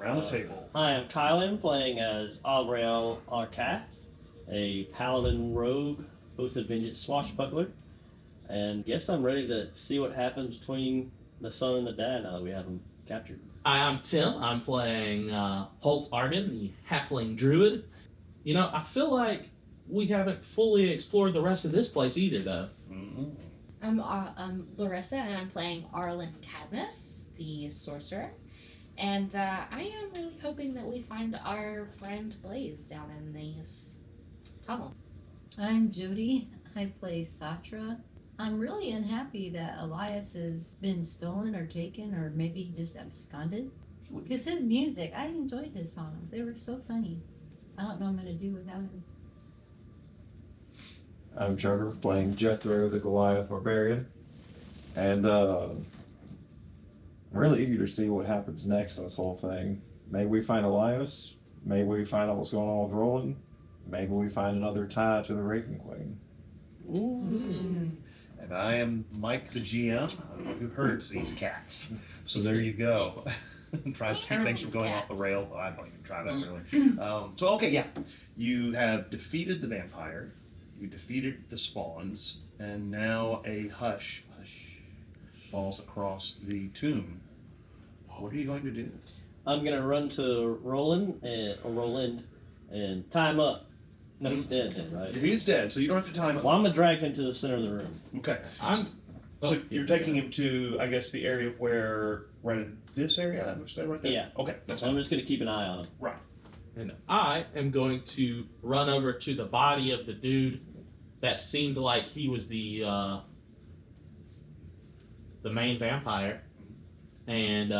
Round the table. Hi, I'm Kylan, playing as Augrael Arcath, a paladin rogue, boosted vengeance swashbuckler. And guess I'm ready to see what happens between the son and the dad now that we have them captured. Hi, I'm Tim. I'm playing Holt Argan, the halfling druid. You know, I feel like we haven't fully explored the rest of this place either, though. Mm-hmm. I'm Larissa, and I'm playing Arlen Cadmus, the sorcerer. And I am really hoping that we find our friend Blaze down in these tunnels. I'm Jody. I play Satra. I'm really unhappy that Elias has been stolen or taken, or maybe he just absconded. Because his music, I enjoyed his songs. They were so funny. I don't know what I'm going to do without him. I'm Trevor, playing Jethro, the Goliath Barbarian. And I'm really eager to see what happens next in this whole thing. Maybe we find Elias. Maybe we find out what's going on with Roland. Maybe we find another tie to the Raven Queen. Ooh. And I am Mike, the GM, who herds these cats. So there you go. Tries to keep things from going off the rail. Well, I don't even try that really. Okay, yeah. You have defeated the vampire. You defeated the spawns. And now a hush falls across the tomb. What are you going to do? I'm going to run to Roland and tie him up. No, he's dead, right? He's dead, so you don't have to time it. Well, I'm going to drag him to the center of the room. Okay. So you're taking him to, I guess, the area where, right in this area? I understand right there? Yeah. Okay, that's So I'm just going to keep an eye on him. right. And I am going to run over to the body of the dude that seemed like he was the main vampire and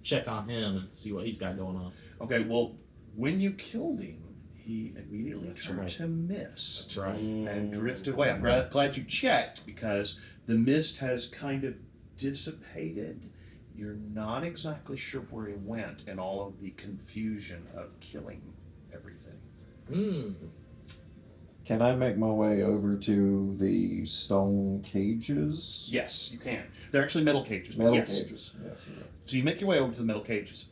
check on him and see what he's got going on. Okay, well, when you killed him, he immediately turned to mist. That's right. And drifted away. I'm glad you checked, because the mist has kind of dissipated. You're not exactly sure where he went in all of the confusion of killing everything. Can I make my way over to the stone cages? Yes, you can. They're actually metal cages. Metal yes. cages. Yes. So you make your way over to the metal cages.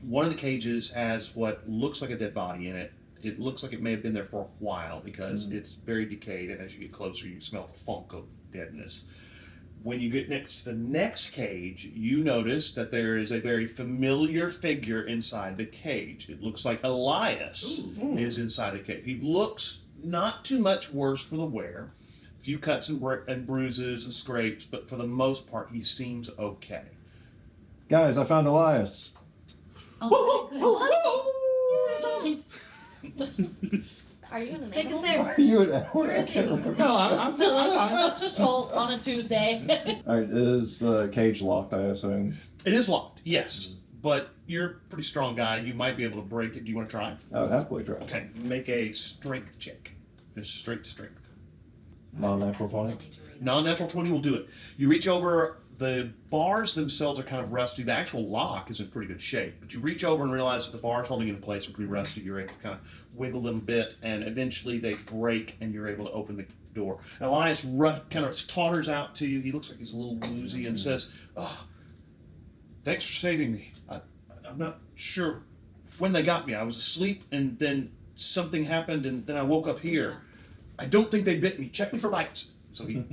One of the cages has what looks like a dead body in it. It looks like it may have been there for a while, because it's very decayed, and as you get closer, you smell the funk of deadness. When you get next to the next cage, you notice that there is a very familiar figure inside the cage. It looks like Elias is inside the cage. He looks not too much worse for the wear. A few cuts and bruises and scrapes, but for the most part, he seems okay. Guys, I found Elias. Are you in the Take us middle? there. Are you an Where is he? No, I'm So let's just hold on a Tuesday. Alright, is the cage locked, I assume? It is locked, yes, but you're a pretty strong guy. You might be able to break it. Do you want to try? I would happily try. Okay, make a strength check. Just straight strength. Non-natural 20. Non-natural 20 will do it. You reach over, the bars themselves are kind of rusty. The actual lock is in pretty good shape, but you reach over and realize that the bars holding it in place are pretty rusty. You're able to kind of wiggle them a bit, and eventually they break, and you're able to open the door. And Elias kind of totters out to you. He looks like he's a little woozy and says, "Oh, thanks for saving me. I'm not sure when they got me. I was asleep, and then something happened, and then I woke up here. I don't think they bit me. Check me for bites." So he,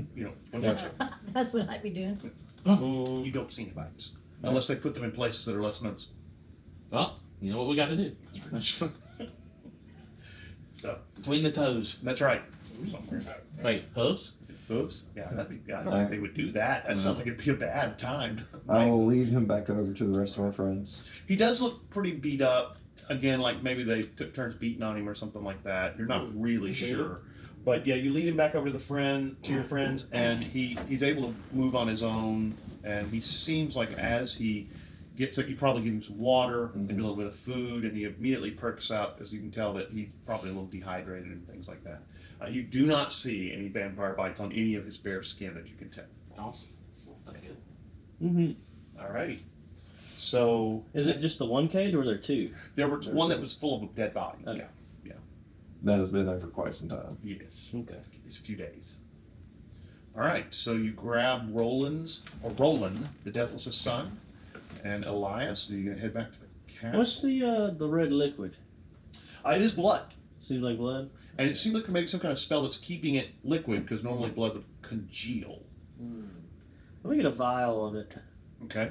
That's what I'd be doing. you don't see any bites. Unless they put them in places that are less noticeable. Well, you know what we got to do. So, Between the toes. that's right. Somewhere. Wait, hooves? Oops. Yeah, I don't think they would do that. That sounds like it'd be a bad time. I will lead him back over to the rest of our friends. He does look pretty beat up. Again, like maybe they took turns beating on him or something like that. You're not really sure. But yeah, you lead him back over to your friends, and he's able to move on his own. And he seems like as he gets it, you probably give him some water, maybe a little bit of food, and he immediately perks up, as you can tell that he's probably a little dehydrated and things like that. You do not see any vampire bites on any of his bare skin that you can tell. Awesome. That's good. Mm-hmm. All right. So Is it just the one cage, or are there two? there was one that was full of a dead body. Okay. Yeah. That has been there for quite some time. Yes. Okay. It's a few days. All right. So you grab Roland, the Deathless' son, And Elias, are you gonna head back to the castle? What's the red liquid? It is blood. Seems like blood. And it seems like they're making some kind of spell that's keeping it liquid, because normally blood would congeal. Let me get a vial of it. Okay.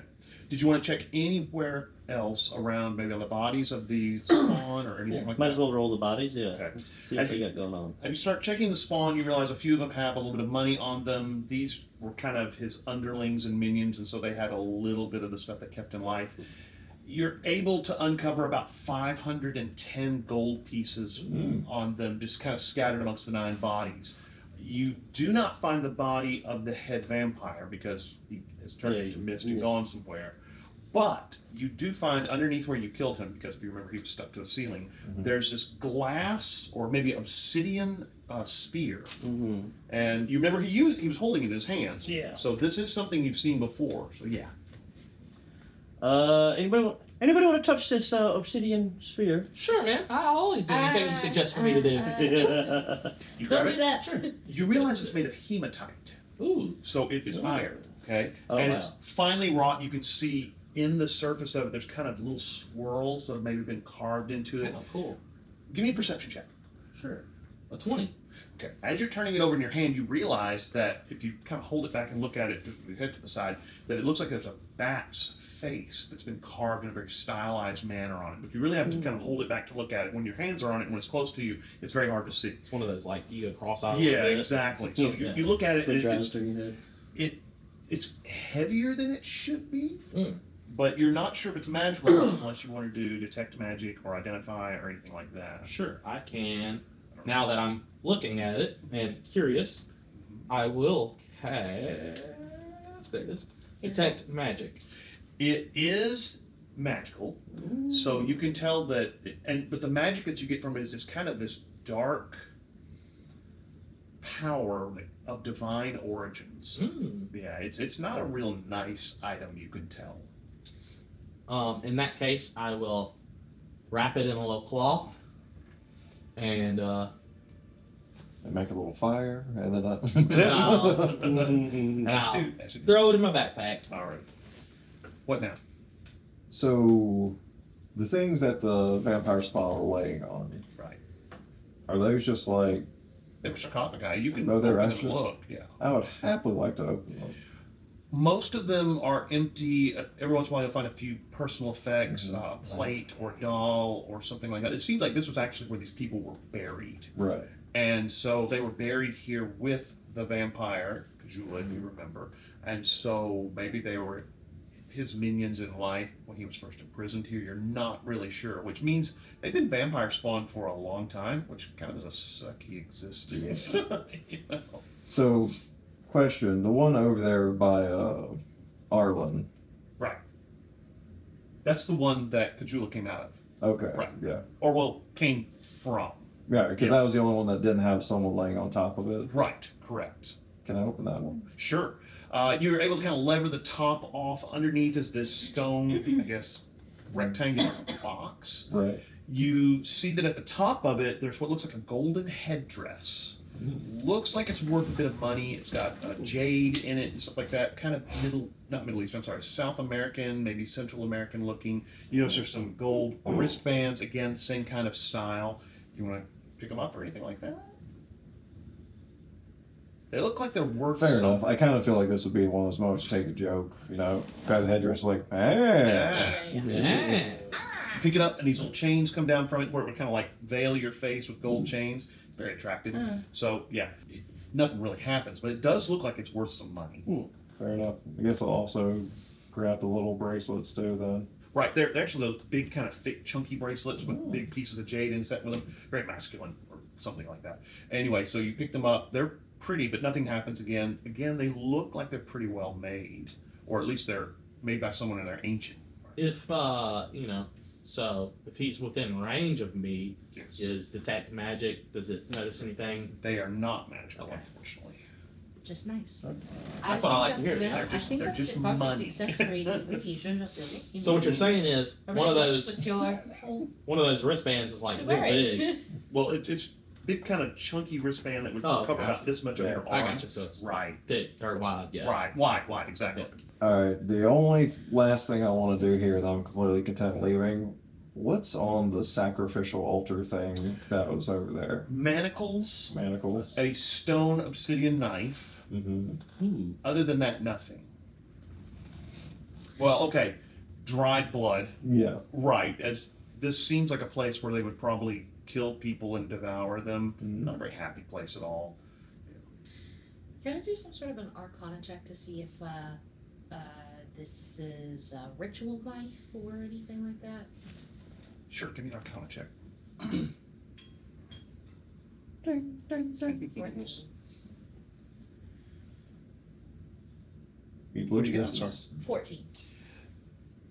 Did you want to check anywhere else around, maybe on the bodies of the spawn or anything like Might that? as well roll the bodies, yeah. Okay. Let's see what they got going on. As you start checking the spawn, you realize a few of them have a little bit of money on them. These were kind of his underlings and minions, and so they had a little bit of the stuff that kept him life. You're able to uncover about 510 gold pieces on them, just kind of scattered amongst the 9 bodies. You do not find the body of the head vampire because he has turned into mist and gone somewhere. But you do find underneath where you killed him, because if you remember he was stuck to the ceiling, there's this glass or maybe obsidian spear. And you remember he was holding it in his hands. Yeah. So this is something you've seen before. So yeah. Anybody want to touch this obsidian sphere? Sure, man. I'll always do anything you suggest for me to do. You Don't grab do it. that. You realize it's made of hematite. Ooh. So it is iron. Okay. Oh, and wow. it's finely wrought. You can see in the surface of it, there's kind of little swirls that have maybe been carved into it. Oh, cool. Give me a perception check. Sure. A 20. Okay. As you're turning it over in your hand, you realize that if you kind of hold it back and look at it, just with your head to the side, that it looks like there's a bat's face that's been carved in a very stylized manner on it. But you really have to kind of hold it back to look at it. When your hands are on it and when it's close to you, it's very hard to see. It's one of those, like, you go cross-eyed. Yeah, exactly. So you look at it, Been and driving it's, through your head. it's heavier than it should be. Mm. But you're not sure if it's magical unless you want to do detect magic or identify or anything like that. Sure, I can. Now that I'm looking at it and curious, I will cast. There it is. Detect magic. It is magical, so you can tell that. But the magic that you get from it is kind of this dark power of divine origins. Mm. Yeah, it's not a real nice item. You can tell. In that case, I will wrap it in a little cloth and And make a little fire, and then I'll That's it. throw it in my backpack. All right. What now? So, the things that the vampire spawn are laying on, Right. are those just like, They were sarcophagi. You can No, they're open them actually- and look. Yeah. I would happily like to open them. Most of them are empty. Every once in a while, you'll find a few personal effects, plate or doll or something like that. It seems like this was actually where these people were buried. Right. And so they were buried here with the vampire, Kajula, if you remember. And so maybe they were his minions in life when he was first imprisoned here. You're not really sure, which means they've been vampire spawned for a long time, which kind of is a sucky existence. You know? So, question, the one over there by Arlen. Right. That's the one that Kajula came out of. Okay. Right. Yeah. Or, well, came from. Yeah, because that was the only one that didn't have someone laying on top of it. Right. Correct. Can I open that one? Sure. You're able to kind of lever the top off. Underneath is this stone, I guess, rectangular box. Right. You see that at the top of it, there's what looks like a golden headdress. Looks like it's worth a bit of money. It's got jade in it and stuff like that. Kind of not Middle East, I'm sorry, South American, maybe Central American looking. You notice there's some gold wristbands, again, same kind of style. You want to pick them up or anything like that? They look like they're worth Fair something. enough. I kind of feel like this would be one of those moments to take a joke, you know? Grab the headdress like, hey. Yeah. Yeah. You pick it up, and these little chains come down from it, where it would kind of like veil your face with gold chains. It's very attractive. So yeah, nothing really happens, but it does look like it's worth some money. Fair enough. I guess I'll also grab the little bracelets too then. Right, they're actually those big kind of thick, chunky bracelets with big pieces of jade inset with them. Very masculine or something like that. Anyway, so you pick them up. They're pretty, but nothing happens again. Again, they look like they're pretty well made, or at least they're made by someone and they're ancient. If, so if he's within range of me, Yes. is detect magic, does it notice anything? They are not magical, Okay. unfortunately. Just nice. That's what I like to hear. I They're just- think they're that's just the perfect money. accessory to occasion of this. So what you're saying is one of those With your wristbands is like should real wear it. big. Well, it's big kind of chunky wristband that would Oh, cover okay. about this much of Yeah, your I arm. gotcha. So it's Right. thick or wide, yeah. Right. Wide, exactly. All right. The only last thing I want to do here that I'm completely content leaving. What's on the sacrificial altar thing that was over there? Manacles, Manacles. a stone obsidian knife. Mm-hmm. Ooh. Other than that, nothing. Well, okay. Dried blood. Yeah. Right. As this seems like a place where they would probably kill people and devour them. Mhm. Not a very happy place at all. Can I do some sort of an Arcana check to see if this is a ritual knife or anything like that? Sure, give me an Arcana check. 14. What'd you get? I'm sorry. 14.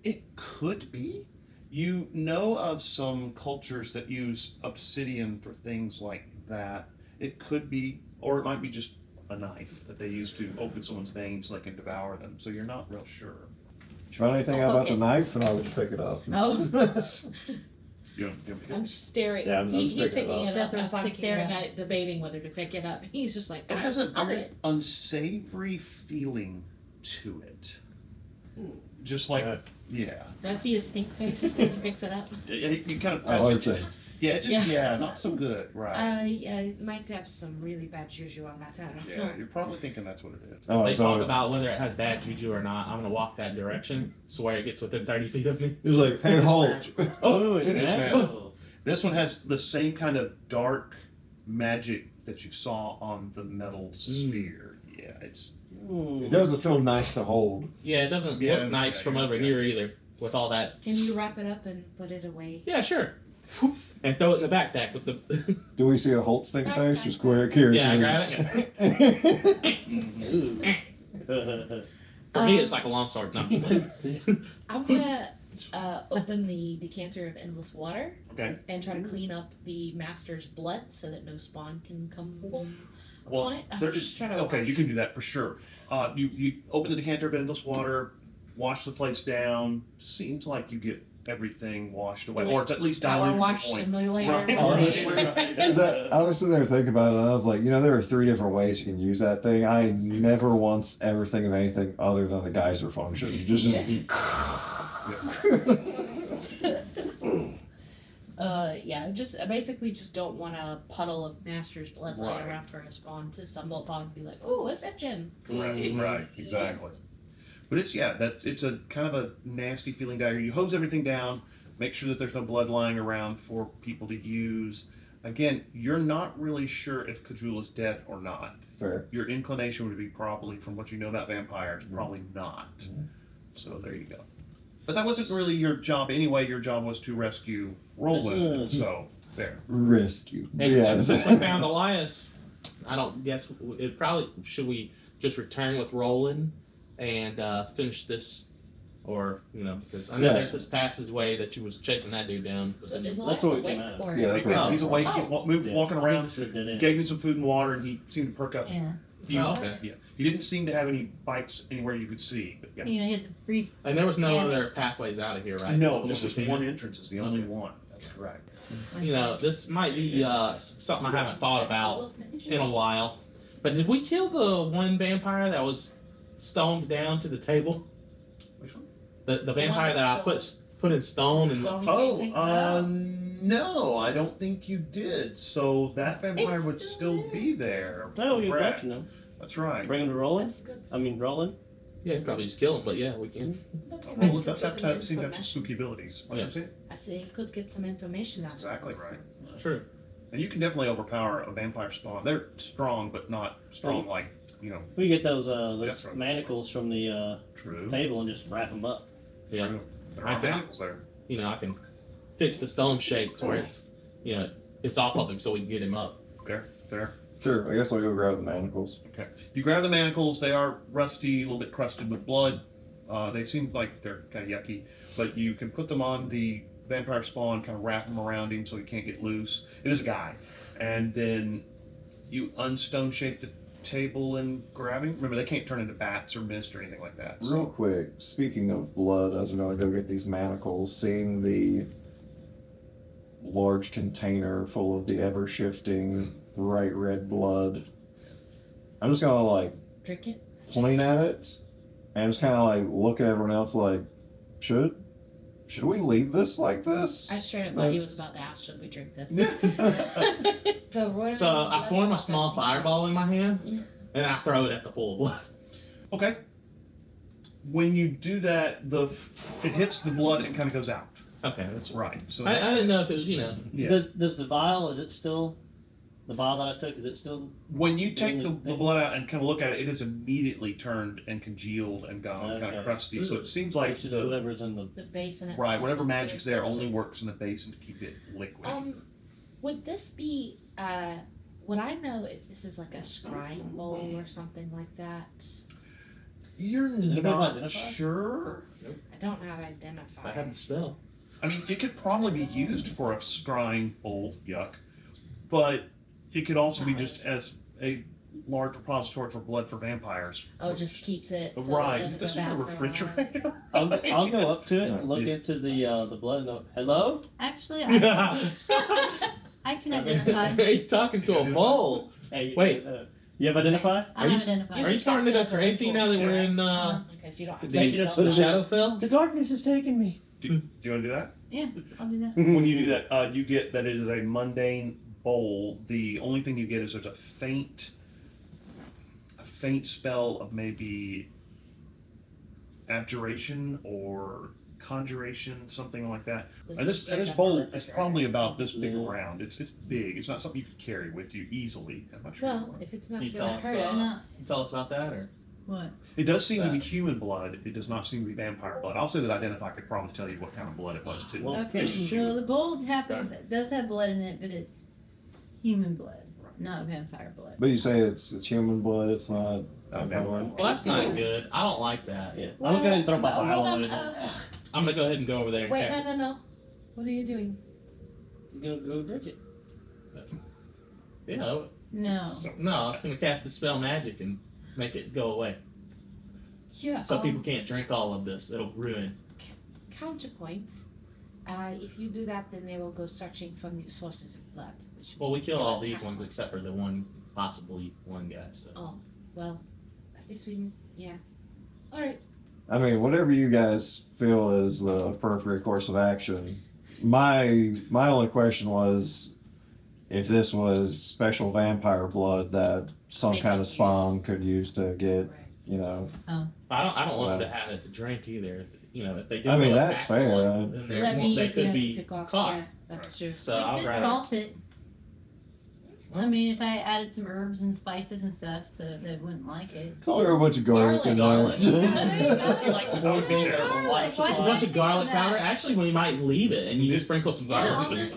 It could be. You know of some cultures that use obsidian for things like that. It could be, or it might be just a knife that they use to open someone's veins so they can devour them. So you're not real sure. Did you find anything out about the Okay. knife? And I would just pick it up. Oh. You don't I'm staring. Yeah, I'm he's just picking picking it up Jethro's as I'm picking staring it up. at it, debating whether to pick it up. He's just like, It has a I'll very get it. unsavory feeling to it. Just like, yeah. Do I see his stink face when he picks it up? You kind of I touch like it. that. Yeah, it just, Yeah. yeah, not so good, right. Yeah, it might have some really bad juju on that. I don't Yeah, know. you're probably thinking that's what it is. Oh, If they so talk about whether it has bad juju or not, I'm gonna walk that direction. Swear it gets within 30 feet of me. He was like, hey, halt. Oh, it's It is natural. This one has the same kind of dark magic that you saw on the metal sphere. Yeah, it's It doesn't feel nice to hold. Yeah, it doesn't Yeah, look nice yeah, from yeah, over yeah. here either. With all that. Can you wrap it up and put it away? Yeah, sure. And throw it in the backpack with the. Do we see a Holt stink face? Just curious. Yeah, I grab it. For me, it's like a longsword. No. I'm gonna open the decanter of endless water okay. and try to clean up the master's blood so that no spawn can come upon Well, it. they're just Try to okay. wash. You can do that for sure. You open the decanter of endless water, wash the plates down. Seems like you get everything washed away, Do or it. it's at least Power diluted wash to the point. simulator. Right. Honestly, Is that, I was sitting there thinking about it, and I was like, there are 3 different ways you can use that thing. I never once ever think of anything other than the geyser function. Just I basically just don't want a puddle of master's blood lying Right. around for a spawn to stumble upon and be like, oh, ascension. Right, exactly. But it's it's a kind of a nasty feeling down here. You hose everything down, make sure that there's no blood lying around for people to use. Again, you're not really sure if Kajul is dead or not. fair. Your inclination would be probably, from what you know about vampires, probably not. Mhm. So there you go. But that wasn't really your job anyway. Your job was to rescue Roland. So there. Rescue. And, Yeah. and since we found Elias, I don't guess it probably should we just return with Roland and finish this, or because I know Yeah. there's this passageway that you was chasing that dude down. So is That's Elias what we awake came out. or Yeah, that's right. He's awake. He's Yeah. walking around. It's a dead end. Gave me some food and water, and he seemed to perk up. Yeah. You, Oh, okay. Yeah. He didn't seem to have any bites anywhere you could see. But yeah. He had the brief. And there was no Yeah. other pathways out of here, right? No, Just just the this one one entrance is the only one. That's correct. This might be something I haven't thought about in a while. But did we kill the one vampire that was stoned down to the table? Which one? The vampire that I put in stone and No, I don't think you did. So that vampire would still be there. Oh, you Correct. got you know. That's right. Bring him to Roland. That's good. I mean, Roland. yeah, probably just kill him. But yeah, we can. Well, look, that's have seen that's spooky abilities. What Yeah. I'm saying? I say you could get some information out That's of exactly this. right. Sure. And you can definitely overpower a vampire spawn. They're strong, but not strong like We get those Jethro. manacles from the true. table and just wrap them up. Yeah. True. There I are can- manacles there. I can fix the stone shape to where it's off of him so we can get him up. There. Sure, I guess I'll go grab the manacles. Okay. You grab the manacles. They are rusty, a little bit crusted with blood. They seem like they're kind of yucky, but you can put them on the vampire spawn, kind of wrap them around him so he can't get loose. It is a guy. And then you unstone shape the table and grab him. Remember, they can't turn into bats or mist or anything like that. Real quick, speaking of blood, as we're going to go get these manacles, seeing the large container full of the ever shifting bright red blood. I'm just gonna like Drink it. point at it and just kind of like look at everyone else like, should we leave this like this? I straight up thought he was about to ask, should we drink this? The royal So I blood form a water. small fireball in my hand, and I throw it at the pool of blood. Okay. When you do that, it hits the blood and kind of goes out. Okay, that's right. Right. So I didn't know if it was, you know. yeah. Does the vial, is it still, the vial that I took, is it still? When you take the blood out and kind of look at it, it is immediately turned and congealed and gone kind Okay. of crusty. So it seems like It's just whatever's in the. The basin itself. right, whatever is magic's very there similar. only works in the basin to keep it liquid. Would this be, would I know if this is like a scrying bowl or something like that? You're Does it not identify? sure. I don't have identifier. I had the spell. I mean, it could probably be used for a scrying bowl, yuck, but it could also be just as a large repository for blood for vampires. Oh, it just keeps it. So Right, It doesn't this go is a bad for while. refrigerator. I'll go up to it, Yeah. look into the blood, and go, hello? Actually, Are I can identify. you talking to a bowl? Hey, Wait. You have identify? I Are you- identify. Are you starting to go crazy now that we're in Okay, so you don't have the to Shadowfell? The darkness is taking me. Do you want to do that? Yeah, I'll do that. When you do that, you get that it is a mundane bowl. The only thing you get is there's a faint spell of maybe abjuration or conjuration, something like that. And this bowl is probably about this big around. It's big. It's not something you could carry with you easily. I'm not sure. Well, if it's not You going to tell hurt us, us. Tell us about that, or What? It does seem to be human blood. It does not seem to be vampire blood. I'll say that Identify could probably tell you what kind of blood it was too. Well, Okay, so the bowl does have blood in it, but it's human blood, not vampire blood. But you say it's human blood, it's not vampire blood. well, that's not good. I don't like that. Yeah. I'm gonna throw my Well, vial hold on on, it. I'm gonna go ahead and go over there. And Wait, carry no. What are you doing? Go drink it. You know, No. no, it's gonna cast the spell magic and make it go away. Yeah. So people can't drink all of this. It'll ruin. Counterpoint. If you do that, then they will go searching for new sources of blood. Which Well, we means kill they'll all these attack ones us. except for the one, possibly one guy. So. Oh, well, I guess we. Yeah. All right. I mean, whatever you guys feel is the appropriate course of action. My only question was if this was special vampire blood that some They kind could of spawn could use to get, you know. I don't want them to Right. have it to drink either. You know, if they do. I mean, go that's attack fair, someone, right? then they're Let more- me they use could them to be pick off. caught. Yeah, that's true. So We I'll could rather. salt it. I mean, if I added some herbs and spices and stuff, so they wouldn't like it. Throw a bunch of garlic in there. Garlic. Just- Like Garlic, why Just a did I bunch think of garlic of that? powder. Actually, we might leave it and you just sprinkle some Yeah, garlic.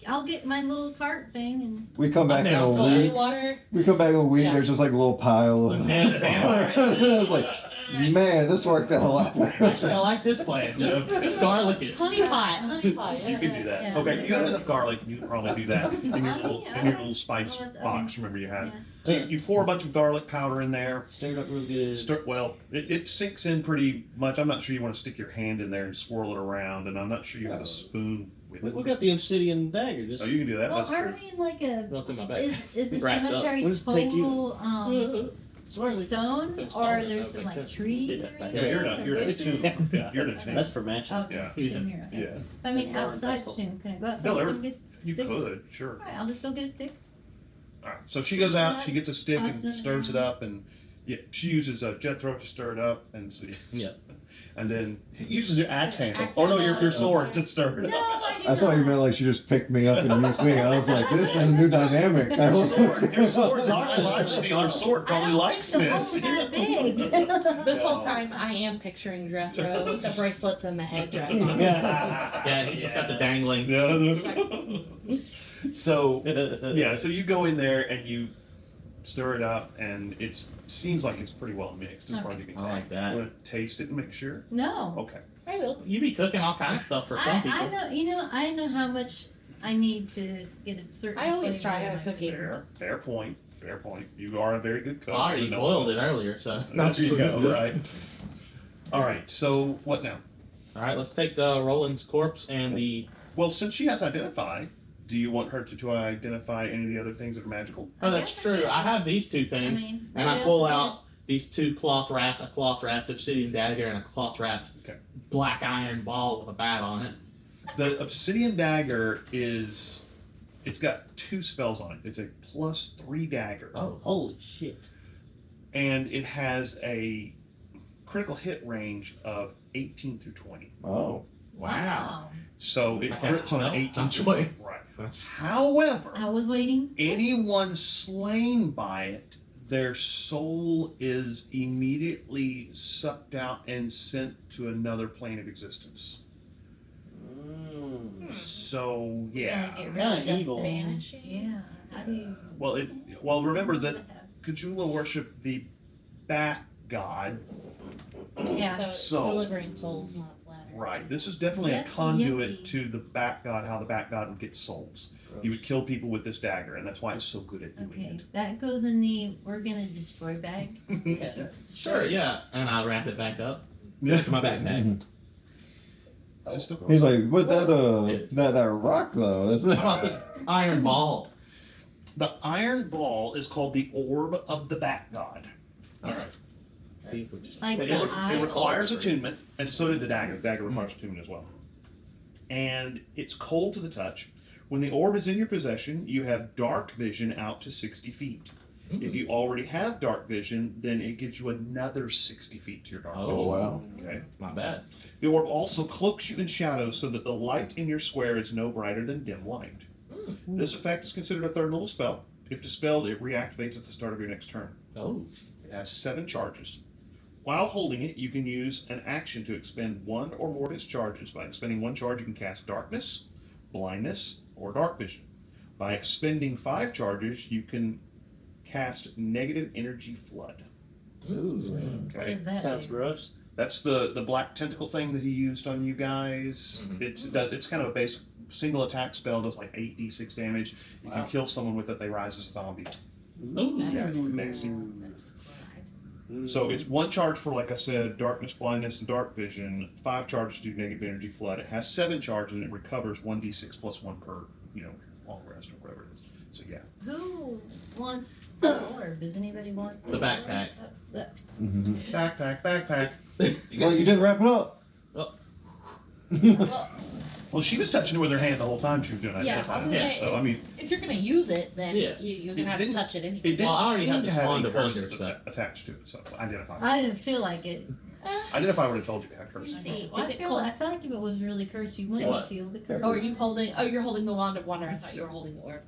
I'll get my little cart thing and we come back in a Holy week. water. We come back in a week. Yeah. There's just like a little pile. Of Yeah. I was like, man, this worked out a lot Actually, I better. like this plan. Just garlic it. Honey pot. Honey pot. You can do that. Yeah. Okay, you have enough garlic. You can probably do that in your Yeah. little spice Well, that's- box. Remember you had. Yeah. So you pour a bunch of garlic powder in there. Stir it up real good. Well, it sinks in pretty much. I'm not sure you want to stick your hand in there and swirl it around, and I'm not sure you have a spoon with We it. got the obsidian dagger. Just Oh, you can do that. Well, That's aren't true. we in like a? Well, it's in my bag. Is the Wrapped up. cemetery We'll just take you- total stone, It's or stone, there's that some makes like sense. trees? Yeah, Yeah, you're not. You're or in a bushes? tomb. Yeah, you're in a tomb. That's for matching. Oh, Yeah. just the tomb here. Okay. Yeah, I mean, Burn outside the pestle. tomb. Can I go outside No, the there- tomb and get you sticks? could, sure. All right, I'll just go get a stick. All right. So she goes out. She gets a stick Toss and it stirs it around. up, and yeah, she uses a Jethro to stir it up, and so, Yeah. and then uses your axe handle. Axe Oh no, handle. your sword to stir it No, up. I did I thought you not. meant like she just picked me up and used me. I was like, this is a new dynamic. I don't know what's Your sword's going our life stealer sword probably I don't likes think the this. hole's that big. This whole time, I am picturing Jethro with the bracelets and the headdress on. Yeah, he's just got the dangling. Yeah, so yeah, so you go in there and you stir it up, and it seems like it's pretty well mixed as far as you can I tell. like that. Want to taste it and make sure? No. Okay. I will. You be cooking all kinds of stuff for some I people. know. You know. I know how much I need to get a certain. I always flavor try in out my cooking. food. Fair point. Fair point. You are a very good cook. I already You know. boiled it earlier, so. There you go. Right. All right. So what now? All right, let's take Roland's corpse and the Well, since she has identify, do you want her to identify any of the other things that are magical? Oh, that's true. I have these two things, and I pull out these two a cloth wrapped obsidian dagger, and a cloth wrapped black iron ball with a bat on it. The obsidian dagger it's got 2 spells on it. It's a +3 dagger. Oh, Holy shit. And it has a critical hit range of 18 through 20. Oh. wow. So it I guess crits on an 18 I'm through sure. 20. Right. However, I was waiting. anyone slain by it, their soul is immediately sucked out and sent to another plane of existence. So, yeah. Get rid Kinda of that evil. Vanishing. Yeah. How do you? Well, remember that Cthulhu worshiped the bat god. Yeah. So- delivering souls, not a platter. Right. This is definitely a Yucky, conduit yucky. to the bat god, how the bat god would get souls. He would kill people with this dagger, and that's why it's so good at doing Okay, it. that goes in the we're gonna destroy bag. Sure, yeah. And I wrap it back up. Yeah. My backpack. Just a- He's like, but that rock though. That's How about this iron ball? The iron ball is called the Orb of the Bat God. All right. See if we just. Like It, the it eye. requires attunement, and so did the dagger. The dagger requires attunement as well. And it's cold to the touch. When the orb is in your possession, you have dark vision out to 60 feet. If you already have dark vision, then it gives you another 60 feet to your dark Oh, vision. wow. Okay. Not bad. The orb also cloaks you in shadows so that the light in your square is no brighter than dim light. This effect is considered a third level spell. If dispelled, it reactivates at the start of your next turn. Oh. It has 7 charges. While holding it, you can use an action to expend 1 or more of its charges. By expending 1 charge, you can cast Darkness, Blindness, or Dark Vision. By expending 5 charges, you can cast Negative Energy Flood. Ooh. What Okay, does that Sounds do? gross. that's the black tentacle thing that he used on you guys. It's kind of a basic single attack spell. Does like 8d6 damage. If you kill someone with it, they rise as a zombie. Ooh. Yeah, That's next. that's a cool item. So it's 1 charge for, like I said, darkness, blindness, and dark vision. 5 charges to do negative energy flood. It has 7 charges and it recovers 1d6 plus 1 per, long rest or whatever it is. So yeah. Who wants the orb? Does anybody want The backpack. Backpack. Well, you didn't wrap it up. Well, she was touching it with her hand the whole time she was doing it. Yeah, I was gonna say, So I mean, if you're gonna use it, then Yeah. you're It gonna have to didn't- touch it anyway. it didn't Well, I already seem have to this have wand any of wonder curses stuff. attached to it. So identify. I didn't feel like it. Identify would have told you it had Let curses. me see. Well, Is I it feel called? like if it was really cursed, you wouldn't What? feel the curse. Oh, are you holding? Oh, you're holding the wand of wonder. I thought you were holding the orb.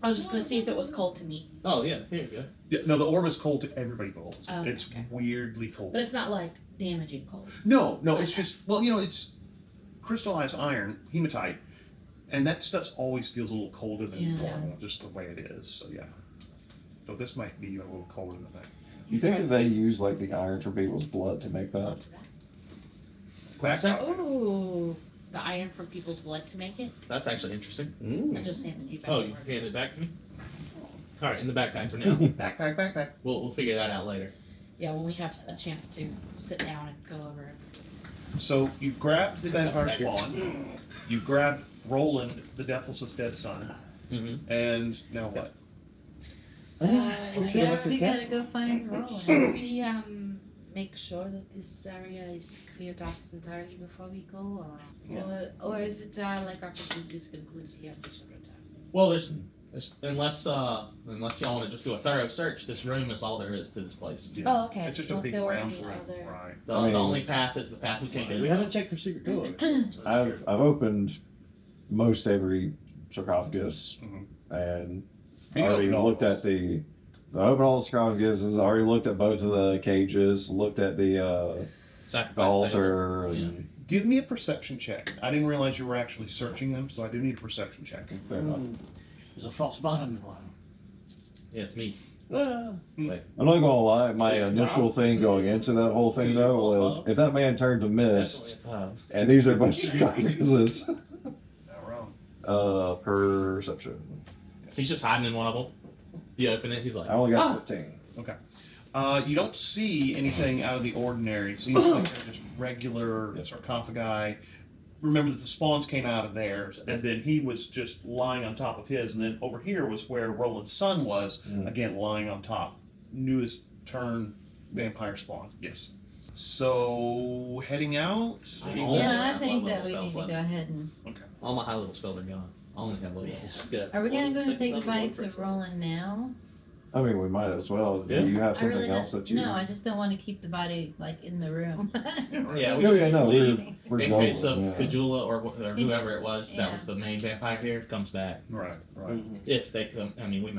I was just gonna see if it was cold to me, Oh, yeah. Here you go. Yeah, no, the orb is cold to everybody who holds it. Oh, It's okay. weirdly cold. but it's not like damaging cold. No, it's just it's crystallized iron, hematite, and that stuff always feels a little colder than Yeah. normal, just the way it is. So yeah. So this might be a little colder than that. You think that they use like the iron from people's blood to make that? What's that? What's that? Oh, the iron from people's blood to make it. That's actually interesting. I just handed you back. Oh, the you orb. hand it back to me? All right, in the backpack for now. Backpack. We'll figure that out later. Yeah, when we have a chance to sit down and go over it. So you grabbed the vampire spawn, you grabbed Roland, the Deathless's dead son, Mm-hmm. and now what? I guess we gotta go find Roland. We make sure that this area is cleared out entirely before we go, or is it like our business is concluded here at this time? Well, there's unless y'all want to just do a thorough search, this room is all there is to this place. Yeah. Oh, okay. It's just a Well, if big there were round any room. other- Right. The, I mean- the only path is the path we came We in. haven't checked for secret door. I've opened most every sarcophagus Mhm. and You already opened all looked of at the. So I opened all the sarcophaguses. Already looked at both of the cages. Looked at the Sacrifice altar. table. And, Give me a perception check. I didn't realize you were actually searching them, so I do need a perception check. fair enough. There's a false bottom one. Yeah, it's me. Ah. I'm not gonna lie. My initial thing going into that whole thing though was if that man turned to mist, and these are a bunch of sarcophaguses. Not wrong. Perception. He's just hiding in one of them. You open it, he's like, I only got 15. Okay. You don't see anything out of the ordinary. It seems like they're just regular sarcophagi. remember that the spawns came out of theirs, and then he was just lying on top of his, and then over here was where Roland's son was, again lying on top. Newest turn vampire spawn. Yes. So heading out. Yeah, I think Level that we need spells to left. go ahead and. Okay. All my high level spells are gone. I only have low levels. Good. Are we gonna go and take the Second body level, to first level. Roland now? I mean, we might as well. Yeah. Do you have I something really else don't. that you? No, I just don't want to keep the body like in the room. Yeah, we No, should yeah, no, leave. we're In going. case of Yeah. Kajula or whoever it was that Yeah. was the main vampire here comes back. Right. Right. Mhm. If they come, I mean, we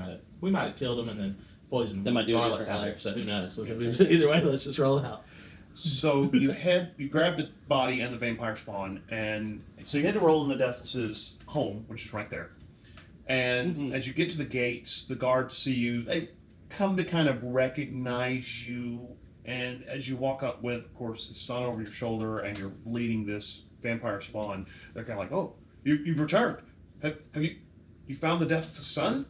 might have killed him and then poisoned They might do it garlic different out there. way. So who knows? Either way, let's just roll out. So you grab the body and the vampire spawn, and so you head to Roland the Deathless's home, which is right there. And Mhm. as you get to the gates, the guards see you. They come to kind of recognize you. And as you walk up with, of course, the sun over your shoulder, and you're leading this vampire spawn, they're kind of like, "Oh, you've returned. Have you found the Deathless's son?"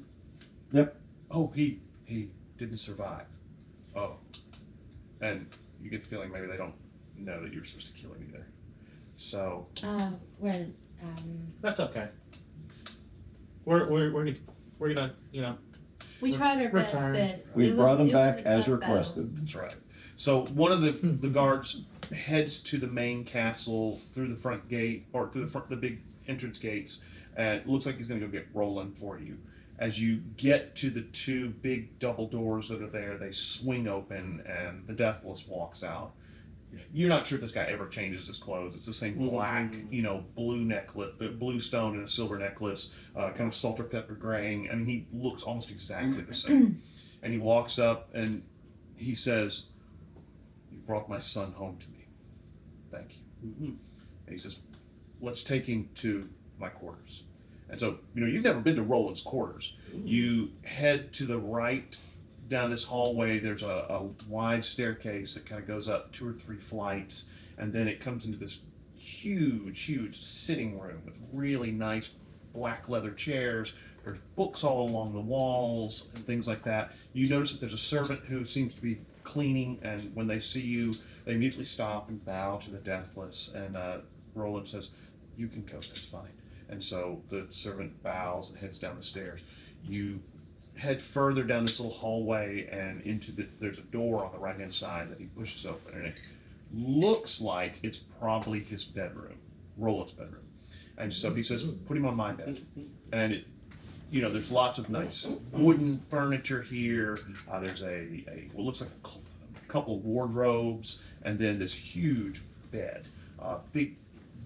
Yep. Oh, he didn't survive. Oh, and you get the feeling maybe they don't know that you were supposed to kill him either. So Well, That's okay. We're gonna We tried our best, Return. but We it brought was, him it was back a as tough battle. requested. that's right. So one of the guards heads to the main castle through the front gate, or through the big entrance gates, and it looks like he's going to go get Roland for you. As you get to the two big double doors that are there, they swing open, and the Deathless walks out. You're not sure if this guy ever changes his clothes. It's the same black, blue necklace, blue stone and a silver necklace, kind of salt or pepper graying. I mean, he looks almost exactly the same. And he walks up and he says, "You brought my son home to me. Thank you." Mhm. And he says, "Let's take him to my quarters." And so, you've never been to Roland's quarters. You head to the right down this hallway. There's a wide staircase that kind of goes up 2 or 3 flights, and then it comes into this huge sitting room with really nice black leather chairs. There's books all along the walls and things like that. You notice that there's a servant who seems to be cleaning, and when they see you, they immediately stop and bow to the Deathless. And Roland says, "You can go, that's fine." And so the servant bows and heads down the stairs. You head further down this little hallway and there's a door on the right hand side that he pushes open, and it looks like it's probably his bedroom, Roland's bedroom. And so he says, "Put him on my bed." And there's lots of nice wooden furniture here. There's what looks like a couple of wardrobes, and then this huge bed, big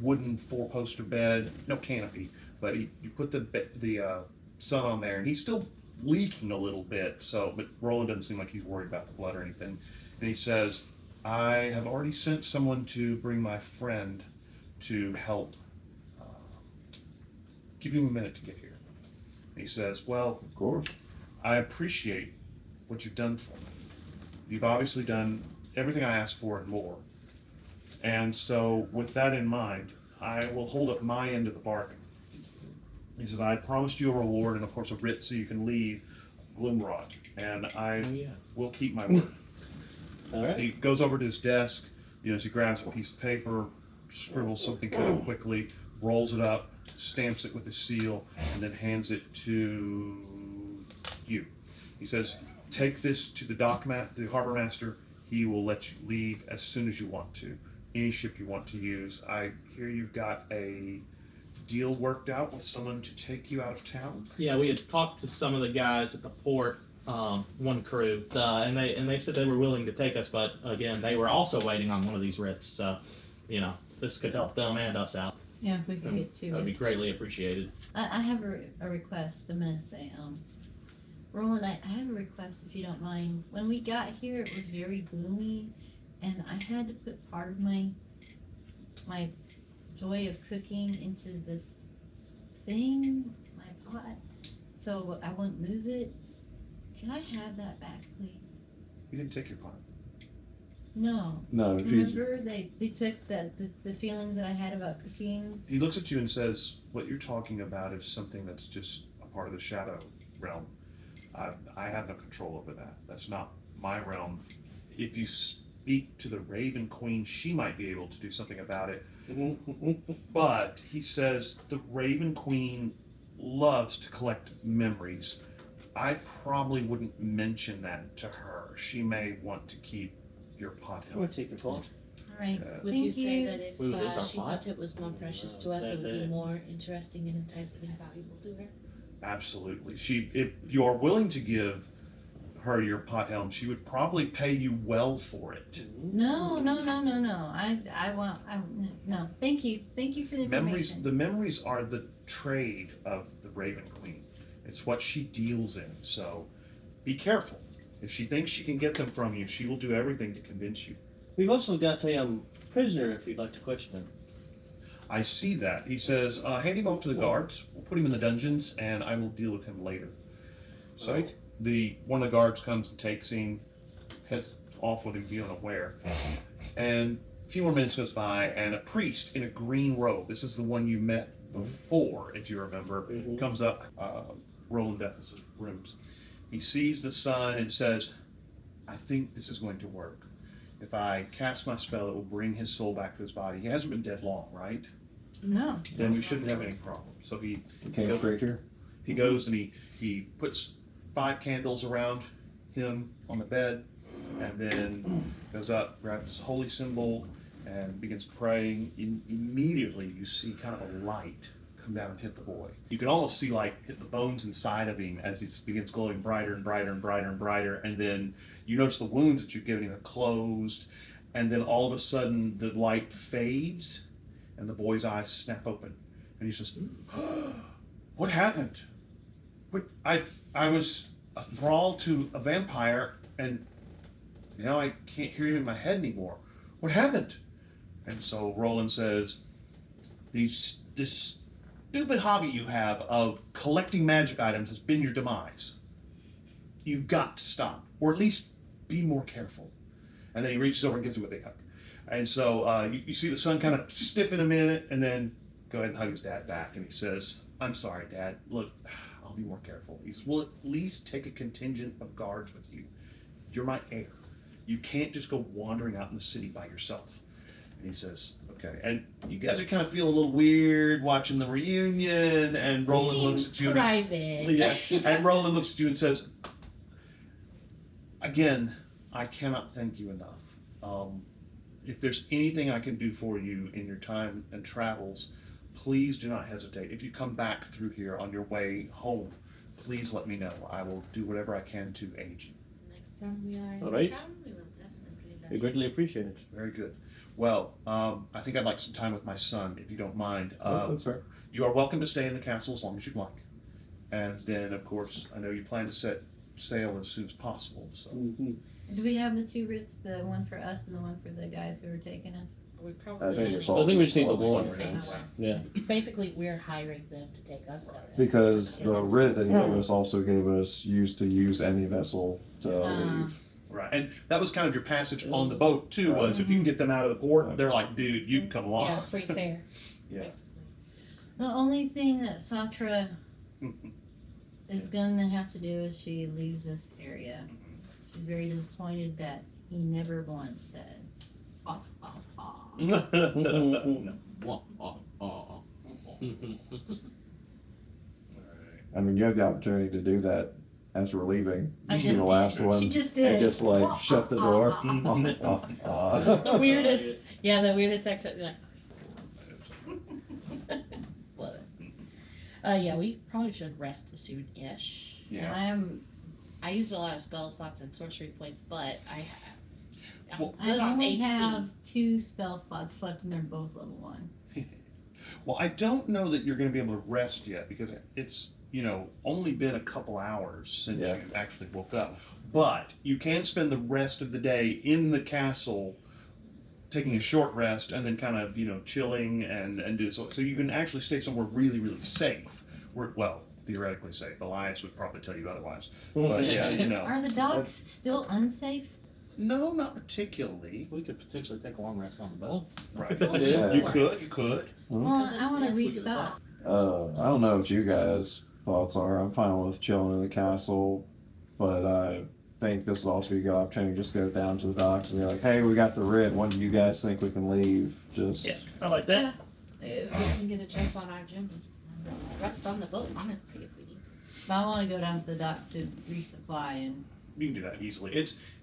wooden 4-poster bed, no canopy, but you put the son on there, and he's still leaking a little bit. But Roland doesn't seem like he's worried about the blood or anything. And he says, "I have already sent someone to bring my friend to help. Give him a minute to get here." And he says, "Well, Of course. I appreciate what you've done for me. You've obviously done everything I asked for and more. And so, with that in mind, I will hold up my end of the bargain." He says, "I promised you a reward and, of course, a writ so you can leave Gloomwrought, and I will keep my word." All right. He goes over to his desk, as he grabs a piece of paper, scribbles something kind of quickly, rolls it up, stamps it with his seal, and then hands it to you. He says, "Take this to the the harbor master. He will let you leave as soon as you want to. Any ship you want to use. I hear you've got a deal worked out with someone to take you out of town." Yeah, we had talked to some of the guys at the port, one crew, and they said they were willing to take us, but again, they were also waiting on one of these writs. So, this could help them and us out. Yeah, if we could get to That would be it. greatly appreciated. I have a request. I'm gonna say, Roland, I have a request if you don't mind. When we got here, it was very gloomy, and I had to put part of my joy of cooking into this thing, my pot, so I won't lose it. Can I have that back, please? You didn't take your part. No. No, she's Remember, they took the feelings that I had about cooking. He looks at you and says, "What you're talking about is something that's just a part of the shadow realm. I have no control over that. That's not my realm. If you speak to the Raven Queen. She might be able to do something about it. But he says the Raven Queen loves to collect memories. I probably wouldn't mention that to her. She may want to keep your pot We'll take your thought. All right. Would Thank you say that if We would lose our she plot. thought it was more precious to us, it would be more interesting and enticing and valuable to her? Absolutely. If you are willing to give her your pot helm, she would probably pay you well for it. No. No. Thank you for the Memories. information. The memories are the trade of the Raven Queen. It's what she deals in. So be careful. If she thinks she can get them from you, she will do everything to convince you. We've also got a prisoner if you'd like to question him. I see that. He says, hand him over to the guards. We'll put him in the dungeons, and I will deal with him later. So Right. one of the guards comes and takes him, heads off with him, being unaware. And a few more minutes goes by, and a priest in a green robe, this is the one you met before, if you remember, comes up, Roland Death's rooms. He sees the sun and says, I think this is going to work. If I cast my spell, it will bring his soul back to his body. He hasn't been dead long, right? No. Then we shouldn't have any problem. So he Came straight here. he goes and he puts 5 candles around him on the bed, and then goes up, grabs his holy symbol, and begins praying. Immediately, you see kind of a light come down and hit the boy. You can almost see like hit the bones inside of him as he begins glowing brighter and brighter and brighter and brighter. And then you notice the wounds that you've given him are closed, and then all of a sudden the light fades, and the boy's eyes snap open, and he says, "What happened? I was a thrall to a vampire, and now I can't hear him in my head anymore. What happened?" And so Roland says, this stupid hobby you have of collecting magic items has been your demise. You've got to stop, or at least be more careful. And then he reaches over and gives him a big hug. And so you see the son kind of stiffen a minute, and then go ahead and hug his dad back. And he says, "I'm sorry, Dad. Look, I'll be more careful." He says, "Well, at least take a contingent of guards with you. You're my heir. You can't just go wandering out in the city by yourself." And he says, "Okay." And you guys are kind of feeling a little weird watching the reunion, and Roland looks at you. Private. Yeah, and Roland looks at you and says, "Again, I cannot thank you enough. If there's anything I can do for you in your time and travels, please do not hesitate. If you come back through here on your way home, please let me know. I will do whatever I can to aid you." Next time we are in All right. town, we will definitely let We you greatly appreciate it. Very good. Well, I think I'd like some time with my son, if you don't mind. That's fair. You are welcome to stay in the castle as long as you'd like. And then, of course, I know you plan to set sail as soon as possible. So Do we have the 2 writs, the one for us and the one for the guys who were taking us? We I probably think should it's all I think we just need the just one. right Same now. one. Yeah. Basically, we're hiring them to take us. So Because the writ that he gave us also gave us use any vessel to leave. right, and that was kind of your passage on the boat too. Was if you can get them out of the port, they're like, "Dude, you can come along." yeah, free fare. Yeah. Basically. The only thing that Satra is gonna have to do is she leaves this area. She's very disappointed that he never once said, "Ah, ah, ah." I mean, you have the opportunity to do that as we're leaving. I You just the did. last one. She just And did. just like shut the door. The weirdest. Yeah, the weirdest exit. Like, love it. Yeah, we probably should rest soon-ish. Yeah. I used a lot of spell slots and sorcery points, but I'm Well, good I on only HP. have 2 spell slots left and they're both level 1. Well, I don't know that you're going to be able to rest yet because it's only been a couple hours since Yeah. you actually woke up. But you can spend the rest of the day in the castle, taking a short rest, and then kind of chilling and do so. So you can actually stay somewhere really, really safe. Well, theoretically safe. Elias would probably tell you otherwise. But yeah, Are the dogs still unsafe? No, not particularly. We could potentially take a long rest on the boat. Right. Yeah. You could. Well, Because I want to it's restock. I don't know what you guys' thoughts are. I'm fine with chilling in the castle, but think this is also your opportunity. Just go down to the docks and be like, hey, we got the red. When do you guys think we can leave? Just Yeah, I like that. If we can get a jump on our gym, rest on the boat, honestly, if we need to. But I want to go down to the dock to resupply and. You can do that easily.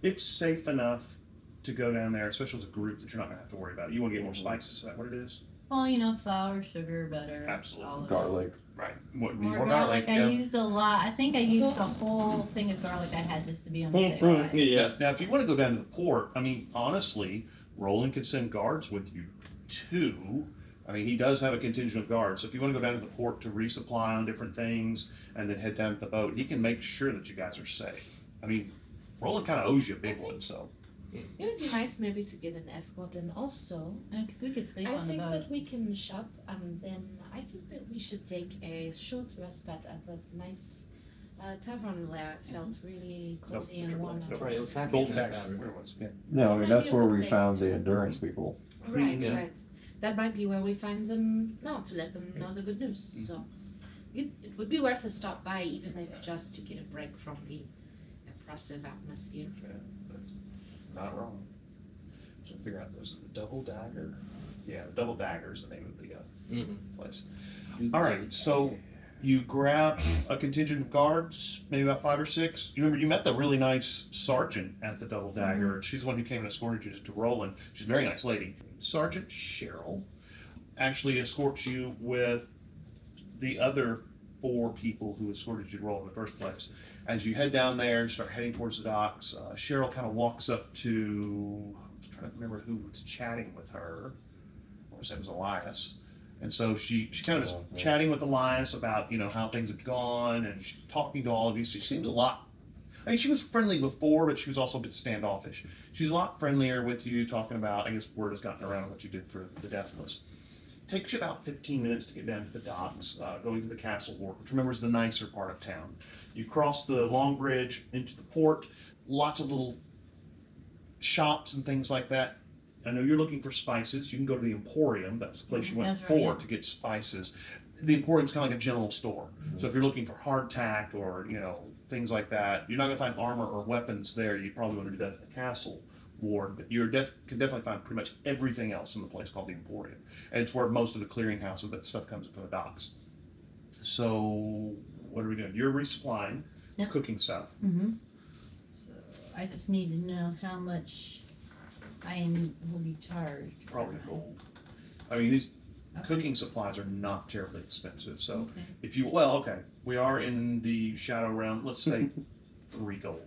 It's safe enough to go down there, especially as a group, that you're not gonna have to worry about it. You want to get more spices? Is that what it is? Well, flour, sugar, butter. Absolutely. olive. garlic. Right. What, More garlic. I used a lot. I think I used the whole thing of garlic I had just to be on the safe side. Yeah. Now, if you want to go down to the port, I mean, honestly, Roland could send guards with you too. I mean, he does have a contingent of guards. So if you want to go down to the port to resupply on different things and then head down to the boat, he can make sure that you guys are safe. I mean, Roland kind of owes you a big one, so. It would be nice maybe to get an escort, and also Because we could sleep I on the think boat. that we can shop, and then I think that we should take a short respite at that nice tavern where it felt really cozy and warm. Nope. Right, it was Golden that Dagger, where it was, yeah. No, I mean, Might that's be a where good we place found the to- endurance people. Right, Yeah. right. That might be where we find them now to let them know the good news. So it would be worth a stop by, even if just to get a break from the oppressive atmosphere. Not wrong. So figure out those the double dagger. Yeah, double dagger is the name of the place. All right, so you grab a contingent of guards, maybe about 5 or 6. You remember you met the really nice sergeant at the double dagger. She's the one who came and escorted you to Roland. She's a very nice lady. Sergeant Cheryl actually escorts you with the other 4 people who escorted you to Roland in the first place. As you head down there and start heading towards the docks, Cheryl kind of walks up to, I was trying to remember who was chatting with her. I want to say it was Elias. And so she kind of is chatting with Elias about, how things have gone, and she's talking to all of you. She seems a lot, I mean, she was friendly before, but she was also a bit standoffish. She's a lot friendlier with you, talking about, I guess word has gotten around what you did for the Deathless. Takes you about 15 minutes to get down to the docks, going to the Castle Wharf, which remember is the nicer part of town. You cross the long bridge into the port, lots of little shops and things like that. I know you're looking for spices. You can go to the Emporium. That's the place you went That's before right, yeah. to get spices. The Emporium's kind of like a general store. So if you're looking for hardtack or, things like that, you're not going to find armor or weapons there. You probably want to do that at the Castle Ward, but you can definitely find pretty much everything else in the place called the Emporium. And it's where most of the clearinghouse of that stuff comes from the docks. So what are we doing? You're resupplying Yeah. cooking stuff. Mm-hmm. So I just need to know how much will be charged. Probably gold. I mean, these Okay. cooking supplies are not terribly expensive. So Okay. if you, we are in the shadow realm. Let's say 3 gold.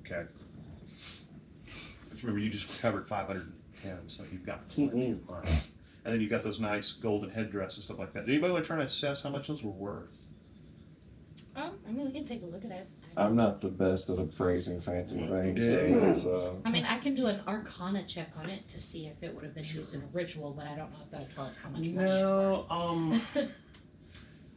Okay. But remember, you just recovered 510, so you've got plenty of money. And then you've got those nice golden headdress and stuff like that. Did anybody want to try to assess how much those were worth? I mean, we can take a look at it. I'm not the best at appraising fancy things. Yeah. So I mean, I can do an Arcana check on it to see if it would have been used in a ritual, but I don't know if that would tell us how much money No, it's worth.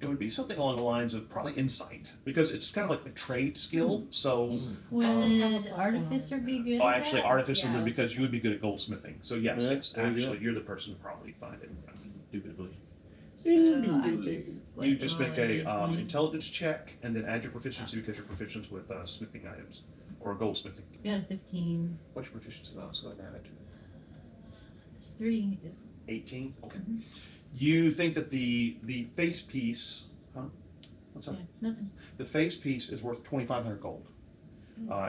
it would be something along the lines of probably insight, because it's kind of like a trade skill. So, Would have a Artificer be good? oh, at actually, that? artificer Yeah. would, because you would be good at goldsmithing. So yes, Yeah, it's there you actually you're the person to probably find it. Indubitably. So I just. You just make a roll a D20. intelligence check and then add your proficiency because you're proficient with smithing items or goldsmithing. Got a 15. What's your proficiency now? So add it. It's 3. 18. Okay. Mhm. You think that the face piece, what's up? Yeah, nothing. The face piece is worth 2,500 gold.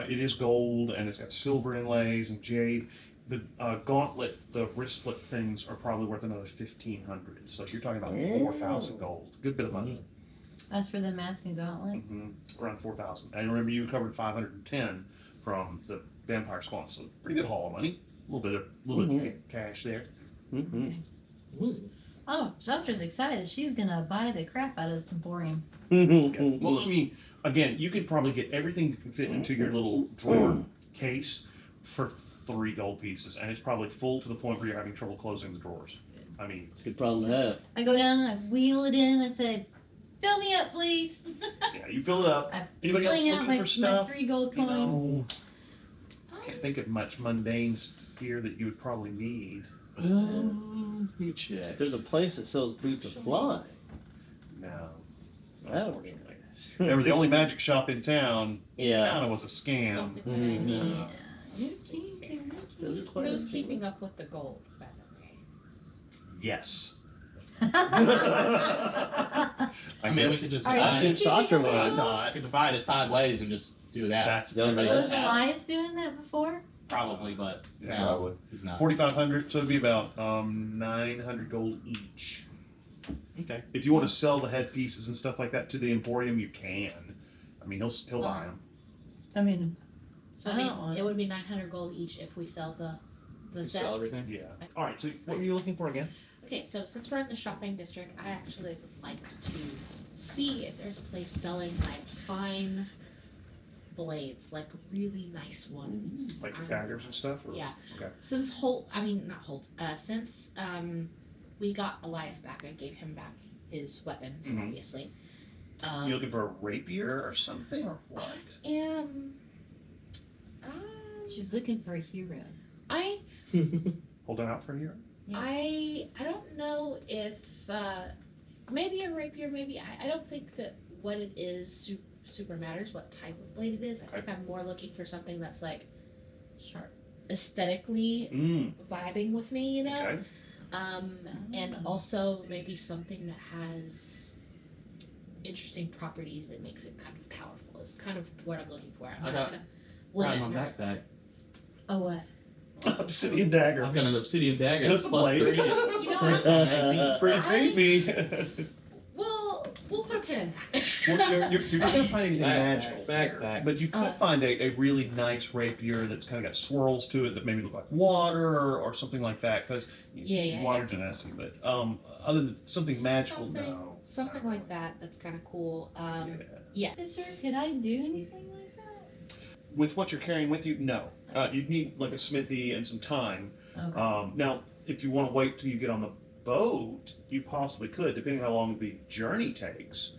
It is gold and it's got silver inlays and jade. The gauntlet, the wristlet things are probably worth another 1,500. So you're talking about 4,000 gold. Good bit of money. As for the mask and gauntlet, Around 4,000. And remember, you recovered 510 from the vampire spawn. So pretty good haul of money. A little bit of cash there. oh, Sotra's excited. She's gonna buy the crap out of this Emporium. Yeah. Well, I mean, again, you could probably get everything you can fit into your little drawer case for 3 gold pieces, and it's probably full to the point where you're having trouble closing the drawers. I mean, It's a good problem to have. I go down and I wheel it in. I say, "Fill me up, please." yeah, you fill it up. I Anybody else fling out looking my, for stuff? my 3 gold You coins. know, can't think of much mundane gear that you would probably need. You check. There's a place that sells boots of fly. No. That would unfortunately. Remember, the only magic shop in town Yeah. kind of was a scam. Something that I need. Yeah. You see, Who's keeping up with the gold, by the way? Yes. I mean, we guess could just Are divide you it. keeping why up? We not? could divide it 5 ways and just do that. That's Everybody Was else. Elias doing that before? Probably, but Yeah, now probably. he's not. 4,500, so it'd be about 900 gold each. Okay. If you want to sell the headpieces and stuff like that to the Emporium, you can. I mean, he'll buy them. I mean, So I don't want it would be 900 gold each if we sell the set. Sell everything. Yeah. All right. So what were you looking for again? Okay, so since we're in the shopping district, I actually would like to see if there's a place selling like fine blades, like really nice ones. Like I'm- daggers and stuff? Or? Yeah. Okay. Since not Holt, since we got Elias back, I gave him back his weapons, Mhm. obviously. You looking for a rapier or something, or what? Um, she's looking for a hero. I Holding out for a year? I don't know if maybe a rapier, maybe I don't think that what it is super matters, what type of blade it is. I think I'm more looking for something that's like Sharp. aesthetically vibing with me, you know. Okay. And also maybe something that has interesting properties that makes it kind of powerful. Is kind of what I'm looking for. I got What? Right, my backpack. Oh, what? Obsidian dagger. I've got an obsidian dagger. That's a plus blade. 3. You know what? That's amazing. It's pretty creepy. Well, we'll put a pin in that. Well, you're not gonna find anything Backpack, magical. backpack. But you could find a really nice rapier that's kind of got swirls to it that maybe look like water or something like that. Because Yeah. water genesi. But other than something magical, Something- no. Something like that. That's kind of cool. Yeah. Sister, could I do anything like that? With what you're carrying with you, no. You'd need like a smithy and some time. Okay. Now, if you want to wait till you get on the boat, you possibly could, depending how long the journey takes.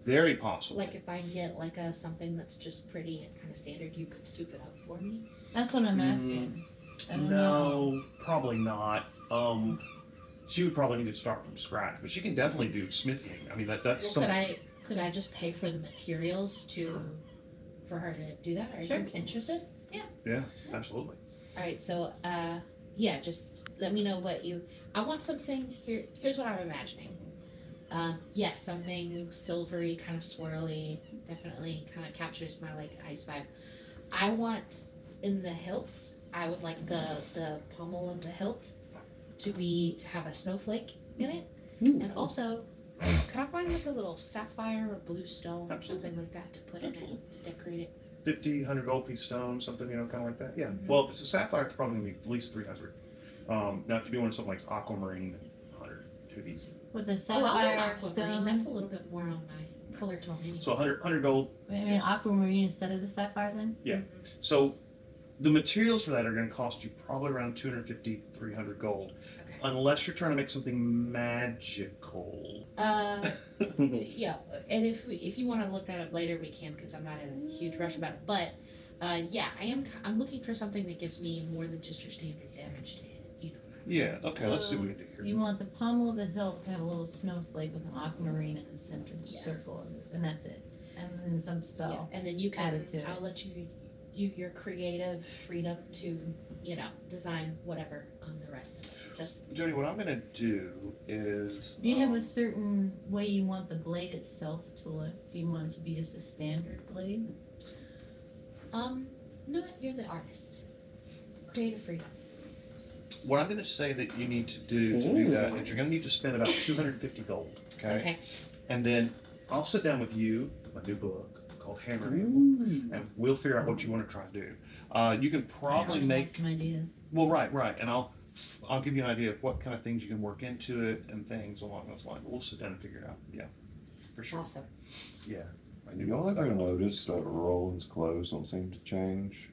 Very possible. Like if I get like something that's just pretty and kind of standard, you could soup it up for me. That's what I'm asking. I don't know. No, probably not. She would probably need to start from scratch, but she can definitely do smithing. I mean, that's Well, something. could I just pay for the materials for her to do that? Are Sure. you interested? Yeah, absolutely. All right, so yeah, just let me know what you. I want something. Here's what I'm imagining. Yes, something silvery, kind of swirly. Definitely, kind of captures my like ice vibe. I want in the hilt. I would like the pommel of the hilt to have a snowflake in it, and also. Could I find like a little sapphire or blue stone or something like that to put in it to decorate it? 50, 100 gold piece stone, something, kind of like that. Yeah. Mhm. Well, if it's a sapphire, it's probably going to be at least 300. Now, if you're doing something like aquamarine, 100 too easy. With a Oh, I'll sapphire go aquamarine. stone. That's a little bit more on my color tone anyway. So 100 gold. I mean, aquamarine instead of the sapphire then? Yeah. So the materials for that are going to cost you probably around 250, 300 gold. Okay. Unless you're trying to make something magical. Yeah, and if you want to look that up later, we can because I'm not in a huge rush about it. But yeah, I'm looking for something that gives me more than just your standard damage to hit. You know. Yeah, okay, let's see what we can do here. You want the pommel of the hilt to have a little snowflake with an aquamarine in the center Yes. circle, and that's it. And then some Yeah, spell. and then you can. added to it. I'll let you your creative freedom to design whatever on the rest of it. Just Jody, what I'm going to do is. Do you have a certain way you want the blade itself to look? Do you want it to be just a standard blade? no, you're the artist. Creative freedom. What I'm going to say that you need to do is you're going to need to spend about 250 gold. Okay. And then I'll sit down with you, my new book called Hammer Handle, and we'll figure out what you want to try to do. You can I probably already make have some ideas. well, right, and I'll give you an idea of what kind of things you can work into it and things along those lines. We'll sit down and figure it out. Yeah, for sure. Awesome. Yeah. My new Y'all book's ever out. notice that Roland's clothes don't seem to change?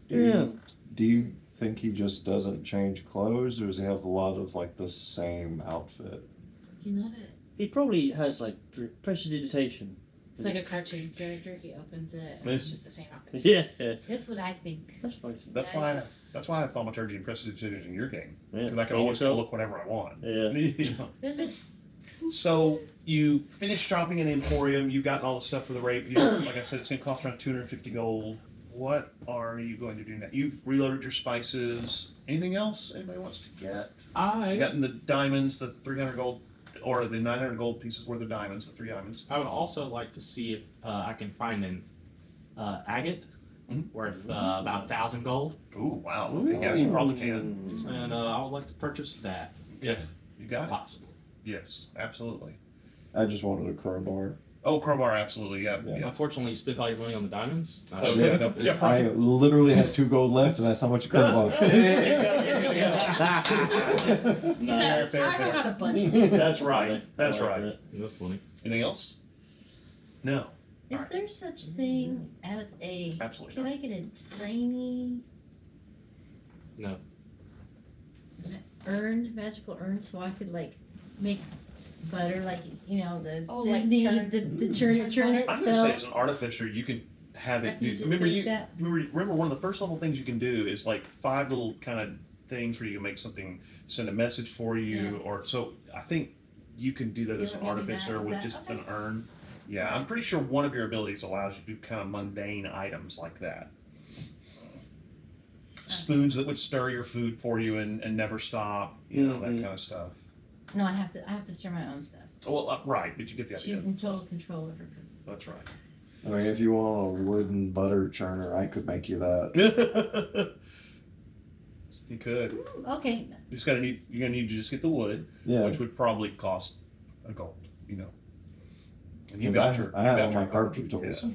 Yeah. Do you think he just doesn't change clothes, or does he have a lot of like the same outfit? You know that He probably has like prestidigitation. it's like a cartoon character. He opens it. And Yes. it's just the same outfit. Yeah. Here's what I think. That's funny. That's Yeah, why it's just- that's why I have thaumaturgy and prestidigitation in your game Yeah. because I can Oh, always so- go look whatever I want. Yeah. You know? There's this. So you finish shopping in the Emporium. You got all the stuff for the rapier. Like I said, it's going to cost around 250 gold. What are you going to do now? You've reloaded your spices. Anything else anybody wants to get? You gotten the diamonds, the 300 gold, or the 900 gold pieces worth of diamonds, the 3 diamonds. I would also like to see if I can find an agate worth about 1,000 gold, Ooh, wow. Okay, yeah, you probably can. and I would like to purchase that if You got it? possible. Yes, absolutely. I just wanted a crowbar. Oh, crowbar, absolutely, yeah. Unfortunately, you spent all your money on the diamonons. Oh, yeah, no, yeah, I right. literally had 2 gold left, and that's how much a crowbar is. He said, I know how to budget. That's right. That's I like right. that. That's funny. Anything else? No. Is there such thing as a? Absolutely Can not. I get a tiny No. magical urn, so I could like make butter, like the Oh, like Disney, churn- the churn I'm gonna say itself. as an artificer, you can have I it. can Do, just remember make you that. remember one of the first level things you can do is like 5 little kind of things where you can make something, send a message for you, Yeah. or so. I think you can do that as an Yeah, maybe artificer that- with that- just okay. an urn. Yeah, I'm pretty sure one of your abilities allows you to do kind of mundane items like that. Spoons that would stir your food for you and never stop, that kind of stuff. No, I have to stir my own stuff. Well, right, but you get the She's idea. in total control of her cooking. That's right. I mean, if you want a wooden butter churner, I could make you that. You could. Ooh, okay, You're gonna need to just get the wood, Yeah. which would probably cost a gold, And you 'Cause got I- your. I you have got all your my carpentry tools. Yeah.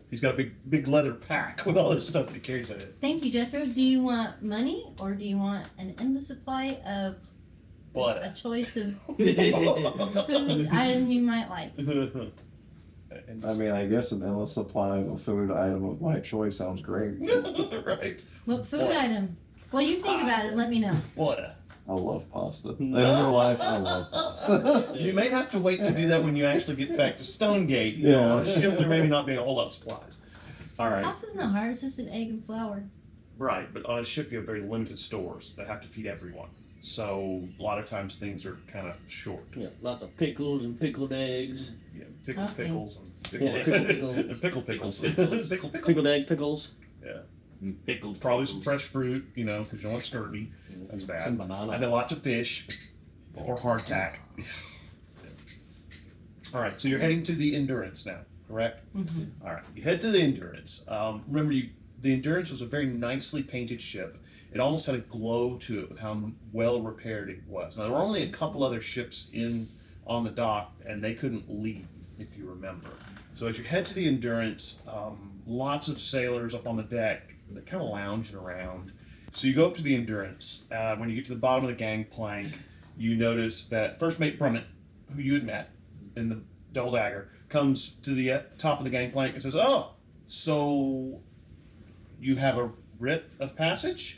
He's got a big leather pack with all this stuff that he carries in it. thank you, Jethro. Do you want money or do you want an endless supply of a What? choice of food item you might like? And I mean, I guess an endless supply of a food item of my choice sounds great. right. What food What? item? Well, you think about it and let me know. What? I love pasta. In real life, I love pasta. You may have to wait to do that when you actually get back to Stonegate. Yeah. On a ship, there may not be a whole lot of supplies. All right. Pasta's not hard, it's just an egg and flour. Right, but on a ship you have very limited stores that have to feed everyone. So a lot of times things are kind of short. Yeah, lots of pickles and pickled eggs. Yeah, pickled Okay. pickles and Yeah, pickled pickles. and pickled pickles. Pickled pickles. Pickled egg pickles. Pickled. Probably some fresh fruit, because you don't want scurvy. That's bad. Some banana. And then lots of fish or hardtack. All right, so you're heading to the Endurance now, correct? Mm-hmm. All right, you head to the Endurance. Remember, the Endurance was a very nicely painted ship. It almost had a glow to it with how well repaired it was. Now, there were only a couple other ships on the dock, and they couldn't leave, if you remember. So as you head to the Endurance, lots of sailors up on the deck, they're kind of lounging around. So you go up to the Endurance. When you get to the bottom of the gangplank, you notice that First Mate Brummett, who you had met in the Double Dagger, comes to the top of the gangplank and says, "Oh, so you have a writ of passage?"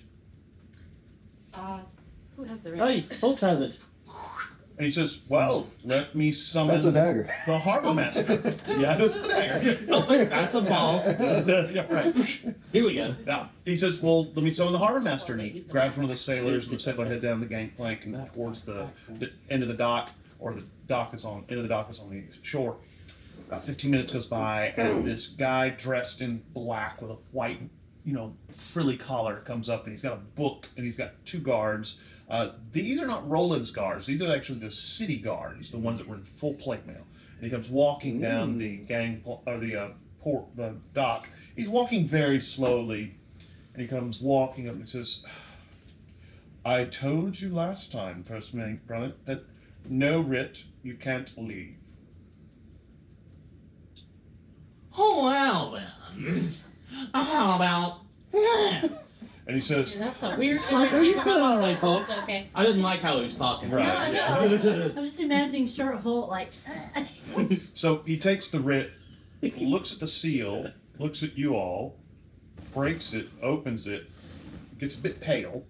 Who has the ring? Hey, folks has it. And he says, "Well, let me summon That's a dagger. the harbor master." Yeah, that's a dagger. That's a ball. Yeah, right. Here we go. Yeah. He says, "Well, let me summon the harbor master." And he grabs one of the sailors, and the sailor head down the gangplank and towards the end of the dock, or the dock that's on end of the dock that's on the shore. About 15 minutes goes by, and this guy dressed in black with a white, frilly collar comes up, and he's got a book, and he's got 2 guards. These are not Roland's guards; these are actually the city guards, the ones that were in full plate mail. And he comes walking down the the dock. He's walking very slowly, and he comes walking up and says, "I told you last time, First Mate Brummett, that no writ, you can't leave." Oh, well then. How about that? And he says, That's a weird one. You All right, folks. Okay. I didn't like how he was talking. Right. No, I know. I'm just imagining Short Holt like. so he takes the writ, looks at the seal, looks at you all, breaks it, opens it, gets a bit pale,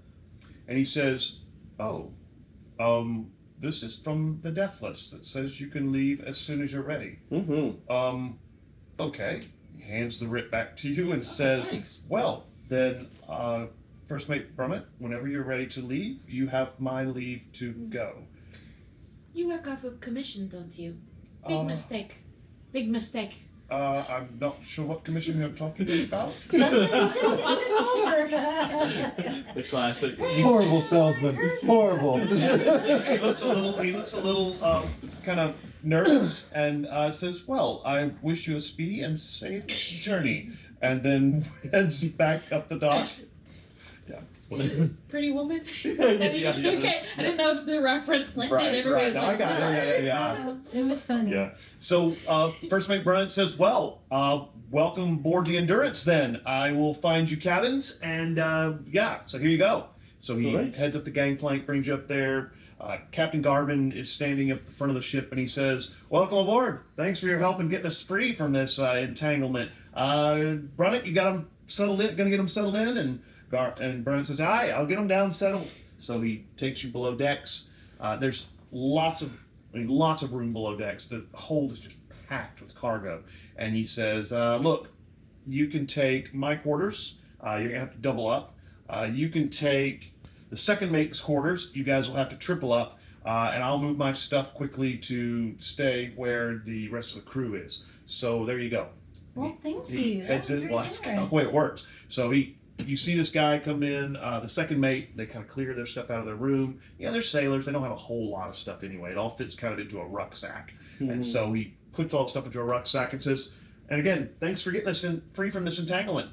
and he says, "Oh, this is from the death list that says you can leave as soon as you're ready." Mm-hmm. Okay. He hands the writ back to you and says, Thanks. "Well, then, First Mate Brummett, whenever you're ready to leave, you have my leave to go." You work off of commission, don't you? Big Uh, mistake. Big mistake. I'm not sure what commission you're talking about. Somebody should have taken over. The classic. Horrible salesman. Horrible. He looks a little kind of nervous and says, "Well, I wish you a speedy and safe journey," and then heads back up the dock. Pretty woman. Yeah. Okay, I didn't know if the reference landed. Right. Everybody's No, I like, got it. Yeah. It was funny. Yeah. So, First Mate Bryant says, "Well, welcome aboard the Endurance. Then I will find you cabins, and so here you go." So he Alright. heads up the gangplank, brings you up there. Captain Garvin is standing up the front of the ship, and he says, "Welcome aboard. Thanks for your help in getting us free from this entanglement. Brunnett, you got them settled in? Gonna get them settled in?" And Brunnett says, "Aye, I'll get them down settled." So he takes you below decks. There's lots of room below decks. The hold is just packed with cargo. And he says, "Look, you can take my quarters. You're gonna have to double up. You can take the second mate's quarters. You guys will have to triple up. And I'll move my stuff quickly to stay where the rest of the crew is." So there you go. Well, thank He you. heads That was in. very Well, that's kind of generous. the way it works. So you see this guy come in, the second mate, they kind of clear their stuff out of their room. Yeah, they're sailors. They don't have a whole lot of stuff anyway. It all fits kind of into a rucksack. And so he puts all the stuff into a rucksack and says, "And again, thanks for getting us free from this entanglement.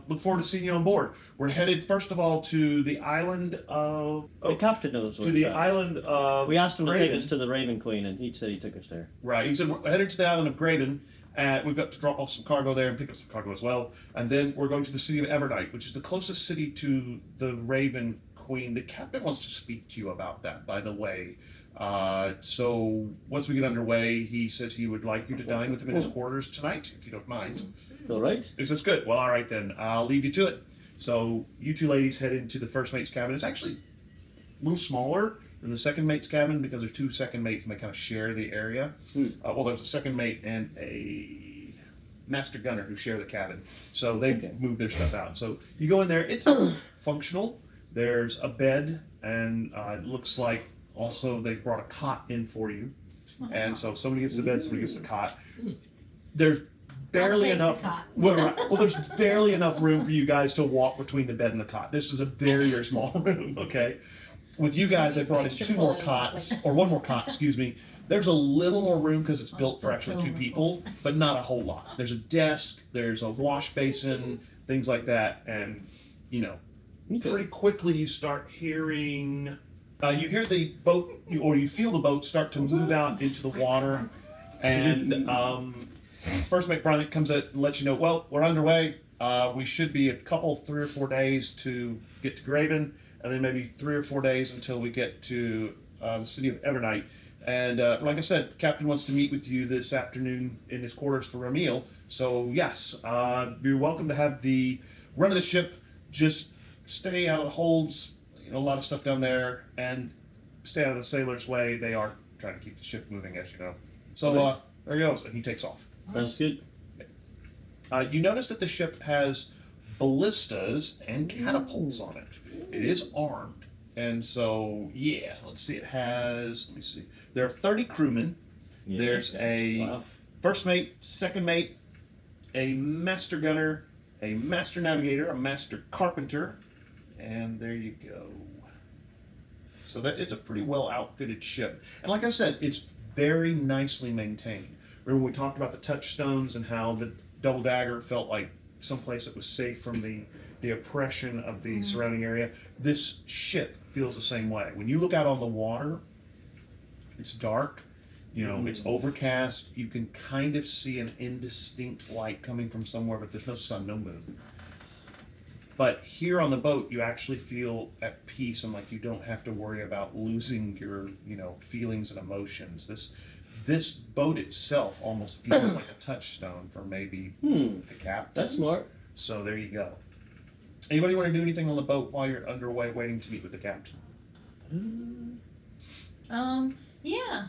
Look forward to seeing you on board. We're headed, first of all, to the island of... The captain knows to what's the up. island of... We asked him to take Graven. us to the Raven Queen, and he said he took us there. Right. He said, "We're headed to the island of Graven. We've got to drop off some cargo there and pick up some cargo as well. And then we're going to the city of Evernight, which is the closest city to the Raven Queen. The captain wants to speak to you about that, by the way. So once we get underway, he says he would like you to dine with him in his quarters tonight, if you don't mind." All right. He says, "Good. Well, all right then. I'll leave you to it." So you two ladies head into the first mate's cabin. It's actually a little smaller than the second mate's cabin because there's two second mates and they kind of share the area. Well, there's a second mate and a master gunner who share the cabin. So they move their stuff out. So you go in there. It's functional. There's a bed, and it looks like also they brought a cot in for you. And so somebody gets the bed, somebody gets the cot. There's barely take the enough. cot. Well, there's barely enough room for you guys to walk between the bed and the cot. This is a very, very small room. Okay. With you guys, I brought in Extra two more pillows. cots, or one more cot, excuse me. There's a little more room because it's built for actually two people, but not a whole lot. There's a desk, there's a wash basin, things like that, and pretty quickly you start hearing. You hear the boat, or you feel the boat start to move out into the water, and First Mate Bryant comes out and lets you know, "Well, we're underway. We should be 3 or 4 days to get to Graven, and then maybe 3 or 4 days until we get to the city of Evernight. And like I said, Captain wants to meet with you this afternoon in his quarters for a meal. So yes, you're welcome to have the run of the ship. Just stay out of the holds. A lot of stuff down there, and stay out of the sailors' way. They are trying to keep the ship moving, as you know. So there he goes, and he takes off. That's good. You notice that the ship has ballistas and catapults on it. It is armed. And so, yeah, let's see. Let me see. There are 30 crewmen. Yeah. There's a Wow. first mate, second mate, a master gunner, a master navigator, a master carpenter, and there you go. So that it's a pretty well outfitted ship. And like I said, it's very nicely maintained. Remember we talked about the touchstones and how the Double Dagger felt like someplace that was safe from the oppression of the surrounding area. This ship feels the same way. When you look out on the water, it's dark, it's overcast. You can kind of see an indistinct light coming from somewhere, but there's no sun, no moon. But here on the boat, you actually feel at peace and like you don't have to worry about losing your, feelings and emotions. This boat itself almost feels like a touchstone for maybe the captain. That's smart. So there you go. Anybody want to do anything on the boat while you're underway waiting to meet with the captain? Yeah.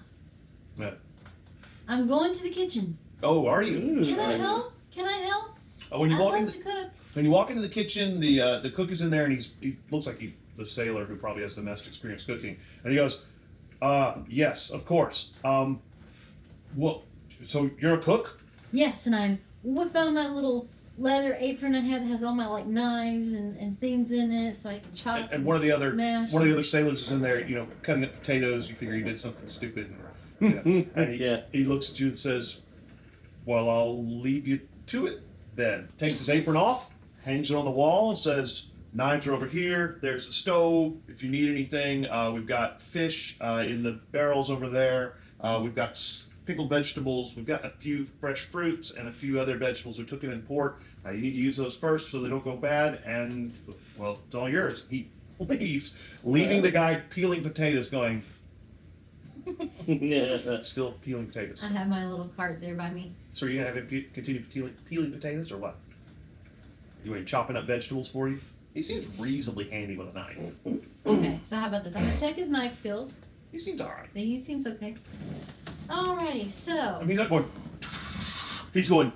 Yeah. I'm going to the kitchen. Oh, are you? Can I help? Can I help? Oh, when you I walk love into to cook. When you walk into the kitchen, the cook is in there, and he looks like he's the sailor who probably has the most experience cooking. And he goes, Yes, of course. Well, so you're a cook? Yes, and I whip out my little leather apron I had that has all my like knives and things in it, so I can chop. And one of the other mash. sailors is in there, cutting up potatoes. You figure he did something stupid. And he looks at you and says, "Well, I'll leave you to it then." Takes his apron off, hangs it on the wall, and says, "Knives are over here. There's the stove. If you need anything, we've got fish in the barrels over there. We've got pickled vegetables. We've got a few fresh fruits and a few other vegetables we took in port. You need to use those first so they don't go bad. And, well, it's all yours." He leaves, leaving the guy peeling potatoes going, still peeling potatoes. I have my little cart there by me. So are you going to have him continue peeling potatoes or what? You want him chopping up vegetables for you? He seems reasonably handy with a knife. Okay, so how about this? I'm gonna check his knife skills. He seems alright. He seems okay. Alrighty, so He's not going. He's going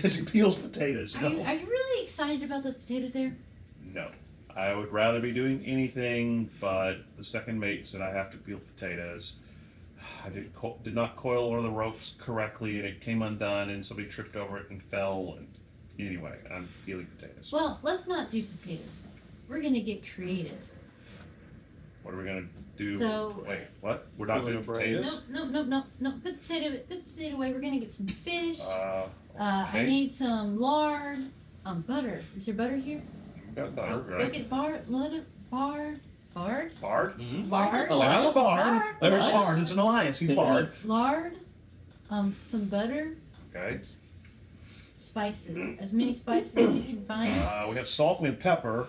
as he peels potatoes. are you really excited about those potatoes there? No. I would rather be doing anything, but the second mate said I have to peel potatoes. I did not coil one of the ropes correctly, and it came undone, and somebody tripped over it and fell. And anyway, I'm peeling potatoes. Well, let's not do potatoes. We're gonna get creative. What are we gonna do? So- Wait, what? We're not doing potatoes? No. Put the potato away. We're gonna get some fish. I Okay. need some lard. Butter. Is there butter here? Got butter, Go right? get bard. Bard? Bard. Bard? Lard. Alliance Bard. Bard. There's Bard. Bard. It's an alliance. He's Bard. Lard. Some butter. Okay. Spices. As many spices as you can find. We have salt, we have pepper,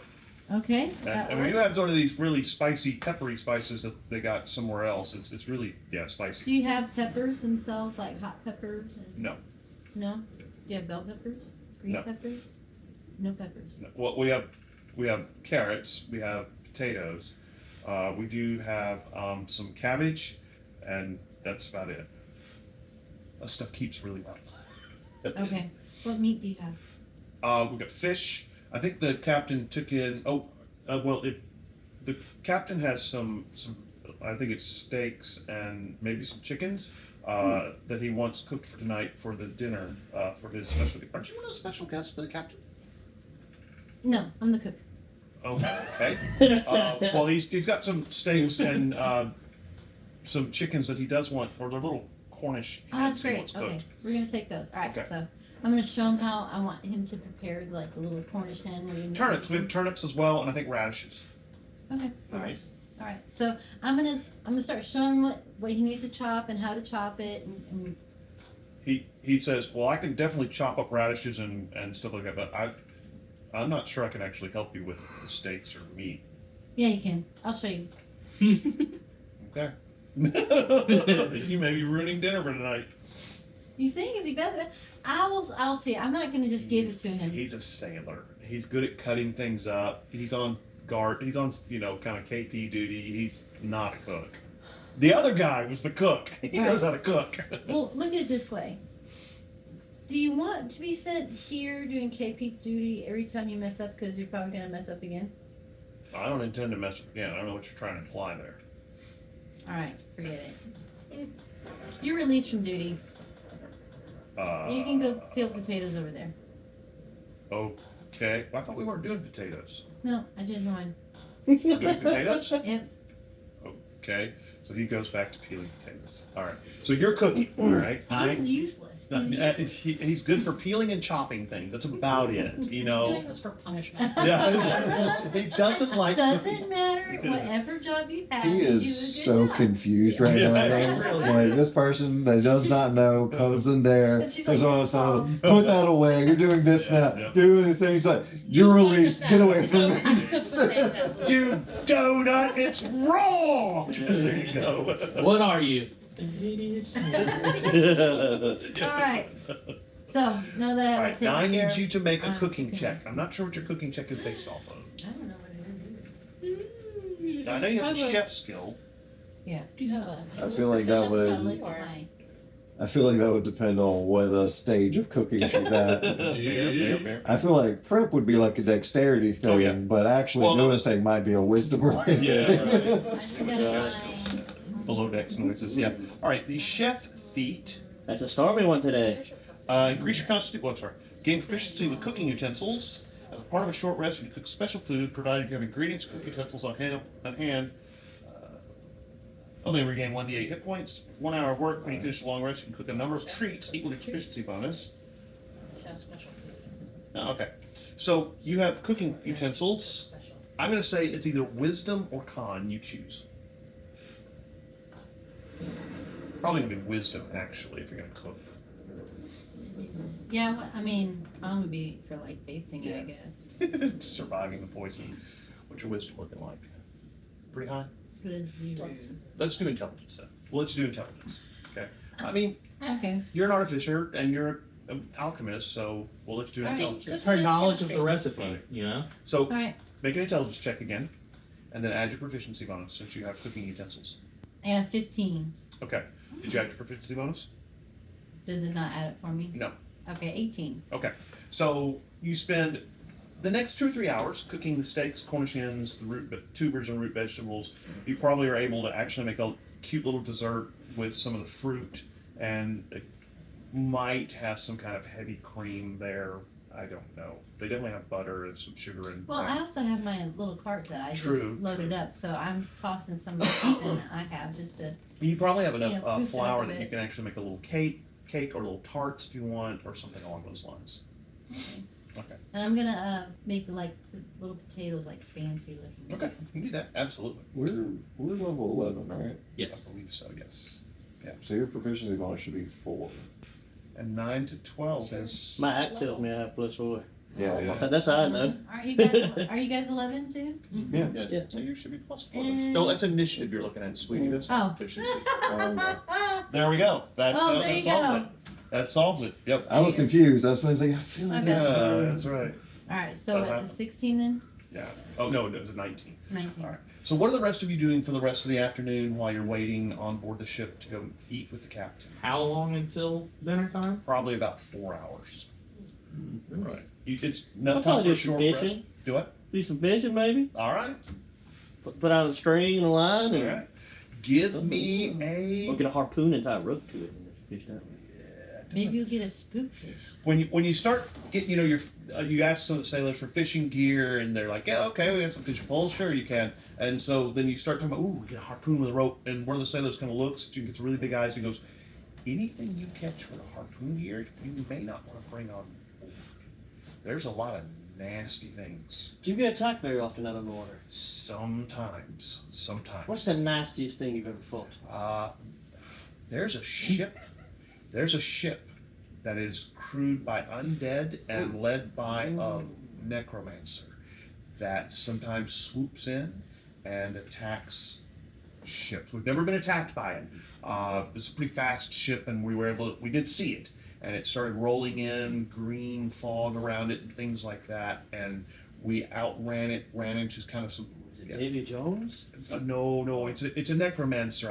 Okay. that and we do works. have one of these really spicy, peppery spices that they got somewhere else. It's really, Do spicy. you have peppers themselves, like hot peppers? And, No. no. Do you have bell peppers? Green No. peppers? No peppers. No. Well, we have carrots, we have potatoes, we do have some cabbage, and that's about it. That stuff keeps really well. Okay. What meat do you have? We've got fish. I think the captain took in. Well, if the captain has some, I think it's steaks and maybe some chickens that he wants cooked for tonight for the dinner for his special. Aren't you one of the special guests for the captain? No, I'm the cook. Oh, okay. Well, he's got some steaks and some chickens that he does want, or the little Cornish Oh, hens that's he great. wants Okay, cooked. we're gonna take those. All right, Okay. so I'm gonna show him how I want him to prepare like the little Cornish hen. Where you make Turnips. it. We have turnips as well, and I think radishes. Okay. Nice. All right. So I'm gonna start showing him what he needs to chop and how to chop it. And He says, "Well, I can definitely chop up radishes and stuff like that, but I'm not sure I can actually help you with the steaks or meat." yeah, you can. I'll show you. Okay. You may be ruining dinner for tonight. You think is he better? I'll see. I'm not gonna just give it to him. He's a sailor. He's good at cutting things up. He's on guard. He's on kind of KP duty. He's not a cook. The other guy was the cook. He knows how to cook. Well, look at it this way. Do you want to be sent here doing KP duty every time you mess up because you're probably gonna mess up again? I don't intend to mess with again. I don't know what you're trying to imply there. All right, forget it. You're released from duty. You can go peel potatoes over there. Okay. Well, I thought we weren't doing potatoes. No, I did mine. We're doing potatoes? Yep. Okay. So he goes back to peeling potatoes. All right. So you're cooking, all right? He's useless. He's useless. He's good for peeling and chopping things. That's about it, He's doing this for punishment. Yeah. He doesn't like. Doesn't matter. Whatever job you have, He you do a is good so job. confused right Yeah, now. he really Like is. this person that does not know comes in there. And she's There's like, all of a "It's sudden, put that away. You're doing this Yeah, now. yeah. Doing these things. Like you're released. Get away from me. You donut, it's raw. There you go. What are you? All right. So now that I All have right, it now I taken care need of, you to make a I'm cooking cooking. check. I'm not sure what your cooking check is based off of. I don't know what it is either. I know you have a chef skill. Yeah. Do you have a I feel like that So I would. looked at my I feel like that would depend on what stage of cooking she's at. Fair. I feel like prep would be like a dexterity thing, Oh, yeah. but actually Well, no, doing this thing might be a wisdom roll. Yeah, right. I'm gonna try. Below decks noises. Yeah. All right. The chef feat. That's a stormy one today. Increase your constitution. Well, sorry. Gain proficiency with cooking utensils. As a part of a short rest, you can cook special food, provided you have ingredients and cooking utensils on hand. Only regain 1d8 hit points. 1 hour of work. When you finish a long rest, you can cook a number of treats equal to your proficiency bonus. Oh, okay. So you have cooking utensils. I'm going to say it's either wisdom or con. You choose. Probably going to be wisdom, actually, if you're going to cook. Yeah, well, I mean, fun would be for like tasting it, I guess. Surviving the poison. What's your wisdom looking like? Pretty high? But it's zero. Let's do intelligence then. Well, let's do intelligence. Okay. I mean, Okay. you're an artificer and you're an alchemist, so let's do I mean, intelligence. It's her knowledge of the recipe, you know? So All right. make an intelligence check again, and then add your proficiency bonus since you have cooking utensils. I got 15. Okay. Did you add your proficiency bonus? Does it not add it for me? No. Okay, 18. Okay. So you spend the next 2 or 3 hours cooking the steaks, Cornish hens, the tubers and root vegetables. You probably are able to actually make a cute little dessert with some of the fruit, and it might have some kind of heavy cream there. I don't know. They definitely have butter and some sugar and. Well, I also have my little cart that I True. just loaded up, so I'm tossing some of the things in that I have just to. You probably have enough You know, proof it up flour a that you bit. can actually make a little cake or little tarts if you want, or something along those lines. Okay. Okay. And I'm gonna make the little potatoes like fancy looking. Okay, you can do that. Absolutely. We're level 11, right? Yes. I believe so. Yes. So your proficiency bonus should be 4. And 9 to 12 is. My act tells me I have +4. Yeah. That's how I know. Are you guys 11 too? Yeah. Yeah. So you should be +4. And- No, that's initiative you're looking at, sweetie. That's not Oh. proficiency. There we go. That's, Oh, there that you solves go. it. That solves it. Yep. I was confused. I was like, I feel like My bad. Yeah, that's right. All right, so Uh-huh. it's a 16 then? Yeah. Oh no, it was a 19. 19. All right. So what are the rest of you doing for the rest of the afternoon while you're waiting on board the ship to go eat with the captain? How long until dinner time? Probably about 4 hours. Right. It's I'll enough time probably for a do some short rest. fishing. Do what? Do some fishing maybe. All right. Put out a string and a line, All and right. Give me a. or get a harpoon and tie a rope to it. And fish that way. Maybe you'll get a spookfish. When you start getting, you ask some of the sailors for fishing gear, and they're like, yeah, okay, we got some fishing poles, sure you can. And so then you start talking about, ooh, we get a harpoon with a rope, and one of the sailors kind of looks at you and gets really big eyes, and he goes, anything you catch with a harpoon gear, you may not want to bring on board. There's a lot of nasty things. Do you get attacked very often out on the water? Sometimes. What's the nastiest thing you've ever fought? There's a ship. There's a ship that is crewed by undead and led by a necromancer that sometimes swoops in and attacks ships. We've never been attacked by it. It's a pretty fast ship, and we did see it, and it started rolling in, green fog around it and things like that, and we outran it, ran into kind of some. Is it Davy Jones? No, it's a necromancer.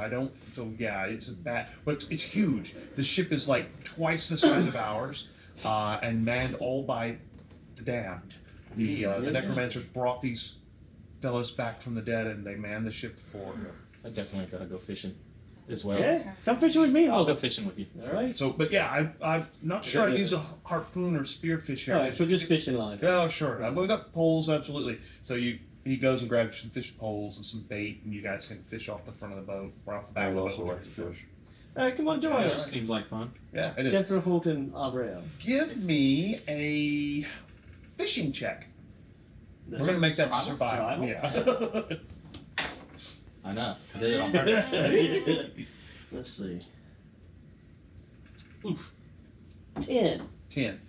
It's a bat, but it's huge. The ship is like twice the size of ours, and manned all by the damned. The necromancers brought these fellows back from the dead, and they manned the ship for. I definitely gotta go fishing as well. Yeah, come fishing with me. I'll go fishing with you. All right. So, but yeah, I'm not sure I'd use a harpoon or spearfish here. All right. So just fishing line. Oh, sure. We've got poles, absolutely. So he goes and grabs some fish poles and some bait, and you guys can fish off the front of the boat or off the back I of the would boat. also like to fish. All right, come on, join Yeah, us. Seems like fun. Yeah, it is. Jethro Fulton Abreu. Give me a fishing check. We're gonna make that survival. Survival? Yeah. I know. I did it on purpose. Let's see. Oof. 10. 10.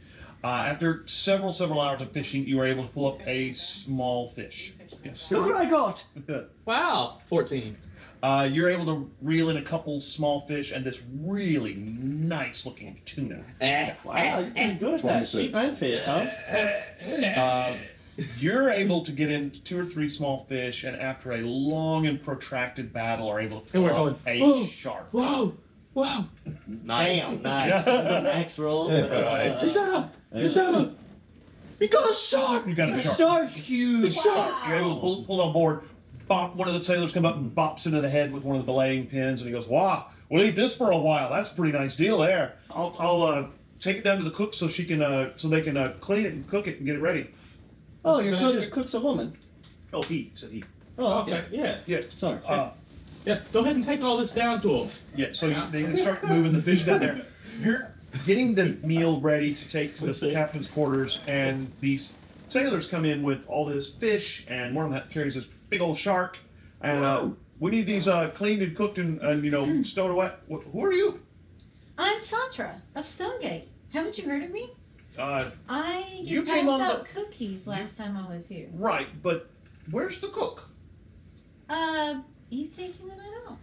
After several hours of fishing, you were able to pull up a small fish. Yes. Look what I got. Wow. 14. You're able to reel in a couple small fish and this really nice looking tuna. Wow, you're pretty good at that. 26. Sheep and fish, huh? You're able to get in 2 or 3 small fish, and after a long and protracted battle, are able to And we're pull up going, a "Whoa, shark. Whoa. Wow. Nice. Damn, nice. Max roll. He's out. He's out. He got a shark. You got a shark. Shark. Huge shark. You're able to pull it on board. Bop, one of the sailors come up and bops into the head with one of the belaying pins, and he goes, "Wow, we'll eat this for a while. That's a pretty nice deal there. I'll take it down to the cook so she can so they can clean it and cook it and get it ready." Oh, your cook's a woman. Oh, he said he. Oh, Okay. Yeah. Yeah. Sorry. Yeah. Go ahead and take all this down to him. Yeah. So they start moving the fish down there. You're getting the meal ready to take to the captain's quarters, and these sailors come in with all this fish, and one of them carries this big old shark, and we need these cleaned and cooked and stowed away. Who are you? I'm Satra of Stonegate. Haven't you heard of me? I You passed came on out cookies last time I was here. Right, but where's the cook? He's taking the night off.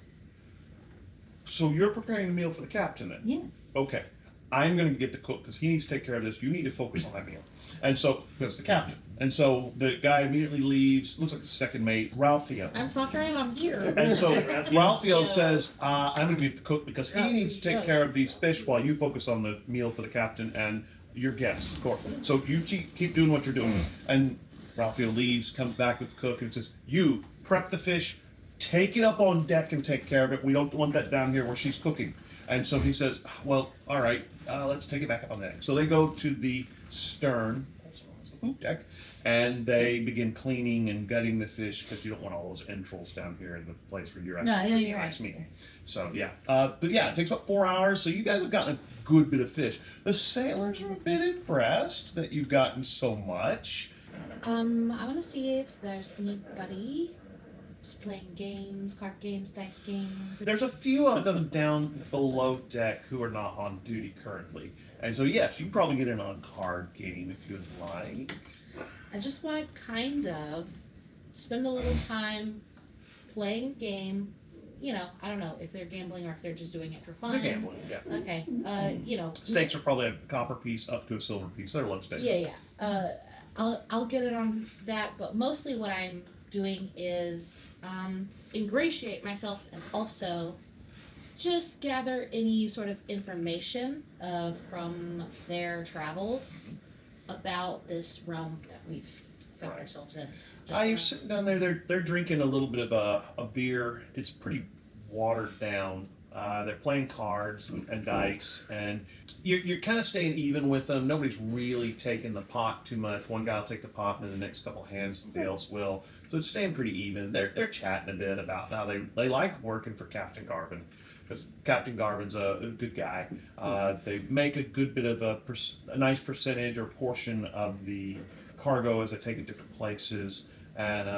So you're preparing the meal for the captain then? Yes. Okay. I'm going to get the cook because he needs to take care of this. You need to focus on that meal. And so, that's the captain. And so the guy immediately leaves, looks like the second mate, Ralphio. I'm Satra and I'm here. And so Ralphio says, I'm going to get the cook because he needs to take care of these fish while you focus on the meal for the captain and your guests, of course. So you keep doing what you're doing. And Ralphio leaves, comes back with the cook and says, you prep the fish, take it up on deck and take care of it. We don't want that down here where she's cooking. And so he says, well, all right, let's take it back up on deck. So they go to the stern, also known as the poop deck, and they begin cleaning and gutting the fish because you don't want all those entrails down here in the place where you're No, actually you're right. meat. So yeah, but yeah, it takes about 4 hours. So you guys have gotten a good bit of fish. The sailors are a bit impressed that you've gotten so much. I want to see if there's anybody who's playing games, card games, dice games. There's a few of them down below deck who are not on duty currently. And so, yes, you can probably get in on a card game if you would like. I just want to kind of spend a little time playing a game. I don't know if they're gambling or if they're just doing it for fun. They're gambling, yeah. Okay. Stakes are probably a copper piece up to a silver piece. They're low stakes. Yeah. I'll get it on that, but mostly what I'm doing is ingratiate myself and also just gather any sort of information from their travels about this realm that we've found ourselves in. You're sitting down there. They're drinking a little bit of a beer. It's pretty watered down. They're playing cards and dice, and you're kind of staying even with them. Nobody's really taking the pot too much. One guy will take the pot, and then the next couple hands, somebody else will. So it's staying pretty even. They're chatting a bit about how they like working for Captain Garvin, because Captain Garvin's a good guy. They make a good bit of a nice percentage or portion of the cargo as they take it different places. And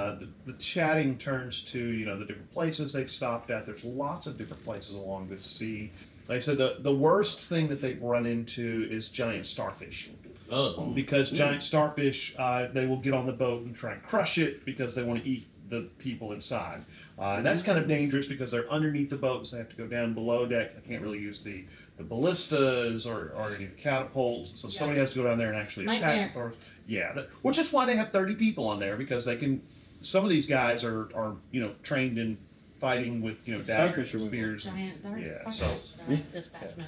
the chatting turns to, the different places they've stopped at. There's lots of different places along the sea. Like I said, the worst thing that they've run into is giant starfish. Oh. Because giant starfish, they will get on the boat and try and crush it because they want to eat the people inside. And that's kind of dangerous because they're underneath the boats. They have to go down below deck. They can't really use the ballistas or any catapults. So somebody has to go down there and actually attack. Which is why they have 30 people on there, because they can. Some of these guys are trained in fighting with daggers or spears. Dispatchment.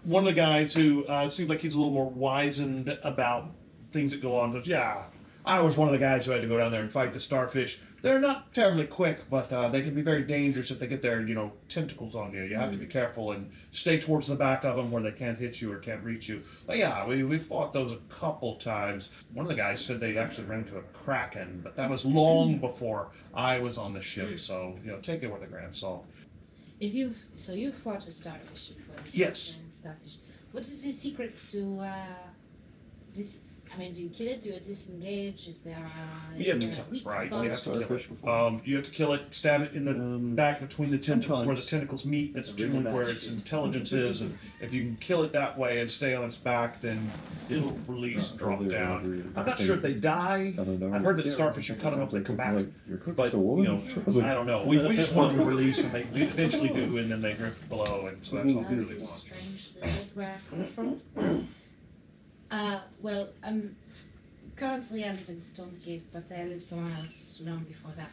One of the guys who seems like he's a little more wizened about things that go on says, "Yeah, I was one of the guys who had to go down there and fight the starfish. They're not terribly quick, but they can be very dangerous if they get their tentacles on you. You have to be careful and stay towards the back of them where they can't hit you or can't reach you." But yeah, we fought those a couple times. One of the guys said they actually ran into a kraken, but that was long before I was on the ship. So take it with a grain of salt. You fought a starfish before. Yes. Starfish. What is the secret to do you kill it? Do you disengage? Is there You have there to a weak right. spot? You have to kill it. You have to kill it. Stab it in the back between the tentacles, where the tentacles meet. That's generally where its intelligence is. And if you can kill it that way and stay on its back, then it'll release and drop down. I'm not sure if they die. I've heard that starfish, you cut them up, they come back. But I don't know. We just want them to release, and they eventually do, and then they drift below, and so that's all we This really is want. strange. This is where I come from. Well, currently I live in Stonegate, but I lived somewhere else long before that.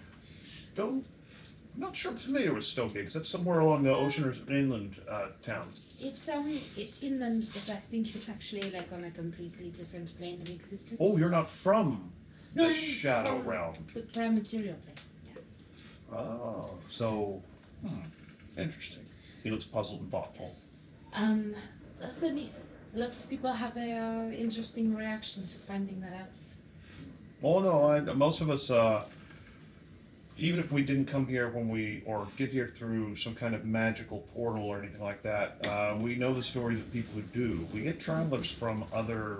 not sure I'm familiar with Stonegate. Is that somewhere along the ocean or inland town? It's inland, but I think it's actually like on a completely different plane of existence. Oh, you're not from No, the I'm Shadow from Realm. The prime material plane. Yes. Oh, so interesting. He looks puzzled and thoughtful. Yes. That's a neat. Lots of people have a interesting reaction to finding that out. Oh no, most of us, even if we didn't come here or get here through some kind of magical portal or anything like that, we know the stories of people who do. We get travelers from other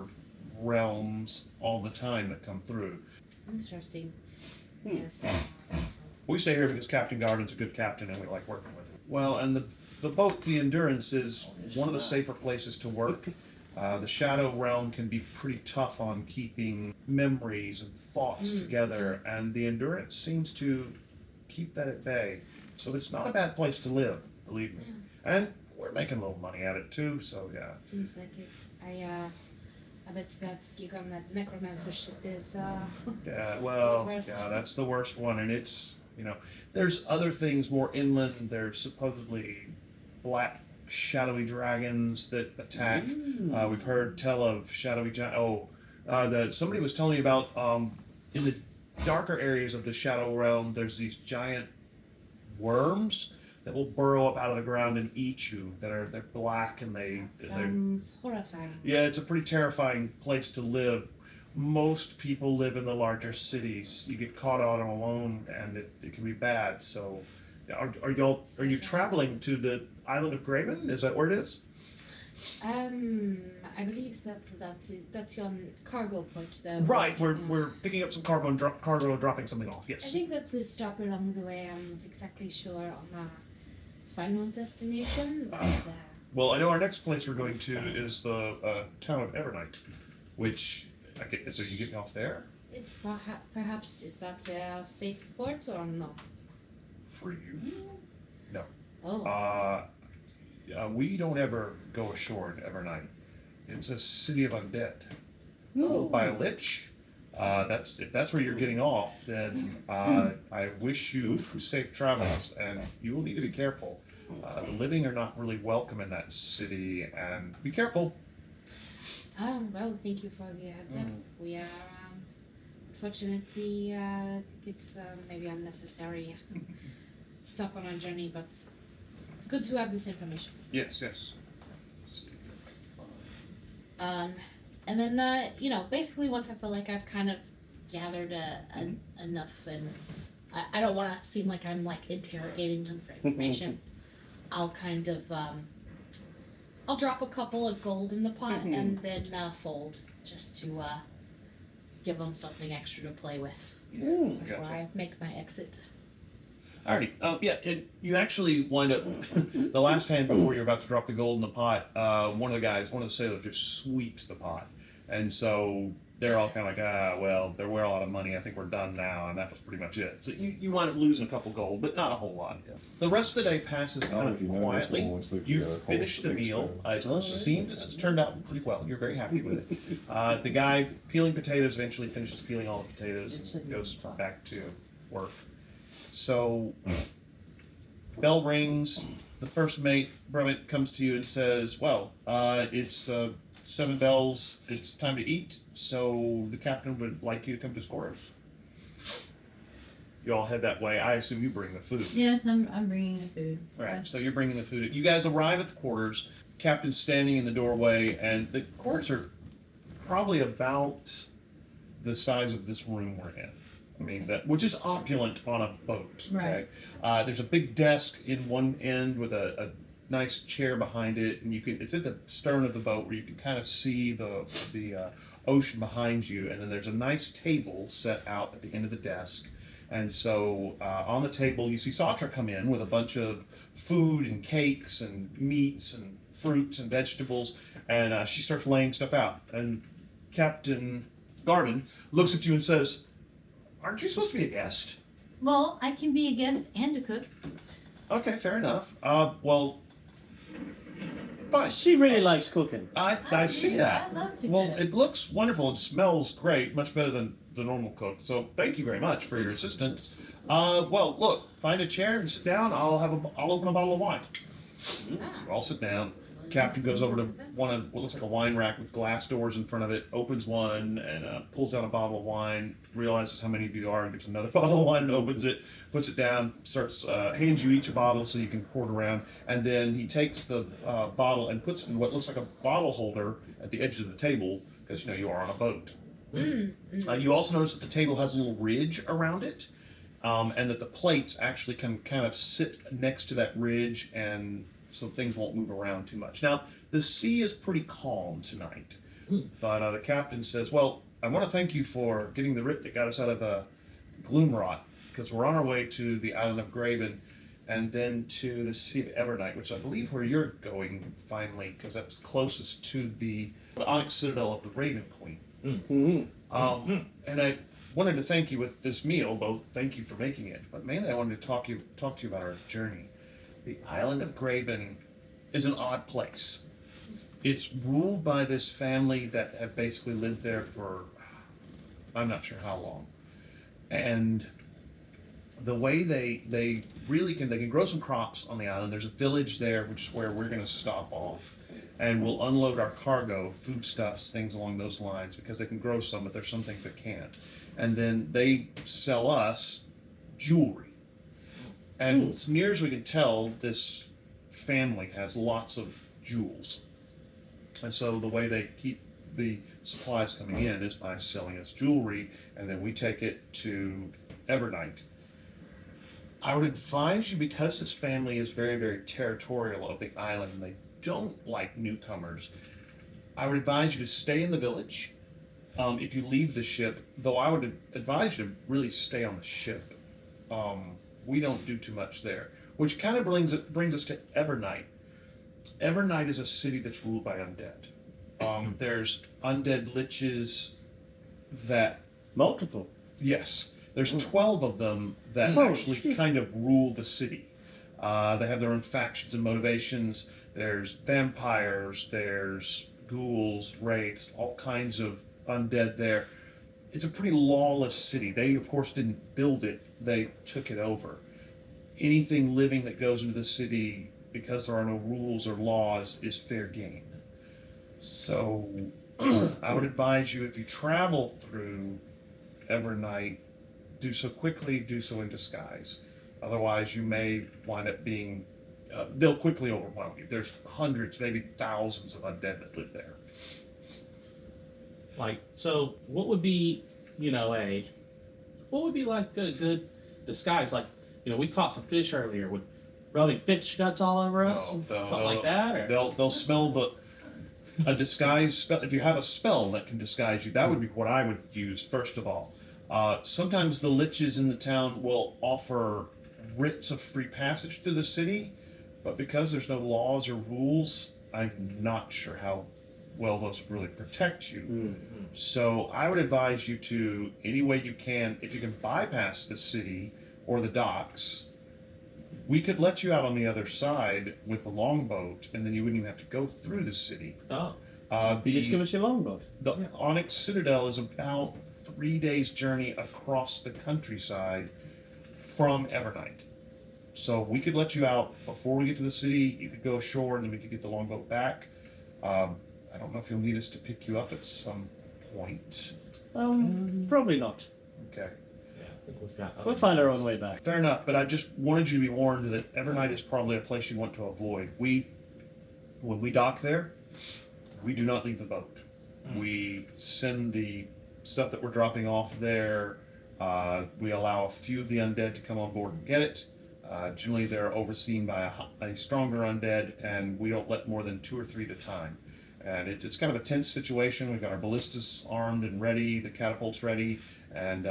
realms all the time that come through. Interesting. Yes. We stay here because Captain Garden's a good captain and we like working with him. Well, and the boat, the Endurance, is one of the safer places to work. The Shadow Realm can be pretty tough on keeping memories and thoughts together, and the Endurance seems to keep that at bay. So it's not a bad place to live, believe me. And we're making a little money at it too, so yeah. Seems like it. I bet that gig on that necromancer ship is Yeah, well, worse. yeah, that's the worst one, and it's, there's other things more inland. There's supposedly black shadowy dragons that attack. We've heard tell of shadowy that somebody was telling me about in the darker areas of the Shadow Realm. There's these giant worms that will burrow up out of the ground and eat you. They're black and they're Sounds horrifying. yeah, it's a pretty terrifying place to live. Most people live in the larger cities. You get caught out alone, and it can be bad. So, are you traveling to the island of Graven? Is that where it is? I believe that's your cargo port though. Right. We're picking up some cargo and dropping something off. I Yes. think that's a stop along the way. I'm not exactly sure on the final destination, but Well, I know our next place we're going to is the town of Evernight, which so you get me off there it's perhaps is that a safe port or no? for you. No. Oh, We don't ever go ashore in Evernight. It's a city of undead. Oh. By a lich. If that's where you're getting off, then I wish you safe travels, and you will need to be careful. The living are not really welcome in that city, and be careful. Well, thank you for the heads up. We are unfortunately it's maybe unnecessary stop on our journey, but it's good to have this information. Yes. And then, basically once I feel like I've kind of gathered enough, and I don't want to seem like I'm like interrogating them for information, I'll kind of, I'll drop a couple of gold in the pot and then fold just to give them something extra to play with before Gotcha. I make my exit. Alrighty. And you actually wind up the last hand before you're about to drop the gold in the pot. One of the sailors, just sweeps the pot, and so they're all kind of like, well, they're worth a lot of money. I think we're done now, and that was pretty much it. So you wind up losing a couple gold, but not a whole lot. The rest of the day passes kind of quietly. You finish the meal. It seems as it's turned out pretty well. You're very happy with it. The guy peeling potatoes eventually finishes peeling all the potatoes and goes back to work. So, bell rings. The first mate, Brummet, comes to you and says, well, it's 7 bells. It's time to eat, so the captain would like you to come to Scoros. You all head that way. I assume you bring the food. Yes, I'm bringing the food. Right, so you're bringing the food. You guys arrive at the quarters. Captain's standing in the doorway, and the quarters are probably about the size of this room we're in. I mean, which is opulent on a boat. Okay? Right. There's a big desk in one end with a nice chair behind it, and it's at the stern of the boat where you can kind of see the ocean behind you, and then there's a nice table set out at the end of the desk. And so on the table, you see Satra come in with a bunch of food and cakes and meats and fruits and vegetables, and she starts laying stuff out. And Captain Garden looks at you and says, aren't you supposed to be a guest? Well, I can be a guest and a cook. Okay, fair enough. Well, fine. She really likes cooking. I see that. I love to Well, cook. it looks wonderful. It smells great, much better than the normal cook. So thank you very much for your assistance. Well, look, find a chair and sit down. I'll open a bottle of wine. So I'll sit down. Captain goes over to one of what looks like a wine rack with glass doors in front of it, opens one, and pulls out a bottle of wine, realizes how many of you are, and gets another bottle of wine and opens it, puts it down, starts hands you each a bottle so you can pour it around, and then he takes the bottle and puts it in what looks like a bottle holder at the edge of the table, because you are on a boat. You also notice that the table has a little ridge around it, and that the plates actually can kind of sit next to that ridge, and so things won't move around too much. Now, the sea is pretty calm tonight, but the captain says, well, I want to thank you for getting the writ that got us out of Gloomwrought, because we're on our way to the island of Graven, and then to the city of Evernight, which I believe where you're going finally, because that's closest to the Onyx Citadel of the Raven Queen. And I wanted to thank you with this meal, both thank you for making it, but mainly I wanted to talk to you about our journey. The island of Graven is an odd place. It's ruled by this family that have basically lived there for, I'm not sure how long. And the way they really can grow some crops on the island. There's a village there, which is where we're going to stop off. And we'll unload our cargo, foodstuffs, things along those lines, because they can grow some, but there's some things that can't. And then they sell us jewelry. And as near as we can tell, this family has lots of jewels. And so the way they keep the supplies coming in is by selling us jewelry, and then we take it to Evernight. I would advise you, because this family is very, very territorial of the island, and they don't like newcomers, I would advise you to stay in the village. If you leave the ship, though I would advise you to really stay on the ship. We don't do too much there, which kind of brings us to Evernight. Evernight is a city that's ruled by undead. There's undead liches that... Multiple. Yes. There's 12 of them that actually kind of rule the city. They have their own factions and motivations. There's vampires, there's ghouls, wraiths, all kinds of undead there. It's a pretty lawless city. They, of course, didn't build it. They took it over. Anything living that goes into the city, because there are no rules or laws, is fair game. So I would advise you, if you travel through Evernight, do so quickly, do so in disguise. Otherwise, you may wind up being... they'll quickly overwhelm you. There's hundreds, maybe thousands of undead that live there. So what would be, what would be like a good disguise? Like, we caught some fish earlier. Would rubbing fish guts all over us? Something like that? Or? They'll smell a disguise spell. If you have a spell that can disguise you, that would be what I would use first of all. Sometimes the liches in the town will offer writs of free passage through the city, but because there's no laws or rules, I'm not sure how well those would really protect you. So I would advise you to, any way you can, if you can bypass the city or the docks, we could let you out on the other side with the longboat, and then you wouldn't even have to go through the city. Just give us your longboat. The Onyx Citadel is about 3 days' journey across the countryside from Evernight. So we could let you out before we get to the city. You could go ashore, and then we could get the longboat back. I don't know if you'll need us to pick you up at some point. Probably not. Okay. Yeah, I think we've got We'll find our own way back. Fair enough, but I just wanted you to be warned that Evernight is probably a place you want to avoid. When we dock there, we do not leave the boat. We send the stuff that we're dropping off there. We allow a few of the undead to come on board and get it. Generally, they're overseen by a stronger undead, and we don't let more than 2 or 3 at a time. And it's kind of a tense situation. We've got our ballistas armed and ready, the catapults ready, and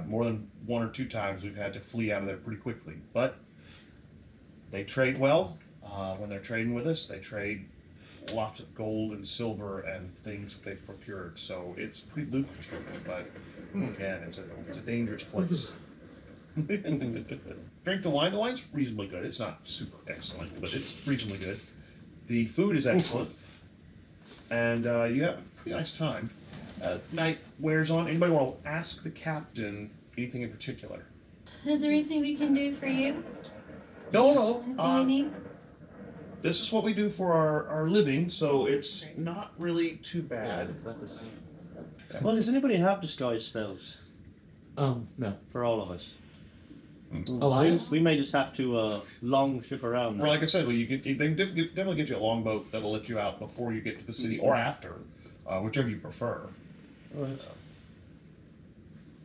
more than 1 or 2 times we've had to flee out of there pretty quickly. But they trade well. When they're trading with us, they trade lots of gold and silver and things that they've procured. So it's pretty lucrative, but again, it's a dangerous place. Drink the wine. The wine's reasonably good. It's not super excellent, but it's reasonably good. The food is excellent. And you have a pretty nice time. Night wears on. Anybody want to ask the captain anything in particular? Is there anything we can do for you? No. Anything you need? This is what we do for our living, so it's not really too bad. Is that the same? Well, does anybody have disguise spells No. for all of us? Alliance? We may just have to long ship around. Or like I said, well, they can definitely get you a longboat that'll let you out before you get to the city or after, whichever you prefer. Right.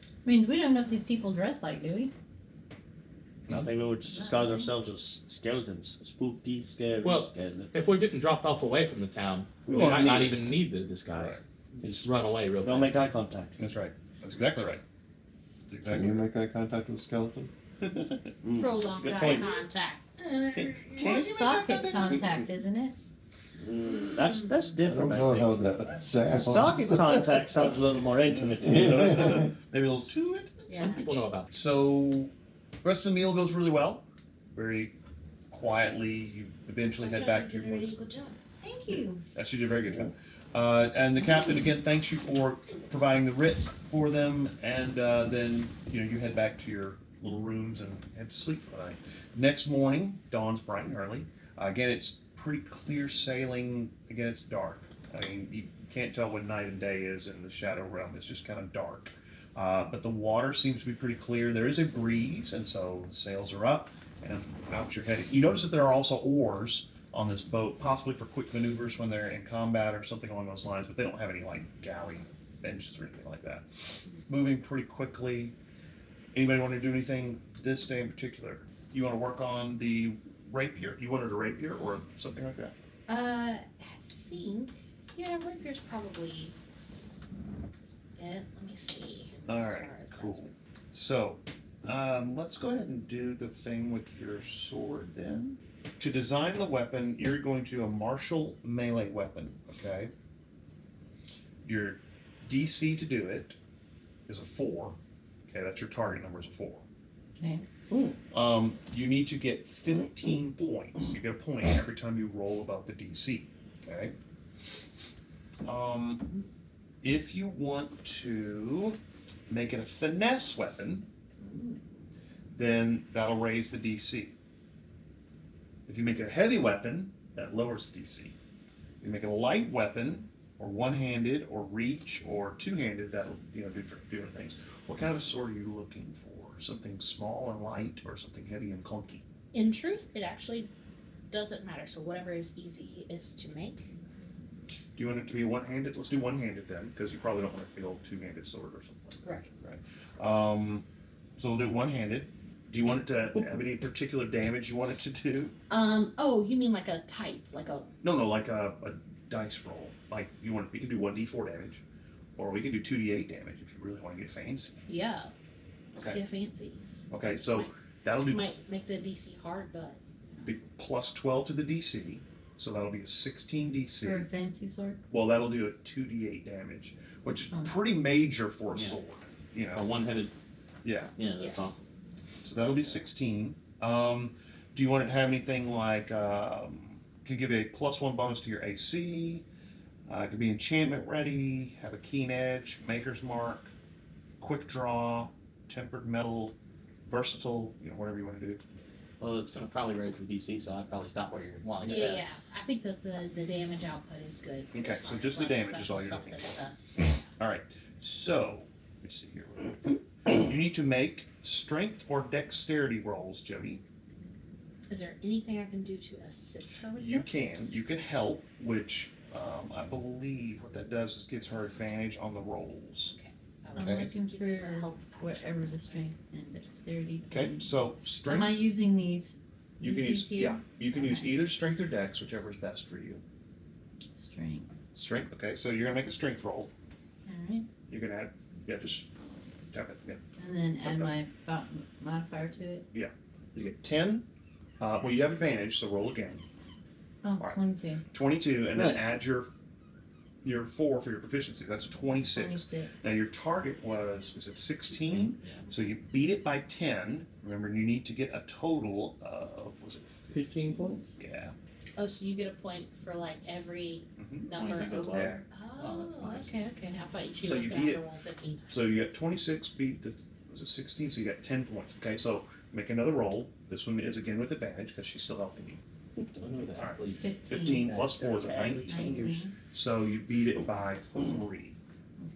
I mean, we don't know if these people dress like, do we? I think we would just disguise ourselves as skeletons. Spooky, scary Well, skeletons. If we're getting dropped off away from the town, we won't might not need it. even need the disguise. Just run away real Don't quick. make eye contact. That's right. That's exactly right. That's Can exactly you make eye contact with a skeleton? Prolonged Good eye point. contact. It's socket contact, isn't it? That's I different. don't know I how think. that sounds. Socket contact sounds a little more intimate to me. Maybe a little too intimate. Yeah. Some people know about it. So, rest of the meal goes really well. Very quietly, you eventually head back to Did a your really place. good job. Thank you. Yes, you did a very good job. And the captain again thanks you for providing the writ for them, and then you head back to your little rooms and head to sleep for the night. Next morning, dawn's bright and early. Again, it's pretty clear sailing. Again, it's dark. I mean, you can't tell when night and day is in the Shadow Realm. It's just kind of dark. But the water seems to be pretty clear. There is a breeze, and so the sails are up, and out you're heading. You notice that there are also oars on this boat, possibly for quick maneuvers when they're in combat or something along those lines, but they don't have any like galley benches or anything like that. Moving pretty quickly. Anybody want to do anything this day in particular? You want to work on the rapier? You wanted a rapier or something like that? I think, yeah, rapier's probably it. Let me see. All as right, far as that's cool. So, let's go ahead and do the thing with your sword then. To design the weapon, you're going to do a martial melee weapon, okay? Your DC to do it is a 4. Okay, that's your target number is a 4. Okay. You need to get 15 points. You get a point every time you roll above the DC, okay? If you want to make it a finesse weapon, then that'll raise the DC. If you make it a heavy weapon, that lowers the DC. If you make it a light weapon, or one-handed, or reach, or two-handed, that'll do different things. What kind of sword are you looking for? Something small and light, or something heavy and clunky? In truth, it actually doesn't matter. So whatever is easy is to make. Do you want it to be one-handed? Let's do one-handed then, because you probably don't want it to be old two-handed sword or something. Right. So we'll do one-handed. Do you want it to have any particular damage you want it to do? Oh, you mean like a type, like a No, like a dice roll. Like we can do 1d4 damage, or we can do 2d8 damage if you really want to get fancy. yeah. Let's Okay. get fancy. Okay, so Might- that'll be Might make the DC hard, but plus 12 to the DC, so that'll be a 16 For a DC. fancy sword. Well, that'll do a 2d8 damage, which is Oh. pretty major for a Yeah. sword. A one-headed. Yeah. Yeah, that's awesome. So that'll be 16. Do you want it to have anything like, can give a +1 bonus to your AC, it could be enchantment ready, have a keen edge, maker's mark, quick draw, tempered metal, versatile, whatever you want to do. Well, it's going to probably raise your DC, so I'd probably stop where you're wanting to yeah. I think that the damage output is good. Okay, as so far just as, the like, damage is special all you're stuff looking that it does. All right, so let's see here. You need to make strength or dexterity rolls, Jody. Is there anything I can do to assist her with You this? can help, which I believe what that does is gives her advantage on the rolls. I'm Okay. looking for wherever the strength and dexterity. Okay, so Am I strength, using these? you can these use, here? you can use Okay. either strength or dex, whichever is best for you. Strength. Strength, okay, so you're gonna make a strength roll. Alright. You can add, just tap it, yeah. And then add my modifier to it. You get 10, well, you have advantage, so roll again. Oh, Alright. 22. 22, and then Nice. add your 4 for your proficiency, that's 26. 26. Now your target was it 16? So you beat it by 10. Remember, you need to get a total of, was it 15 points? Yeah. Oh, so you get a point for like every number When you go over. Oh, that's nice. Okay. I thought she So was you gonna beat have to it. roll 15. So you got 26 beat the, was it 16? So you got 10 points. Okay, so make another roll. This one is again with advantage because she's still helping you. Alright. 15 plus 4 is a 19. So you beat it by 3.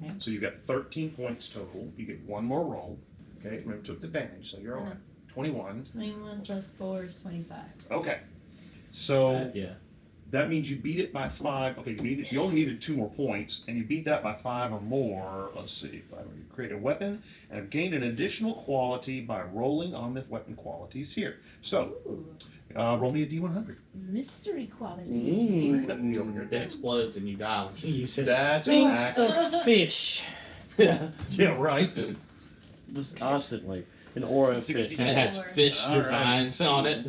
Okay. So you got 13 points total. You get one more roll. Okay, remember took the advantage, so you're all right. 21. 21 plus 4 is 25. Okay. So Yeah. that means you beat it by 5. Okay, you only needed 2 more points, and you beat that by 5 or more. Let's see. You create a weapon and have gained an additional quality by rolling on the weapon qualities here. So, Ooh, roll me a D100. mystery quality. That will be over It here. explodes and you die when you use it. That's Thinks right. of fish. Yeah, right. Just constantly. An aura of fish. 16. And it has fish All right. designs on it.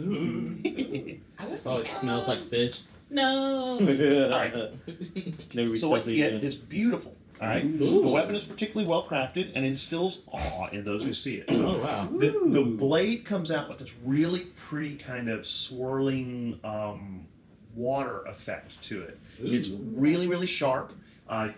I was Oh, it smells like fish. No. Alright. Maybe we So what should you get leave it. is beautiful. All right. Ooh. The weapon is particularly well crafted and instills awe in those who see it. Oh wow. The blade comes out with this really pretty kind of swirling water effect to it. It's really, really sharp.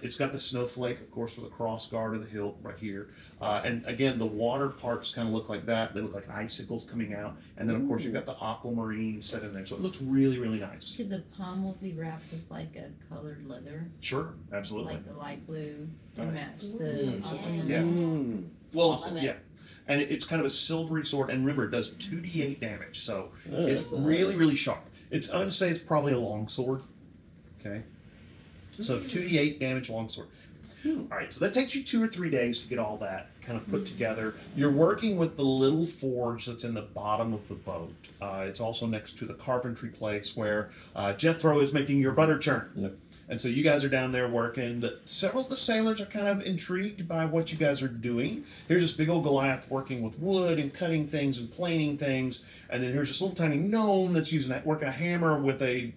It's got the snowflake, of course, for the cross guard of the hilt right here. And again, the water parts kind of look like that. They look like icicles coming out. And then, of course, you've got the aquamarine set in there. So it looks really, really nice. Could the pommel be wrapped with like a colored leather, Sure, absolutely. like the light blue to Right. match the? Yeah. Mm. Well, Love it. yeah. And it's kind of a silvery sword. And remember, it does 2d8 damage. So it's Yeah. really, really sharp. I would say it's probably a long sword. Okay. So 2d8 damage longsword. All right, so that takes you 2 or 3 days to get all that kind of put together. You're working with the little forge that's in the bottom of the boat. It's also next to the carpentry place where Jethro is making your butter churn. Yep. And so you guys are down there working. Several of the sailors are kind of intrigued by what you guys are doing. Here's this big old Goliath working with wood and cutting things and planing things. And then here's this little tiny gnome that's working a hammer with a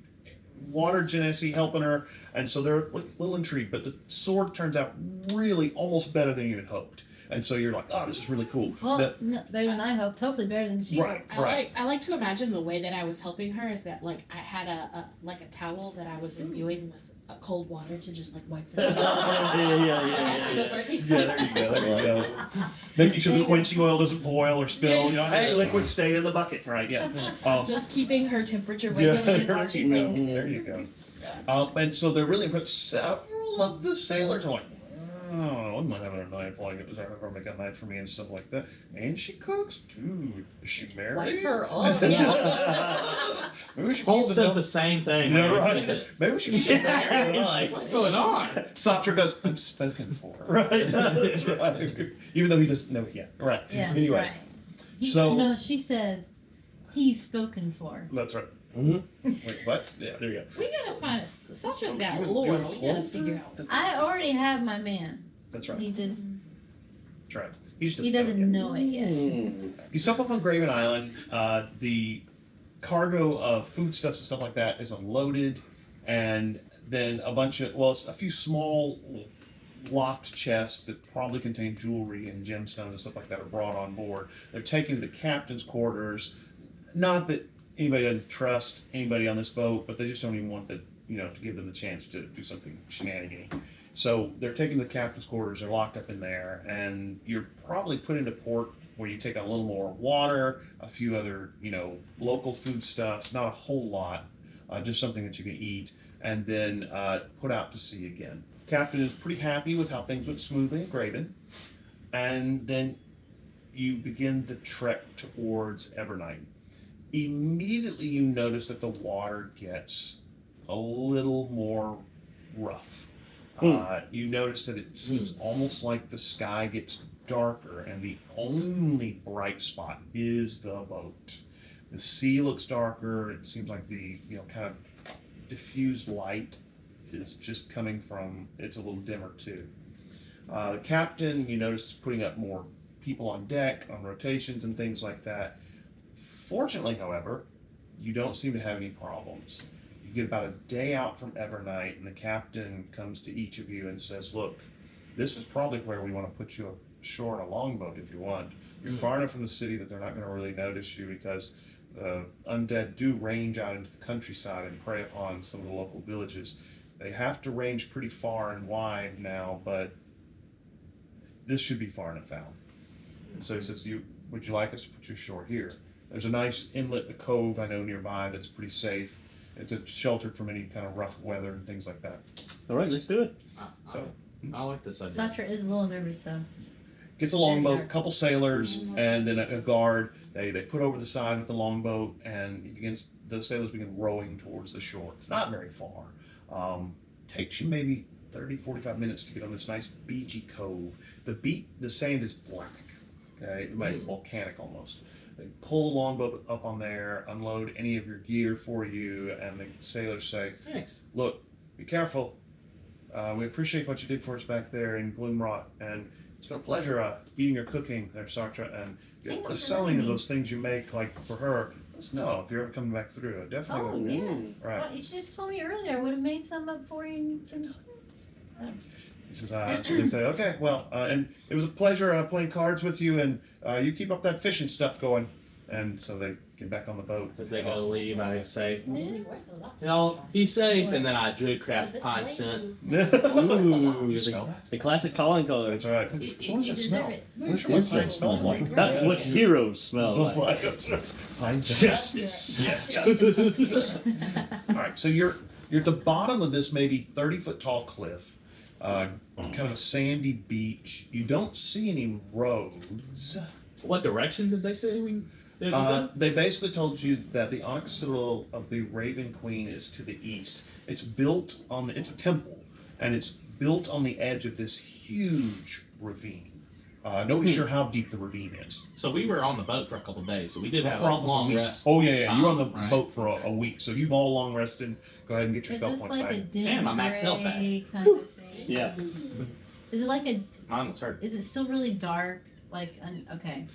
water genasi helping her, and so they're a little intrigued, but the sword turns out really almost better than you had hoped, and so you're like, oh, this is really cool. Well, The- no, better than I hoped. Hopefully, better than she right, hoped. right. I like to imagine the way that I was helping her is that like I had a towel that I was imbuing with cold water to just like wipe this off. Yeah. there you go, there you go. Making sure the quenching oil doesn't boil or spill. You know, hey, liquid, stay in the bucket, right? Yeah. Just keeping her temperature Yeah, regulated. there while she's you go. in. There you go. And so they're really impressed. Several of the sailors are like, oh, I might have a knife like it. Does ever make a knife for me and stuff like that? And she cooks, dude. Is she married? Wipe her off. Yeah. Maybe we should Bolt keep says the same thing. Yeah, when he right. says it. Maybe we should keep Like, what's going on? Satra goes, I'm spoken for. Right. That's right. Even though he doesn't know it yet. Right. Yes, Anyway. right. So- no, she says he's spoken for. That's right. Mhm. Wait, what? Yeah, there you go. We gotta find a. Sancho's got lore. We gotta figure out. I already have my man. That's right. He just That's right. He's just he doesn't know it yet. You stop off on Graven Island. The cargo of foodstuffs and stuff like that is unloaded, and then a few small locked chests that probably contain jewelry and gemstones and stuff like that are brought on board. They're taken to the captain's quarters. Not that anybody doesn't trust anybody on this boat, but they just don't even want to give them the chance to do something shenanigan. So they're taken to the captain's quarters. They're locked up in there, and you're probably put into port where you take a little more water, a few other local foodstuffs, not a whole lot, just something that you can eat, and then put out to sea again. Captain is pretty happy with how things went smoothly in Graven, and then you begin the trek towards Evernight. Immediately you notice that the water gets a little more rough. You notice that it seems almost like the sky gets darker, and the only bright spot is the boat. The sea looks darker. It seems like the kind of diffused light is just coming from. It's a little dimmer too. The captain, you notice, putting up more people on deck, on rotations and things like that. Fortunately, however, you don't seem to have any problems. You get about a day out from Evernight, and the captain comes to each of you and says, look, this is probably where we want to put you ashore in a longboat if you want. You're far enough from the city that they're not going to really notice you, because the undead do range out into the countryside and prey upon some of the local villages. They have to range pretty far and wide now, but this should be far enough out. And so he says, would you like us to put you ashore here? There's a nice inlet, a cove I know nearby that's pretty safe. It's sheltered from any kind of rough weather and things like that. All right, let's do it. So I like this idea. Satra is a little nervous though. gets a longboat, a couple sailors, and then a guard. They put over the side with the longboat, and the sailors begin rowing towards the shore. It's not very far. Takes you maybe 30, 45 minutes to get on this nice beachy cove. The sand is black, okay, like volcanic almost. They pull the longboat up on there, unload any of your gear for you, and the sailors say, Thanks. "Look, be careful. We appreciate what you did for us back there in Gloomwrought, and it's been a pleasure eating or cooking there, Sartre. And if you Thank want you to for sell having any of me. those things you make, like for her, let us know if you're ever coming back through. I definitely Oh, would." yes. Right. Well, you should have told me earlier. I would have made some up for you. He says, so they say, "Okay, well, and it was a pleasure playing cards with you, and you keep up that fishing stuff going." And so they get back on the boat. As they go to leave, I say, Really worth a lot. "Y'all be safe," and then I drew So craft this pine way scent. you- Ooh, You smell that? the classic calling card. That's right. You What does it smell? deserve it. I'm sure what pine smells like. That's what heroes smell like. Justice. All right, so you're at the bottom of this maybe 30-foot tall cliff, kind of a sandy beach. You don't see any roads. What direction did they say we? Did we say? They basically told you that the Onyx Citadel of the Raven Queen is to the east. It's built on it's a temple, and it's built on the edge of this huge ravine. Nobody's sure how deep the ravine is. So we were on the boat for a couple of days, so we did have For a almost a long week. rest. Oh yeah. You were on the Right. boat for a week, so you've all long rested. Go ahead and get your Is spell this points like back. a dim Damn, I'm maxed out back. gray kind of thing? Yeah. Is it like a? Mine was hurt. Is it still really dark? Like okay.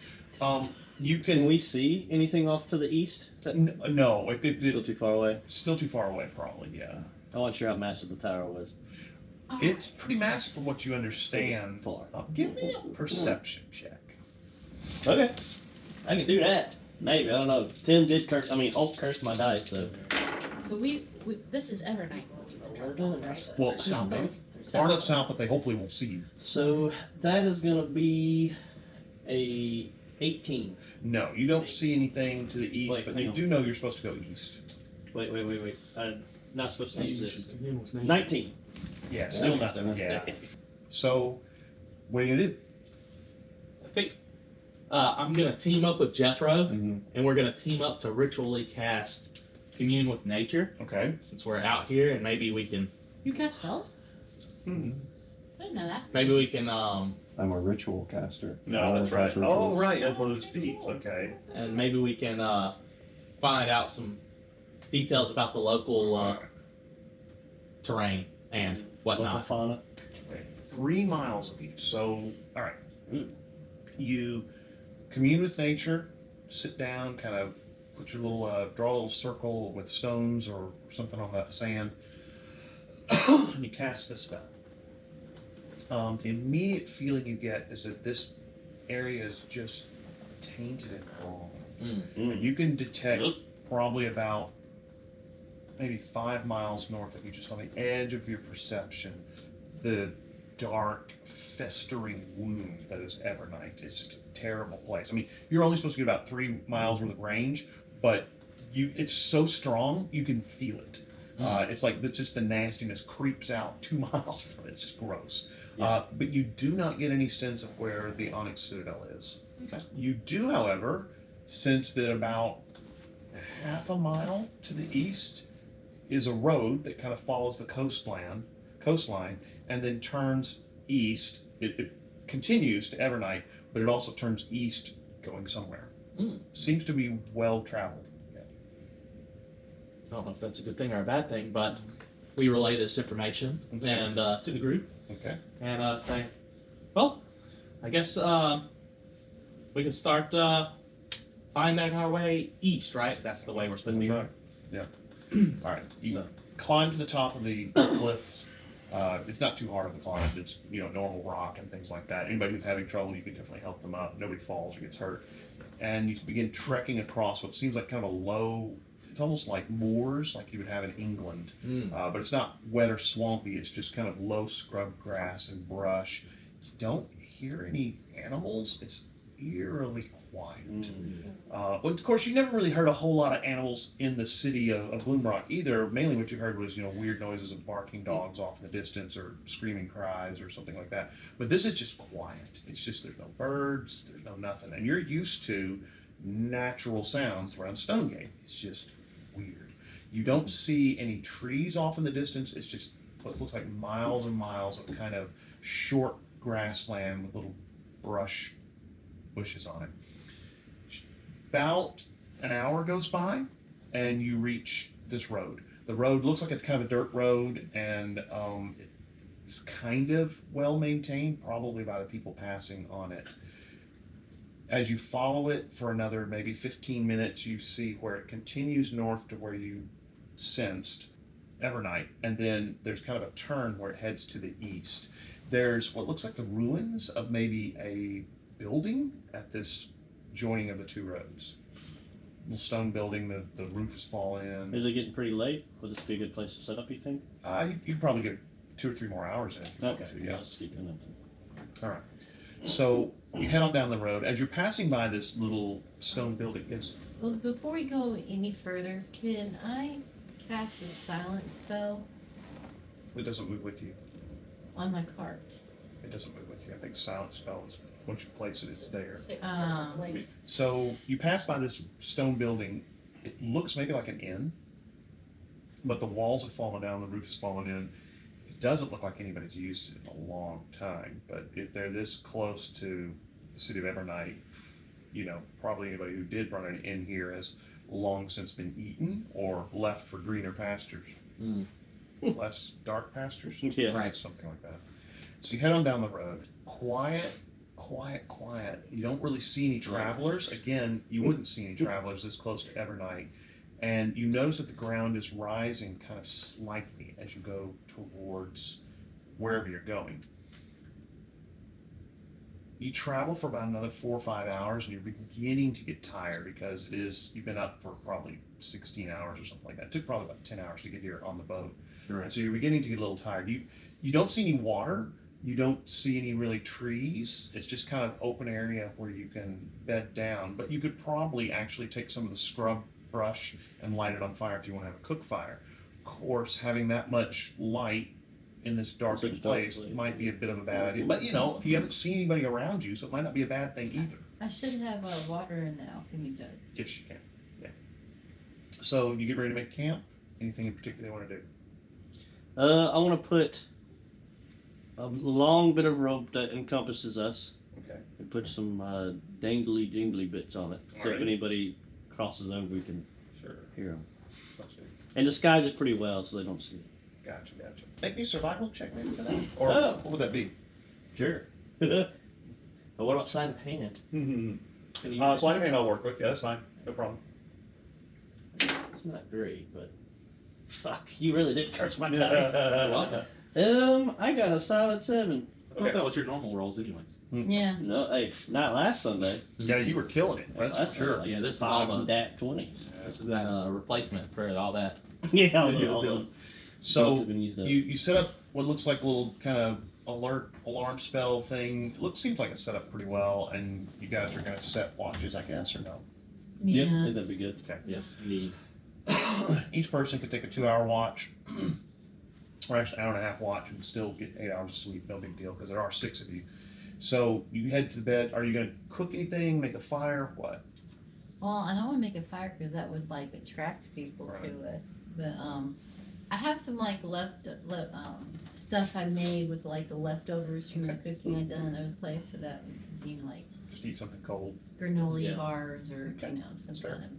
You Can can. we see anything off to the east? That's No, still too far away. still too far away, probably. Yeah. I wasn't sure how massive the tower was. It's pretty massive from what you understand. Far. Give me a perception check. Okay. I can do that. Maybe. I don't know. Tim did curse. I mean, Hulk cursed my dice, so. So we this is Evernight. Well, south, far enough south that they hopefully won't see you. So that is going to be a 18. No, you don't see anything to the east, Wait, but hang you on. do know you're supposed to go east. Wait. I'm not supposed to use this. 19. Yeah, still Yeah. nothing. Yeah. So, what are you gonna do? I think I'm gonna team up with Jethro, Mm-hmm. and we're gonna team up to ritually cast Commune with Nature, Okay. since we're out here, and maybe we can You cast spells? Mm-hmm. I didn't know that. I'm a ritual caster. No, that's right. Ritual. Oh, right. That's one of those feats. Okay. and maybe we can find out some details about the local terrain and Local whatnot. fauna. 3 miles of each. So, all right. You commune with nature, sit down, kind of put your little, draw a little circle with stones or something on that sand, and you cast this spell. The immediate feeling you get is that this area is just tainted and wrong. And you can detect probably about maybe 5 miles north of you, just on the edge of your perception, the dark, festering wound that is Evernight. It's just a terrible place. I mean, you're only supposed to get about 3 miles worth of range, but it's so strong you can feel it. It's like just the nastiness creeps out 2 miles from it. It's just gross. But you do not get any sense of where the Onyx Citadel is. Okay. You do, however, sense that about half a mile to the east is a road that kind of follows the coastline, and then turns east. It continues to Evernight, but it also turns east, going somewhere. Seems to be well traveled. I don't know if that's a good thing or a bad thing, but we relay this information and to the group Okay. and say, well, I guess we can start finding our way east, right? That's the way we're supposed to be. Right. Yeah. All right. You So- climb to the top of the cliff. It's not too hard of a climb. It's normal rock and things like that. Anybody who's having trouble, you can definitely help them up. Nobody falls or gets hurt. and you begin trekking across what seems like kind of a low. It's almost like moors, like you would have in England, but it's not wet or swampy. It's just kind of low scrub grass and brush. You don't hear any animals. It's eerily quiet. But of course, you never really heard a whole lot of animals in the city of Gloomwrought either. Mainly, what you heard was weird noises of barking dogs off in the distance or screaming cries or something like that. But this is just quiet. It's just there's no birds, there's no nothing, and you're used to natural sounds around Stonegate. It's just weird. You don't see any trees off in the distance. It's just what looks like miles and miles of kind of short grassland with little brush bushes on it. About an hour goes by and you reach this road. The road looks like it's kind of a dirt road, and it's kind of well maintained, probably by the people passing on it. As you follow it for another maybe 15 minutes, you see where it continues north to where you sensed Evernight, and then there's kind of a turn where it heads to the east. There's what looks like the ruins of maybe a building at this joining of the two roads. Little stone building, the roof has fallen in. Is it getting pretty late? Would this be a good place to set up, you think? You'd probably get 2 or 3 more hours in. Okay, Yeah. let's keep doing it. All right. So you head on down the road. As you're passing by this little stone building, yes. Well, before we go any further, can I cast a silence spell It doesn't move with you. on my cart? It doesn't move with you. I think silent spell is once you place it, it's there. Fixed in Um, place. So you pass by this stone building. It looks maybe like an inn, but the walls have fallen down, the roof has fallen in. It doesn't look like anybody's used it in a long time. But if they're this close to the city of Evernight, probably anybody who did run an inn here has long since been eaten or left for greener pastures. Less dark pastures? Yeah. Right. Something like that. So you head on down the road. Quiet. You don't really see any travelers. Again, you wouldn't see any travelers this close to Evernight. And you notice that the ground is rising kind of slightly as you go towards wherever you're going. You travel for about another 4 or 5 hours, and you're beginning to get tired because you've been up for probably 16 hours or something like that. It took probably about 10 hours to get here on the boat. And so you're beginning to get a little tired. You don't see any water. You don't see any really trees. It's just kind of open area where you can bed down. But you could probably actually take some of the scrub brush and light it on fire if you want to have a cook fire. Of course, having that much light in this darkened Such a dark place place. might be a bit of a bad idea. But if you haven't seen anybody around you, so it might not be a bad thing either. I should have water in the alchemy jug. Yes, you can. Yeah. So you get ready to make camp. Anything in particular you want to do? I want to put a long bit of rope that encompasses us Okay. and put some dangly jingly bits on it. So if Alright. anybody crosses over, we can Sure. hear them. That's good. And disguise it pretty well so they don't see it. Gotcha. Make me a survival check maybe for that. Or Oh. what would that be? Sure. But what about sleight of hand? Can you- Sleight of hand I'll work with. Yeah, that's fine. No problem. It's not great, but fuck, you really did curse my You're dice. welcome. I got a solid 7. I thought that was your normal rolls, anyways. Yeah. No, hey, not last Sunday. Yeah, you were killing it. That's Last for sure. Sunday, Yeah, this is all Five the- dat 20. This is that replacement for all that. Yeah, Yeah, all yeah. the So has been used up. you set up what looks like a little kind of alarm spell thing. Seems like it's set up pretty well, and you guys are gonna set watches, I guess, or no? Yeah. I think that'd be good. Okay. Yes, indeed. Each person could take a 2-hour watch, or actually an hour and a half watch, and still get 8 hours of sleep. No big deal, because there are 6 of you. So you head to bed. Are you gonna cook anything? Make a fire? What? Well, I don't want to make a fire because that would attract people Right. to it. But I have some stuff I made with the leftovers from the cooking I'd done in the other place, so that would be Just eat something cold. granola Yeah. bars or Okay. some Sure. kind of.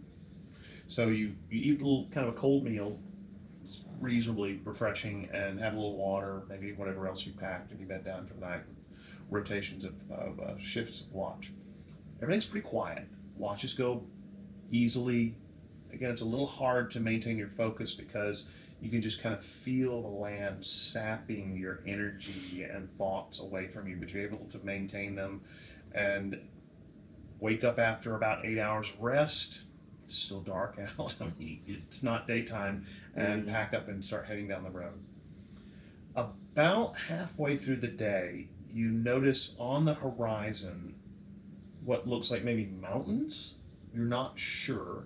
So you eat a little kind of a cold meal. It's reasonably refreshing, and have a little water, maybe whatever else you packed, and you bed down for the night. Rotations of shifts of watch. Everything's pretty quiet. Watches go easily. Again, it's a little hard to maintain your focus because you can just kind of feel the land sapping your energy and thoughts away from you, but you're able to maintain them. And wake up after about 8 hours of rest. It's still dark out. I mean, it's not daytime, and pack up and start heading down the road. About halfway through the day, you notice on the horizon what looks like maybe mountains. You're not sure.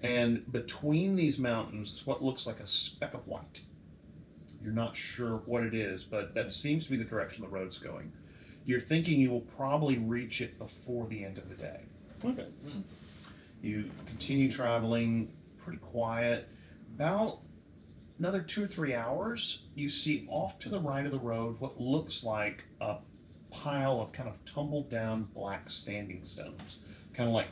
And between these mountains is what looks like a speck of white. You're not sure what it is, but that seems to be the direction the road's going. You're thinking you will probably reach it before the end of the day. Okay. You continue traveling, pretty quiet. About another 2 or 3 hours, you see off to the right of the road what looks like a pile of kind of tumbled down black standing stones. Kind of like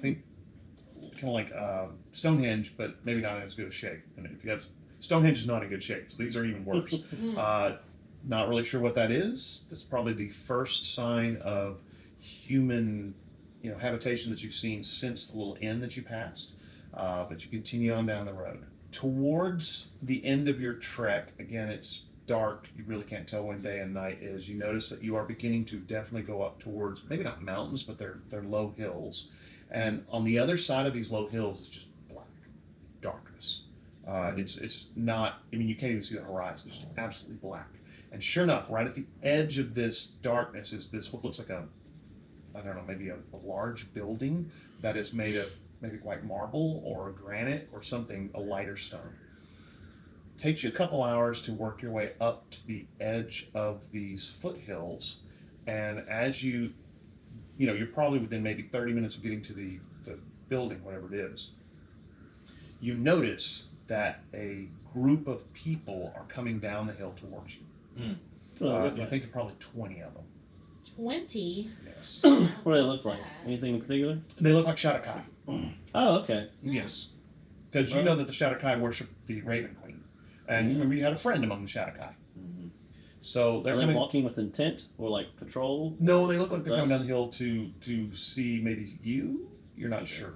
Stonehenge, but maybe not in as good a shape. And if you have Stonehenge is not in good shape, so these are even worse. Not really sure what that is. It's probably the first sign of human, habitation that you've seen since the little inn that you passed. But you continue on down the road. Towards the end of your trek, again, it's dark. You really can't tell when day and night is. You notice that you are beginning to definitely go up towards, maybe not mountains, but they're low hills. And on the other side of these low hills is just black darkness. It's not, you can't even see the horizon. It's just absolutely black. And sure enough, right at the edge of this darkness is this what looks like maybe a large building that is made of maybe white marble or granite or something, a lighter stone. Takes you a couple hours to work your way up to the edge of these foothills. And as you're probably within maybe 30 minutes of getting to the building, whatever it is, you notice that a group of people are coming down the hill towards you. I think there are probably 20 of them. 20? Yes. What do they look like? Anything in particular? They look like Shadowkai. Oh, okay. Yes. Because you know that the Shadowkai worship the Raven Queen. And you remember you had a friend among the Shadowkai. So they're Are they coming. walking with intent or like patrol? No, they look like they're coming down the hill to see maybe you. You're not sure.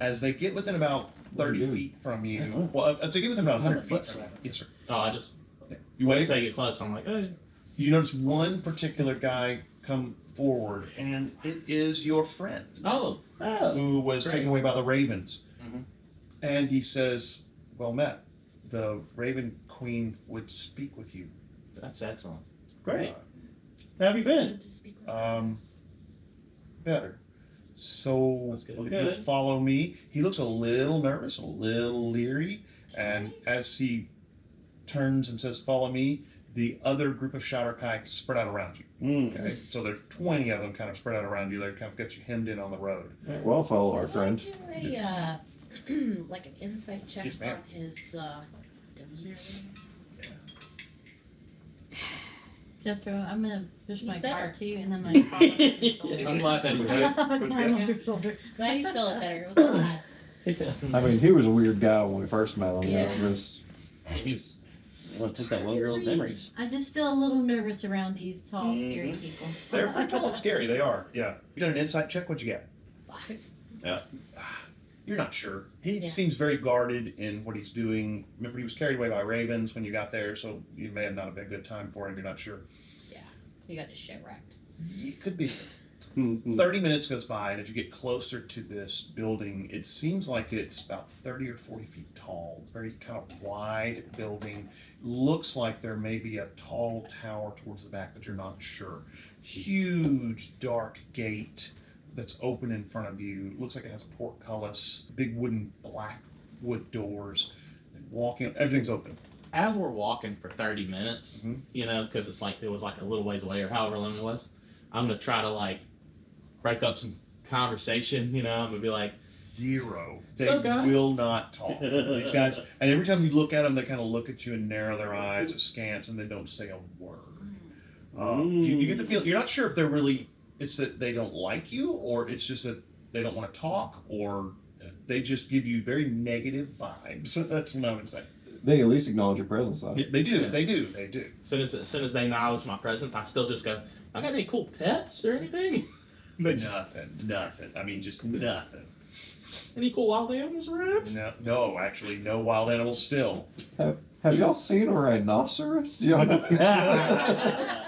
As they get within about 30 feet from you, well, as they get within about 100 feet from you, yes, sir. Oh, I just You once wait. they get close, I'm like, hey. You notice one particular guy come forward, and it is your friend Oh, who was Great. taken away by the ravens. Mhm. And he says, "Well met. The Raven Queen would speak with you." that's excellent. Great. How have you been? Need to speak with Better. So That's good. if you'll follow me, he looks a little nervous, a little leery, and as he turns and says, "Follow me," the other group of Shadowkai spread out around you. Okay, so there's 20 of them kind of spread out around you. They kind of get you hemmed in on the road. Well, follow our I'd friend. like to do like an insight check Yes, ma'am. on his demeanor. Jethro, I'm gonna push my He's better. cart to you, and then my car on your shoulder. I'm glad that you did. I'm gonna climb on your shoulder. Glad you spelled it better. It was bad. I mean, he was a weird guy when we first met him. Yeah. Just Jeez. I want to take that one girl's memories. I just feel a little nervous around these tall, scary people. They're pretty tall and scary. They are. Yeah. You done an insight check? What'd you get? 5. You're not sure. He Yeah. seems very guarded in what he's doing. Remember, he was carried away by ravens when you got there, so you may have not been a good time for him. You're not sure. You got his shit wrecked. It could be. 30 minutes goes by, and as you get closer to this building, it seems like it's about 30 or 40 feet tall. Very kind of wide building. Looks like there may be a tall tower towards the back, but you're not sure. Huge dark gate that's open in front of you. Looks like it has a portcullis, big wooden black wood doors. Walking, everything's open. As we're walking for 30 minutes, Mhm. because it was like a little ways away or however long it was, I'm gonna try to break up some conversation. I'm gonna be like, Zero. They So, guys? will not talk. These guys, and every time you look at them, they kind of look at you and narrow their eyes askance, and they don't say a word. You get the feel you're not sure if they're really. It's that they don't like you, or it's just that they don't want to talk, or they just give you very negative vibes. That's what I would say. they at least acknowledge your presence. Though. Yeah, they do. Yeah. They do. They do. as soon as they acknowledge my presence, I still just go, I got any cool pets or anything? But just, Nothing. I mean, just nothing. any cool wild animals around? No, actually, no wild animals still. Have y'all seen a rhinoceros? Yeah.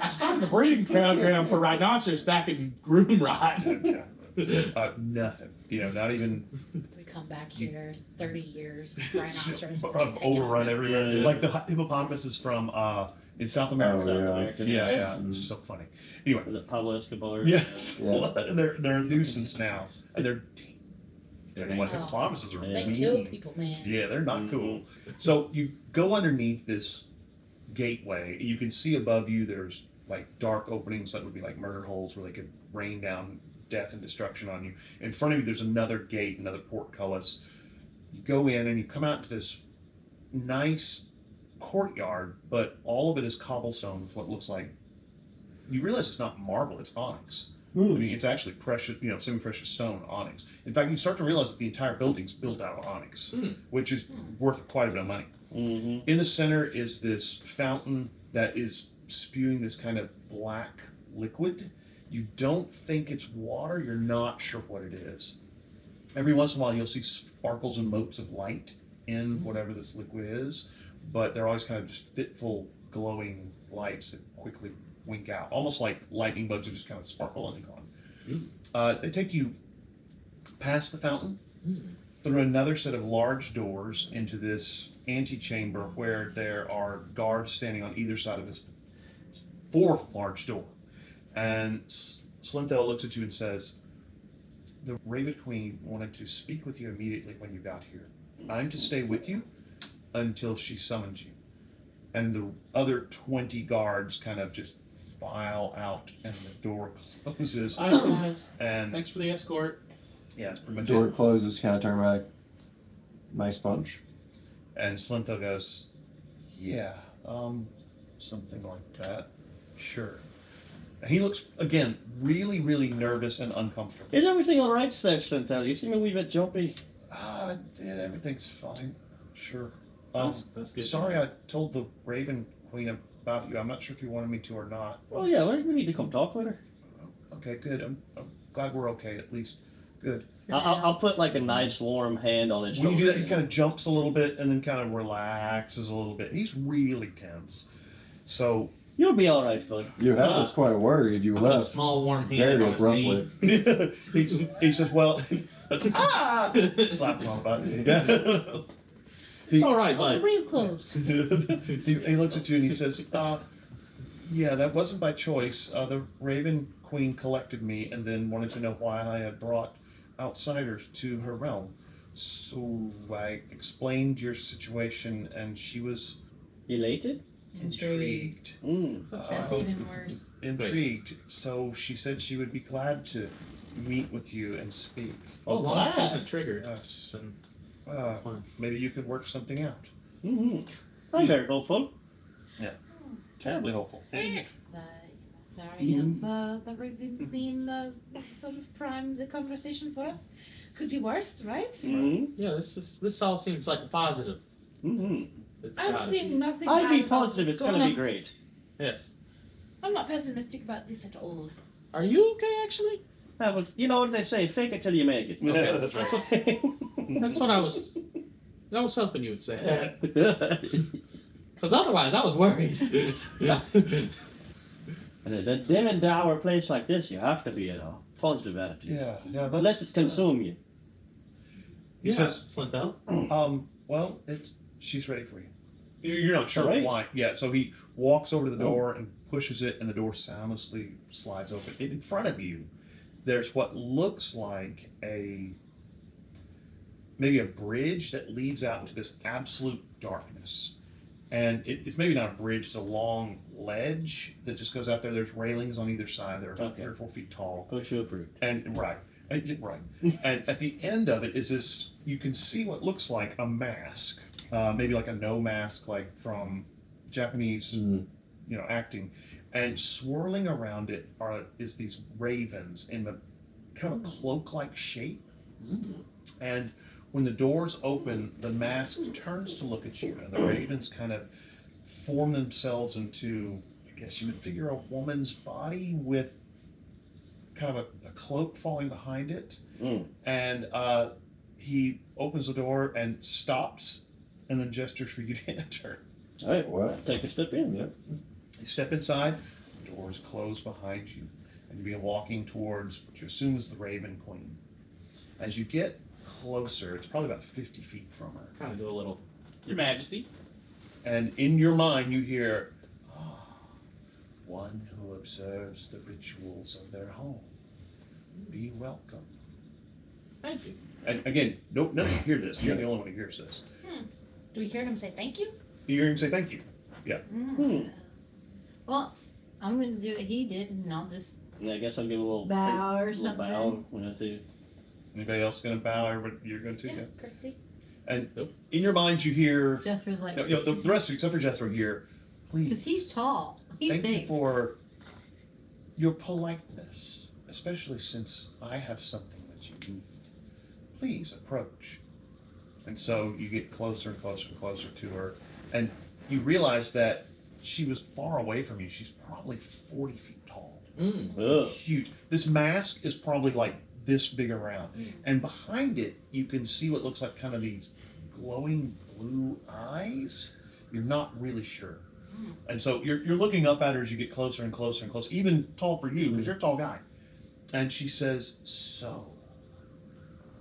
I started the breeding program for rhinoceros back in Gloomwrought. Yeah. Nothing. Not even. We come back here 30 years, rhinoceros. Overrun everywhere. Yeah. Like the hippopotamus is from in South America. Oh, yeah. American. Yeah, it's so funny. Anyway, Was it Pablo Escobar? yes, Yeah. and they're a nuisance now, and they're what Oh. hippopotamuses are. They mean. kill people, man. Yeah, they're not cool. So you go underneath this gateway. You can see above you there's like dark openings that would be like murder holes where they could rain down death and destruction on you. In front of you there's another gate, another portcullis. You go in and you come out to this nice courtyard, but all of it is cobblestone with what looks like, you realize it's not marble, it's onyx. I mean, it's actually precious, semi-precious stone, onyx. In fact, you start to realize that the entire building's built out of onyx, which is worth quite a bit of money. Mm-hmm. In the center is this fountain that is spewing this kind of black liquid. You don't think it's water, you're not sure what it is. Every once in a while, you'll see sparkles and motes of light in whatever this liquid is, but they're always kind of just fitful, glowing lights that quickly wink out, almost like lightning bugs that just kind of sparkle and gone. They take you past the fountain, through another set of large doors into this antechamber where there are guards standing on either side of this fourth large door. And Slintel looks at you and says, "The Raven Queen wanted to speak with you immediately when you got here. I'm to stay with you until she summons you." And the other 20 guards kind of just file out, and the door closes. Eyes lines. And Thanks for the escort. yeah, it's pretty much Door it. closes, kind of turn back. Nice punch. And Slinto goes, "Yeah, something like that. Sure." And he looks again really, really nervous and uncomfortable. Is everything all right, Slintel? You seem a wee bit jumpy. Yeah, everything's fine. Sure. That's good. Sorry, I told the Raven Queen about you. I'm not sure if you wanted me to or not. Well, yeah, we need to come talk with her. Okay, good. I'm glad we're okay, at least. Good. I'll put like a nice warm hand on his When you do shoulder. that, he kind of jumps a little bit and then kind of relaxes a little bit. He's really tense. So, You'll be all right, bud. You had us quite worried. You I put a left small warm hand very on his knee. abruptly. he says, "Well," slap him on the butt. It's all right, Those are bud. real close. He looks at you and he says, "Yeah, that wasn't by choice. The Raven Queen collected me and then wanted to know why I had brought outsiders to her realm. So I explained your situation and she was Elated? intrigued. That's even worse. Intrigued. So she said she would be glad to meet with you and speak. As long as she wow. isn't triggered, Yes. then Uh, that's fine. maybe you could work something out." Mm-hmm. I'm very hopeful. Terribly hopeful. Sorry if the Raven Queen sort of primed the conversation for us. Could be worse, right? Mm-hmm. Yeah, this all seems like a positive. Mm-hmm. It's I'm gotta seeing nothing. I'd bad be about positive what's it's going to be on. great. Yes. I'm not pessimistic about this at all. Are you okay, actually? You know what they say, fake it till you make it. Yeah, that's right. That's what I was hoping you would say that. Because otherwise, I was worried. In a dim and dour place like this, you have to be in a positive attitude. Yeah. Unless it's consume you. He Yeah, says, Slintel. well, she's ready for you. You're not sure Great. why. Yeah, so he walks over to the door and pushes it, and the door soundlessly slides open. In front of you, there's what looks like maybe a bridge that leads out into this absolute darkness. And it's maybe not a bridge, it's a long ledge that just goes out there. There's railings on either side. They're about Okay. 3 or 4 feet tall. Push you approved. And right. And at the end of it is this, you can see what looks like a mask, maybe like a no mask, like from Japanese, acting. And swirling around it is these ravens in the kind of cloak-like shape. And when the doors open, the mask turns to look at you, and the ravens kind of form themselves into, I guess you would figure, a woman's body with kind of a cloak falling behind it. And he opens the door and stops and then gestures for you to enter. All right, What? take a step in. Yep. You step inside, the doors close behind you, and you begin walking towards what you assume is the Raven Queen. As you get closer, it's probably about 50 feet from her. Kind of do a little, Your Majesty. And in your mind, you hear, one who observes the rituals of their home. Be welcome. Thank you. And again, none of you hear this. You're the only one who hears this. Do we hear him say thank you? You hear him say thank you. Yeah. Well, I'm going to do what he did, and I'll just I guess I'll give a little bow or little something. bow when I do. Anybody else going to bow? Everybody, you're going to? Yeah. Curtsy. And in your mind, you hear, Jethro's like, the rest of you, except for Jethro, hear, because please, he's tall. He's thank you safe. for your politeness, especially since I have something that you need. Please approach. And so you get closer and closer and closer to her, and you realize that she was far away from you. She's probably 40 feet tall. Ugh. Huge. This mask is probably like this big around. And behind it, you can see what looks like kind of these glowing blue eyes. You're not really sure. And so you're looking up at her as you get closer and closer and closer, even tall for you, because you're a tall guy. And she says, so,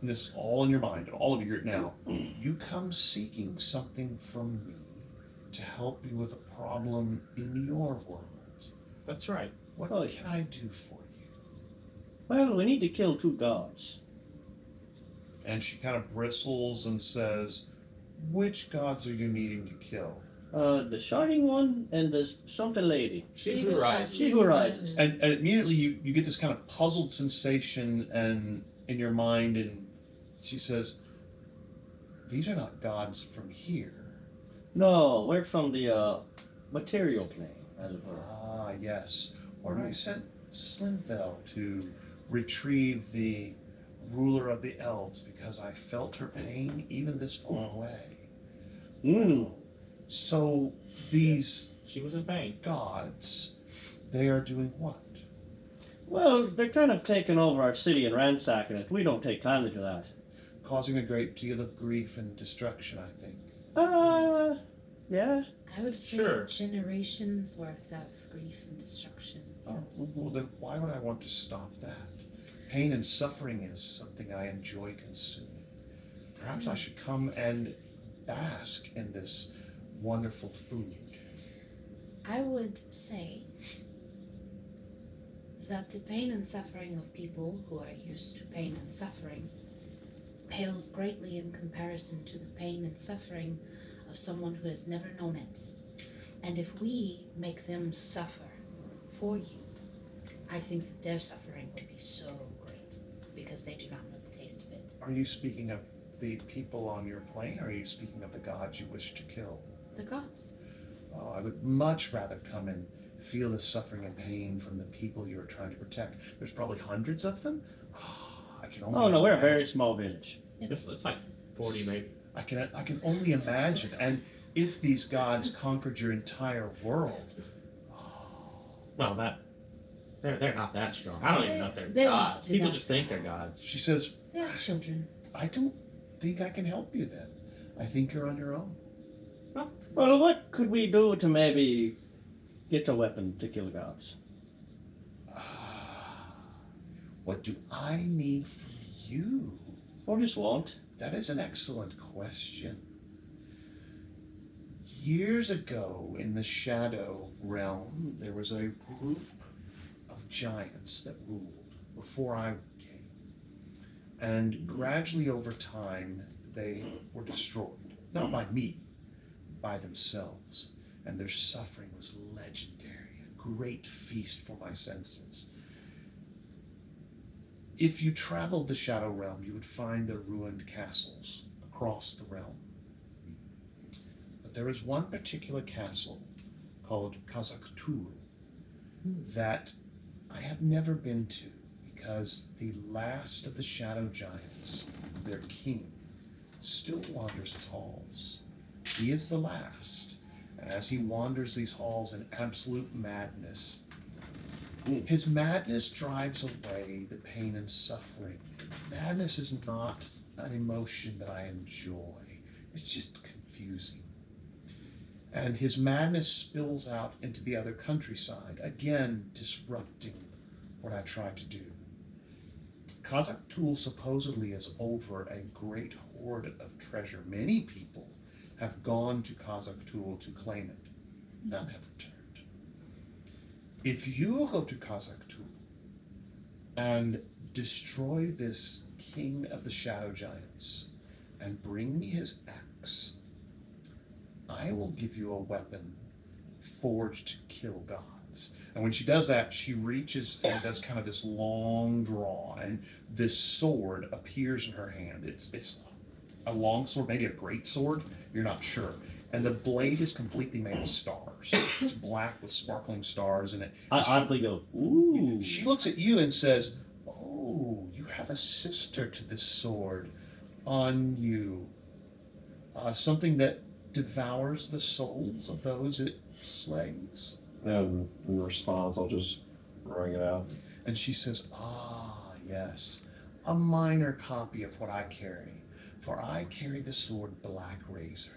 and this is all in your mind, and all of you hear it now, you come seeking something from me to help you with a problem in your world. That's right. What Oh, can I do for you? Well, we need to kill 2 gods. And she kind of bristles and says, which gods are you needing to kill? The shining one and the something lady. She who rises. She who rises. And immediately you get this kind of puzzled sensation and in your mind, and she says, these are not gods from here. No, we're from the material plane, as it were. Ah, yes. Or I sent Slinthel to retrieve the ruler of the elves because I felt her pain even this far away. So these She was in pain. gods, they are doing what? Well, they're kind of taking over our city and ransacking it. We don't take kindly to that. Causing a great deal of grief and destruction, I think. Yeah. I would say Sure. generations worth of grief and destruction. Oh, well then why would I want to stop that? Pain and suffering is something I enjoy consuming. Perhaps I should come and bask in this wonderful food. I would say that the pain and suffering of people who are used to pain and suffering pales greatly in comparison to the pain and suffering of someone who has never known it. And if we make them suffer for you, I think that their suffering would be so great because they do not know the taste of it. Are you speaking of the people on your plane, or are you speaking of the gods you wish to kill? The gods. Oh, I would much rather come and feel the suffering and pain from the people you are trying to protect. There's probably hundreds of them. I can only Oh no, we're a imagine. very small village. It's like 40 maybe. I can only imagine. And if these gods conquered your entire world, Well, they're not that strong. I don't even know if they're They want gods. to People do just think they're gods. she says, They are children. I don't think I can help you then. I think you're on your own. Well, what could we do to maybe get a weapon to kill gods? What do I need from you? Or just want? That is an excellent question. Years ago in the Shadow Realm, there was a group of giants that ruled before I came. And gradually over time, they were destroyed. Not by me, by themselves. And their suffering was legendary, a great feast for my senses. If you traveled the Shadow Realm, you would find their ruined castles across the realm. But there is one particular castle called Kazakhturu that I have never been to because the last of the Shadow Giants, their king, still wanders its halls. He is the last, and as he wanders these halls in absolute madness, his madness drives away the pain and suffering. Madness is not an emotion that I enjoy. It's just confusing. And his madness spills out into the other countryside, again disrupting what I tried to do. Kazakh supposedly is over a great hoard of treasure. Many people have gone to Kazakh to claim it. None have returned. If you go to Kazakh and destroy this king of the shadow giants and bring me his axe, I will give you a weapon forged to kill gods. And when she does that, she reaches and does kind of this long draw, and this sword appears in her hand. It's a long sword, maybe a great sword, you're not sure. And the blade is completely made of stars. It's black with sparkling stars in it. I audibly go, ooh. She looks at you and says, "Oh, you have a sister to this sword on you. Something that devours the souls of those it slays." And in response, I'll just bring it out. And she says, "Ah, yes, a minor copy of what I carry. For I carry the sword Black Razor,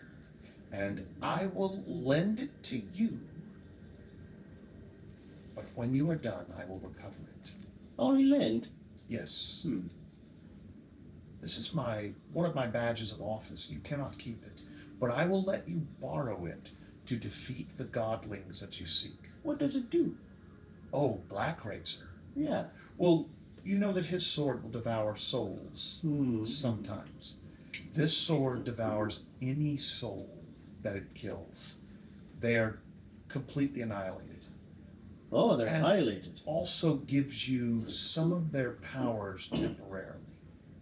and I will lend it to you. But when you are done, I will recover it." Only lend? Yes. This is one of my badges of office. You cannot keep it, but I will let you borrow it to defeat the godlings that you seek. What does it do? Oh, Black Razor. Yeah. Well, you know that his sword will devour souls sometimes. This sword devours any soul that it kills. They are completely annihilated. Oh, they're And annihilated. Also gives you some of their powers temporarily.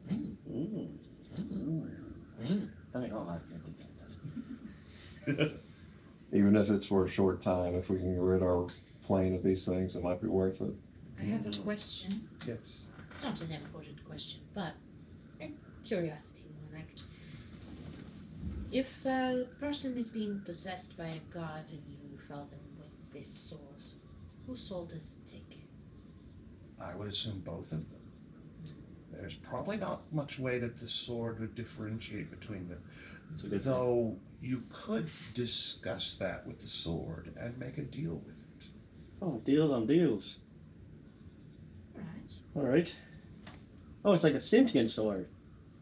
I mean, oh, I can't do that. Even if it's for a short time, if we can rid our plane of these things, it might be worth it. I have a question. Yes. It's not an important question, but a curiosity more like. If a person is being possessed by a god and you fell them with this sword, whose soul does it take? I would assume both of them. There's probably not much way that the sword would differentiate between them. Though you could discuss that with the sword and make a deal with it. Oh, deals on deals. Right. All right. Oh, it's like a sentient sword.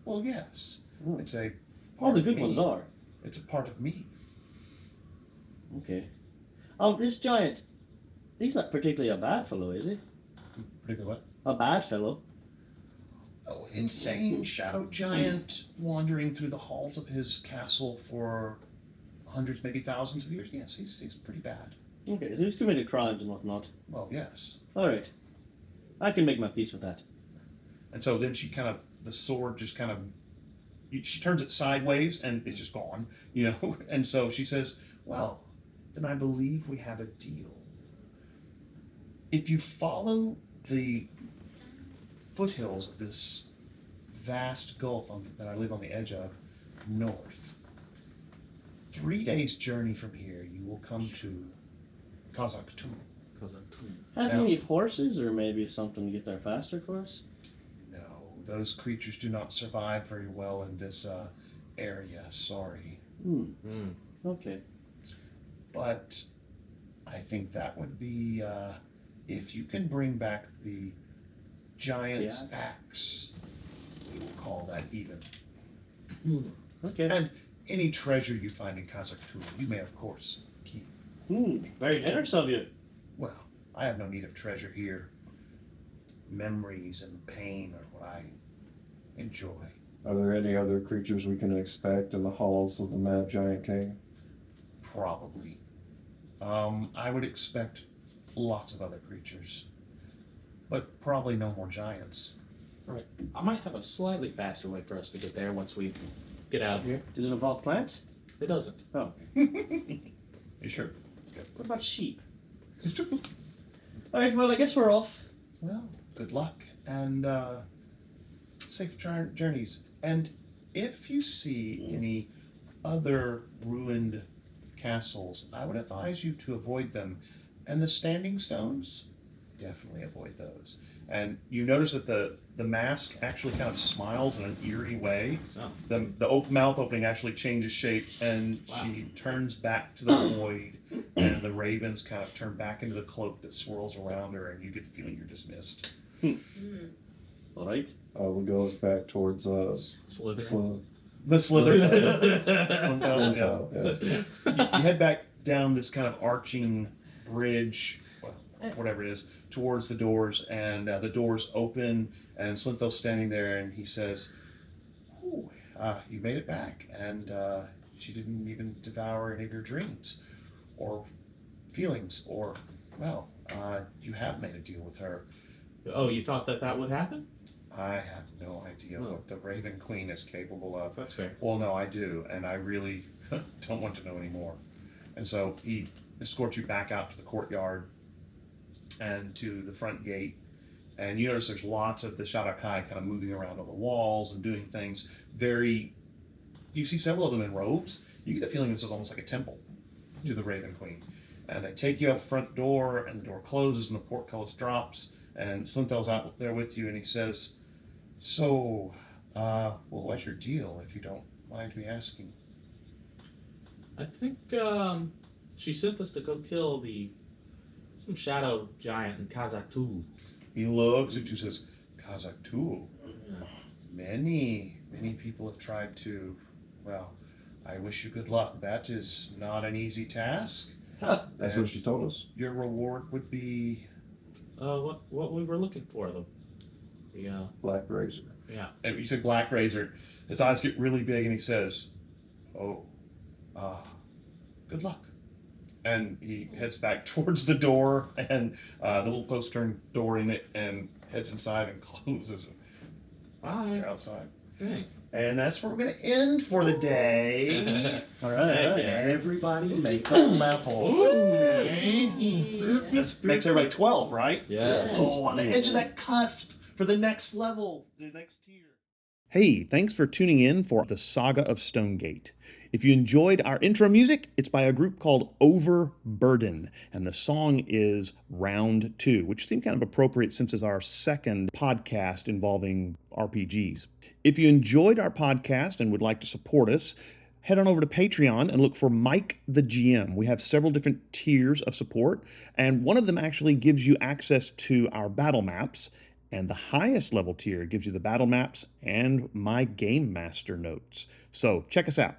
Well, yes. Oh. It's a Oh, part the of good me. ones are. It's a part of me. Okay. Oh, this giant, he's not particularly a bad fellow, is he? Particularly what? A bad fellow. Oh, insane shadow giant wandering through the halls of his castle for hundreds, maybe thousands of years. Yes, he's pretty bad. Okay, so he's committed crimes and whatnot. Well, yes. All right. I can make my peace with that. And so then the sword just kind of, she turns it sideways and it's just gone, And so she says, "Well, then I believe we have a deal. If you follow the foothills of this vast gulf that I live on the edge of, north, 3 days' journey from here, you will come to Kazakh. Have Now- you any horses or maybe something to get there faster for us? No, those creatures do not survive very well in this area, sorry. Okay. But I think that would be, if you can bring back the giant's axe, we will call that even. Okay. And any treasure you find in Kazakh, you may, of course, keep. Very generous of you. Well, I have no need of treasure here. Memories and pain are what I enjoy. Are there any other creatures we can expect in the halls of the Mad Giant King? Probably. I would expect lots of other creatures, but probably no more giants. Right. I might have a slightly faster way for us to get there once we get out of here. Does it involve plants? It doesn't. Oh. You sure? What about sheep? All right, well, I guess we're off. Well, good luck and safe journeys. And if you see any other ruined castles, I would advise you to avoid them. And the standing stones, definitely avoid those. And you notice that the mask actually kind of smiles in an eerie way. Oh. The mouth opening actually changes shape, and she turns back to the void, and the ravens kind of turn back into the cloak that swirls around her, and you get the feeling you're dismissed. All right. We'll go back towards Slytherin. The slither. Yeah. You head back down this kind of arching bridge, well, whatever it is, towards the doors, and the doors open, and Slinthel's standing there, and he says, "Ooh, you made it back, and she didn't even devour any of your dreams, or feelings, or, well, you have made a deal with her. Oh, you thought that would happen? I have no idea what the Raven Queen is capable of." That's fair. Well, no, I do, and I really don't want to know anymore. And so he escorts you back out to the courtyard and to the front gate, and you notice there's lots of the Shadakai kind of moving around on the walls and doing things you see several of them in robes. You get the feeling this is almost like a temple to the Raven Queen. And they take you out the front door, and the door closes, and the portcullis drops, and Slinthel's out there with you, and he says, "So, what's your deal, if you don't mind me asking?" I think she sent us to go kill some shadow giant in Kazakh. He looks at you and says, "Kazakh. Yeah. Many people have tried to. Well, I wish you good luck. That is not an easy task. That's what she told us. Your reward would be..." What we were looking for, the Black Razor. yeah. And you say Black Razor. His eyes get really big, and he says, "Oh, good luck." And he heads back towards the door, and the little postern door in it, and heads inside and closes it. Bye. You're outside. Dang. And that's where we're going to end for the day. All right. Yeah. Everybody make a map hole. That makes everybody 12, right? Yes. Oh, on the edge of that cusp for the next level, the next tier. Hey, thanks for tuning in for the Saga of Stonegate. If you enjoyed our intro music, it's by a group called Overburden, and the song is Round 2, which seemed kind of appropriate since it's our second podcast involving RPGs. If you enjoyed our podcast and would like to support us, head on over to Patreon and look for Mike the GM. We have several different tiers of support, and one of them actually gives you access to our battle maps, and the highest level tier gives you the battle maps and my Game Master notes. So check us out.